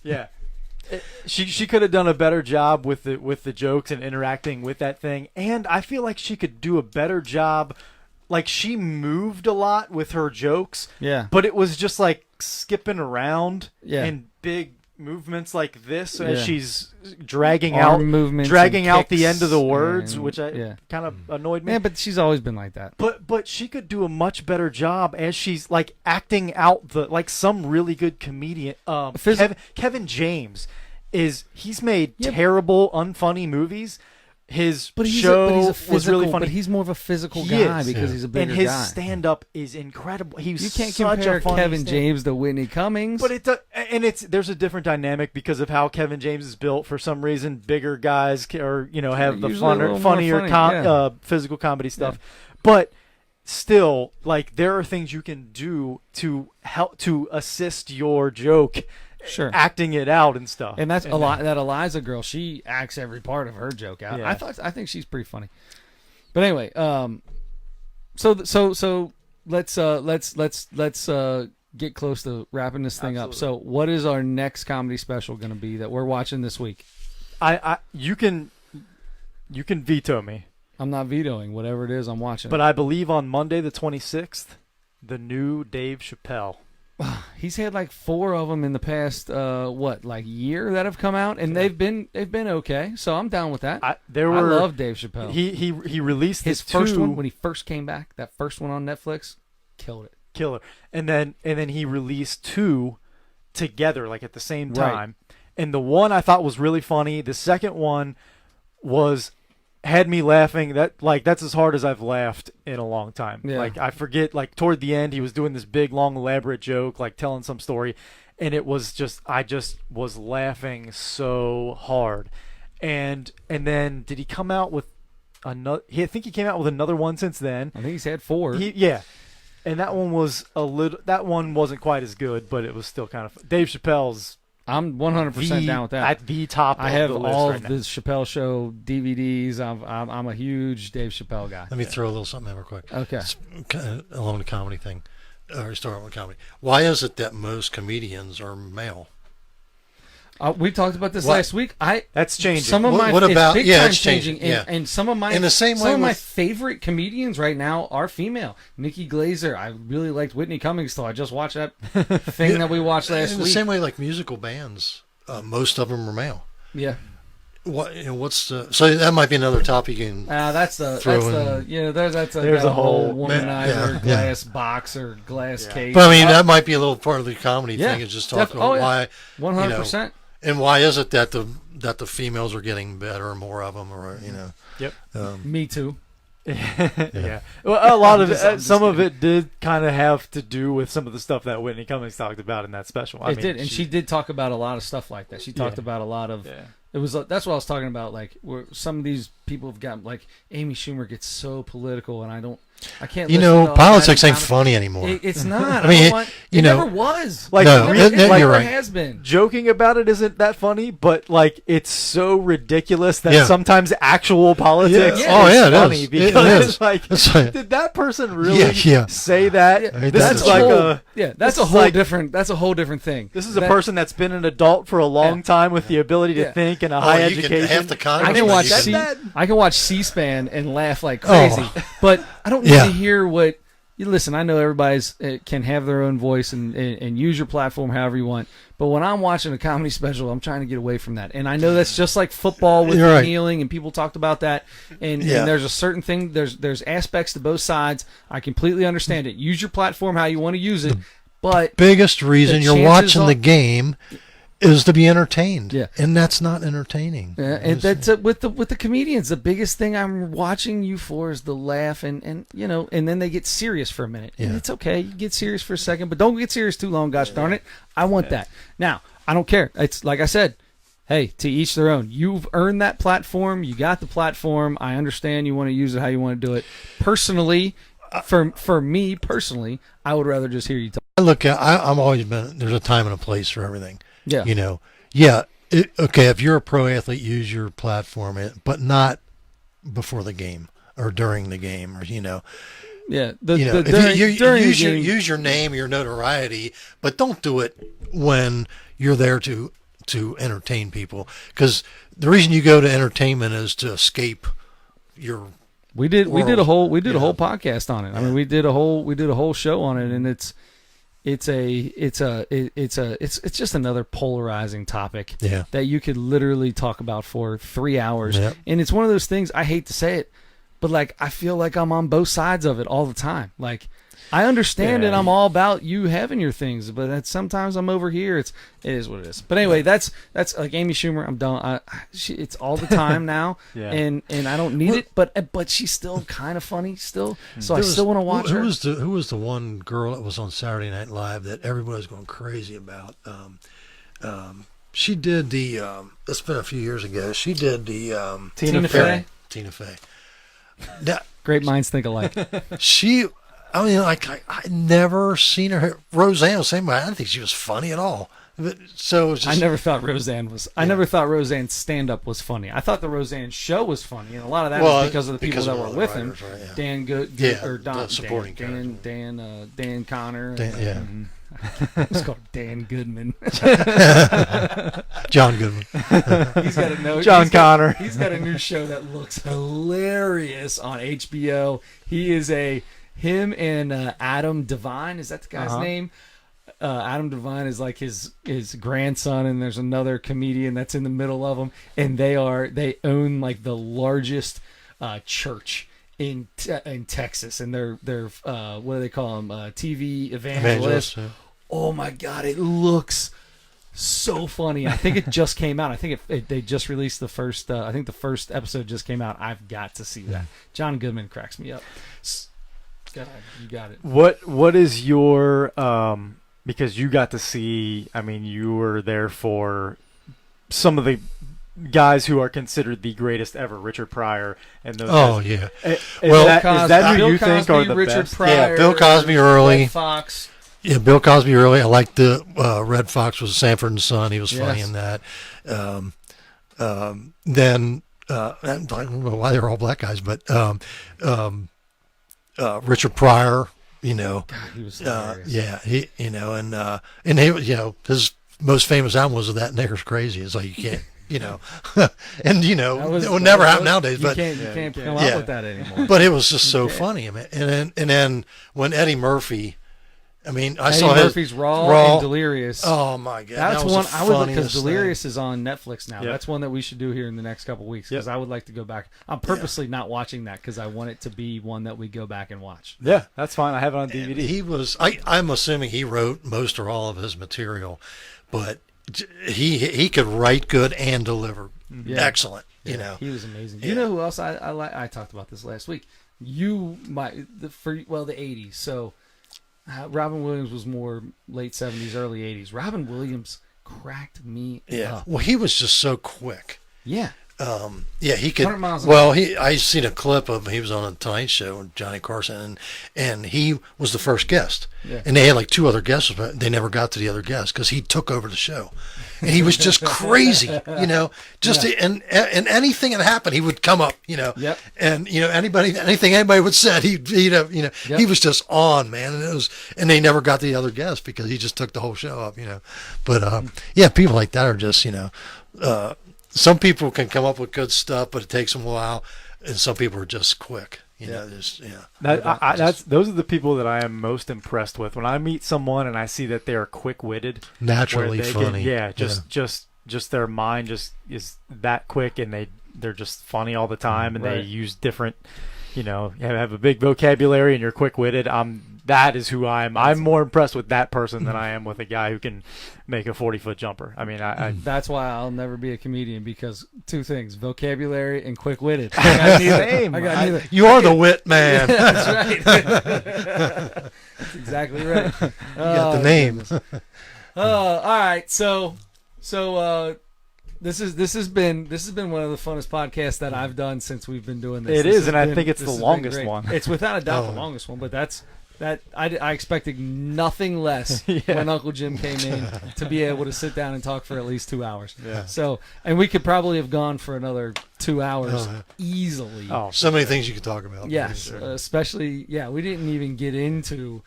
Yeah. She could have done a better job with the jokes and interacting with that thing, and I feel like she could do a better job. Like, she moved a lot with her jokes, Yeah. but it was just like skipping around Yeah. and big movements like this as Yeah. she's dragging Arm movements dragging and out the kicks end of the words, and- which yeah. kind of annoyed me. Yeah, but she's always been like that. But she could do a much better job as she's like acting out the like some really good comedian. Kevin James he's made terrible, unfunny movies. His show was really funny. But he's more of a physical He guy is. because he's a bigger and his guy. stand-up is incredible. He's You can't such compare a funny Kevin stand- James to Whitney Cummings. But there's a different dynamic because of how Kevin James is built. For some reason, bigger guys have the Usually a little more funnier funny, physical comedy stuff. But still, like, there are things you can do to help to assist your joke, Sure. acting it out and stuff. And that's a lot. That Eliza girl, she acts every part of her joke out. Yeah. I think she's pretty funny. But anyway, so let's get close to wrapping this thing up. So, what is our next comedy special going to be that we're watching this week? You can veto me, I'm not vetoing whatever it is. I'm watching. but I believe on Monday the 26th, the new Dave Chappelle. He's had like 4 of them in the past year that have come out, and they've been okay. So I'm down with that. I love Dave Chappelle. He released his first one when he first came back. That first one on Netflix, killed it. Killer. And then he released 2 together, like at the same time. Right. And the one I thought was really funny. The second one had me laughing. That's as hard as I've laughed in a long time. Yeah. Like, I forget, like, toward the end he was doing this big long elaborate joke, like telling some story, and it was I just was laughing so hard. And then did he come out with another? I think he came out with another one since then. I think he's had 4. And that one wasn't quite as good, but it was still kind of Dave Chappelle's. I'm 100% down with that. At the top of I have the list all right of now. the Chappelle Show DVDs. I'm a huge Dave Chappelle guy. Let me throw a little something in real quick. Okay. It's along the comedy thing, or start with comedy. Why is it that most comedians are male? We talked about this last week. That's changing. Some of my what about? it's big Yeah, time it's changing. And some of my in the same way some of my with- favorite comedians right now are female. Nikki Glazer. I really liked Whitney Cummings, though. I just watched that thing that we watched last in week. the same way, like musical bands, most of them are male. Yeah. What's the? So that might be another topic. That's a whole womanizer glass box or glass case. But I mean, that might be a little part of the comedy thing. Is just talking about why 100%. And why is it that the females are getting better and more of them, or Yep. Me too. Yeah. Well, a lot of it, some of it did kind of have to do with some of the stuff that Whitney Cummings talked about in that special. It did, and she did talk about a lot of stuff like that. She talked about a lot of. Yeah. It was that's what I was talking about. Like, where some of these people have gotten, like, Amy Schumer gets so political, and I can't. Politics ain't funny anymore. It's not. I mean, it never was. Like, it never right. has been. Joking about it isn't that funny, but like, it's so ridiculous that sometimes actual politics is funny because did that person really say that? That's a whole different thing. This is a person that's been an adult for a long time with the ability to think and a high education. I can watch C-SPAN and laugh like crazy, but I don't need to hear what. Listen, I know everybody's can have their own voice and use your platform however you want. But when I'm watching a comedy special, I'm trying to get away from that. And I know that's just like football with kneeling, and people talked about that. And there's a certain thing. There's aspects to both sides. I completely understand it. Use your platform how you want to use it. But biggest reason you're watching the game is to be entertained. Yeah. And that's not entertaining. Yeah, and that's with the comedians. The biggest thing I'm watching you for is the laugh and then they get serious for a minute. Yeah. And it's okay. You get serious for a second, but don't get serious too long, gosh darn it. I want that. Now, I don't care. It's like I said, hey, to each their own. You've earned that platform. You got the platform. I understand you want to use it how you want to do it. Personally, for me personally, I would rather just hear you talk. I'm always been, there's a time and a place for everything. Yeah. If you're a pro athlete, use your platform, but not before the game or during the game, or use your name, your notoriety, but don't do it when you're there to to entertain people, because the reason you go to entertainment is to escape your. We did a whole Yeah. podcast on it. I mean, we did a whole show on it, and it's just another polarizing topic Yeah. that you could literally talk about for 3 hours. Yep. And it's one of those things, I hate to say it, but like I feel like I'm on both sides of it all the time. Like I understand it. I'm all about you having your things, but sometimes I'm over here. It is what it is. But anyway, that's like Amy Schumer. I'm done. It's all the time now, Yeah. and I don't need it. But she's still kind of funny still, so I There was- still want to watch who her. Who was the one girl that was on Saturday Night Live that everybody was going crazy about? She did the. It's been a few years ago. She did the. Tina Fey. Tina Fey. Now, Great minds think alike. she. I mean, like I never seen her. Roseanne was same way. I didn't think she was funny at all. But, so it was just, I never thought Roseanne was. I never thought Roseanne's stand-up was funny. I thought the Roseanne show was funny, and a lot of that was because of the people that were of the with him. writers, right, yeah. Dan Good, Yeah, or Don, the supporting Dan Connor. Yeah. It's called Dan Goodman. John Goodman. He's got a no. John Connor. He's got a new show that looks hilarious on HBO. He is him and Adam Devine. Is that the guy's name? Adam Devine is like his grandson, and there's another comedian that's in the middle of them, and they own like the largest church in Texas, and they're what do they call them? TV evangelists. Yeah. Oh my God, it looks so funny. I think it just came out. I think they just released the first. I think the first episode just came out. I've got to see that. John Goodman cracks me up. God, you got it. What is your because you got to see, I mean, you were there for some of the guys who are considered the greatest ever, Richard Pryor and those guys. Yeah. Well, Well, is that who Bill you think Cosby, are the Richard best? Pryor, Yeah, Bill Cosby early. Red Fox. Yeah, Bill Cosby early. I liked the Red Fox was Sanford and Son. He was funny Yes. in that. Then I don't know why they were all black guys, but Richard Pryor. You know, God, he was hilarious. yeah, he. You know, and he. You know, his most famous album was "That Nigger's Crazy." It's like you can't. You know, and you know, it would never happen nowadays. You But can't come Yeah. up with that anymore. but it was just so funny. I mean, and then when Eddie Murphy. I mean, I Eddie saw Murphy's Raw and Delirious. Oh my god, That's that was one the I would because funniest Delirious is on Netflix now. Yep. That's one that we should do here in the next couple weeks because I would like to go back. I'm purposely not watching that because I want it to be one that we go back and watch. Yeah, that's fine. I have it on thing. DVD. He was. I'm assuming he wrote most or all of his material, but he could write good and deliver excellent. You know, He was amazing. Yeah. You know who else I like? I talked about this last week. The 80s. So Robin Williams was more late 70s, early 80s. Robin Williams cracked me up. Well, he was just so quick. Yeah. Yeah, he could. 100 miles an Well, I seen a clip of him. He was on a Tonight Show with Johnny Carson, and he was the first guest. Yeah. And they had like 2 other guests, but they never got to the other guests because he took over the show, and he was just crazy. You know, and anything that happened, he would come up. You know, Yep. and you know anything anybody would said, he he was just on, man, and they never got the other guests because he just took the whole show up. You know, but yeah, people like that are just some people can come up with good stuff, but it takes them a while, and some people are just quick. You know, Those are the people that I am most impressed with. When I meet someone and I see that they are quick-witted, naturally where they funny. just their mind just is that quick, and they're just funny all the time, and they Right. use different, have a big vocabulary, and you're quick-witted. That is who I am. I'm more impressed with that person than I am with a guy who can make a 40-foot jumper. I mean, That's why I'll never be a comedian because 2 things: vocabulary and quick-witted. I got neither. I got neither. You are the wit man. That's right. That's exactly right. You got the name. All right. So this has been one of the funnest podcasts that I've done since we've been doing this. It This is, has and I been- think it's this the has been longest great. one. It's without a doubt Oh. the longest one, but I expected nothing less Yeah. when Uncle Jim came in to be able to sit down and talk for at least 2 hours. Yeah. So, and we could probably have gone for another 2 hours Oh, yeah. easily. oh, So many things you could talk about. Yes, especially we didn't even get into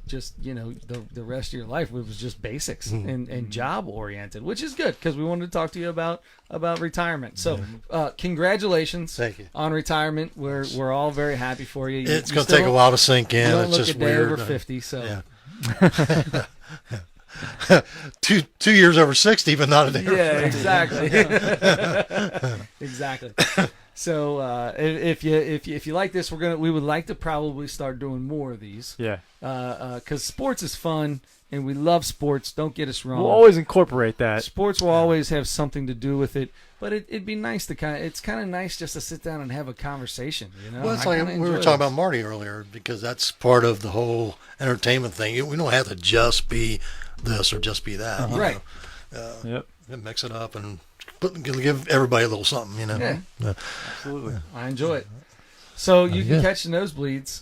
just the rest of your life. It was just basics and job oriented, which is good because we wanted to talk to you about retirement. So congratulations Thank you. on retirement. We're all very happy for you. It's going to take a while to sink in. You don't It's look just a day weird. over 50, so Yeah. 2 years over 60, but not a day over yeah, 50. exactly. Exactly. So if you like this, we would like to probably start doing more of these. Yeah. Because sports is fun and we love sports. Don't get us wrong. We'll always incorporate that. Sports will always have something to do with it, but it'd be nice to it's kind of nice just to sit down and have a conversation. Well, it's like we were talking about Marty earlier, because that's part of the whole entertainment thing. We don't have to just be this or just be that. you Right. know. Yep. Mix it up and give everybody a little something, Yeah. Absolutely. I enjoy it. So you can Yeah. catch the Nosebleeds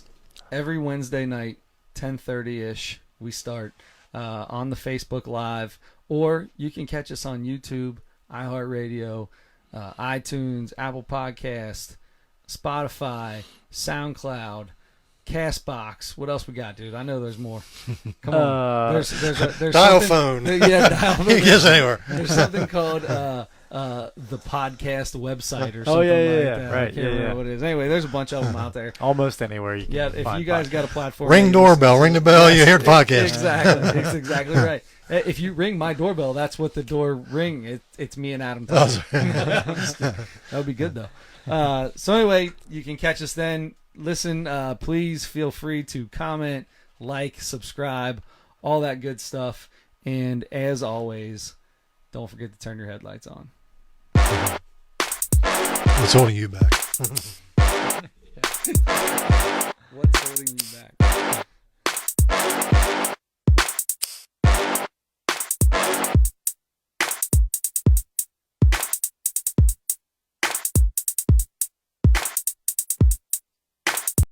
every Wednesday night, 10:30-ish. We start on the Facebook Live, or you can catch us on YouTube, iHeartRadio, iTunes, Apple Podcast, Spotify, SoundCloud, Castbox. What else we got, dude? I know there's more. Come on. There's Dial something- phone. Yeah, dial phone. You can guess anywhere. There's something called the podcast website or something Oh, yeah, like yeah. that. Right, I can't yeah, remember yeah. what it is. Anyway, there's a bunch of them out there. Almost anywhere you can. Yeah, if find you guys podcasts. got a platform. Ring that you doorbell. Ring the bell. You hear the podcast. Exactly. That's exactly right. If you ring my doorbell, that's what the door ring. It's me and Adam. Talking. That would be good though. So anyway, you can catch us then. Listen, please feel free to comment, like, subscribe, all that good stuff. And as always, don't forget to turn your headlights on. What's holding you back? What's holding you back?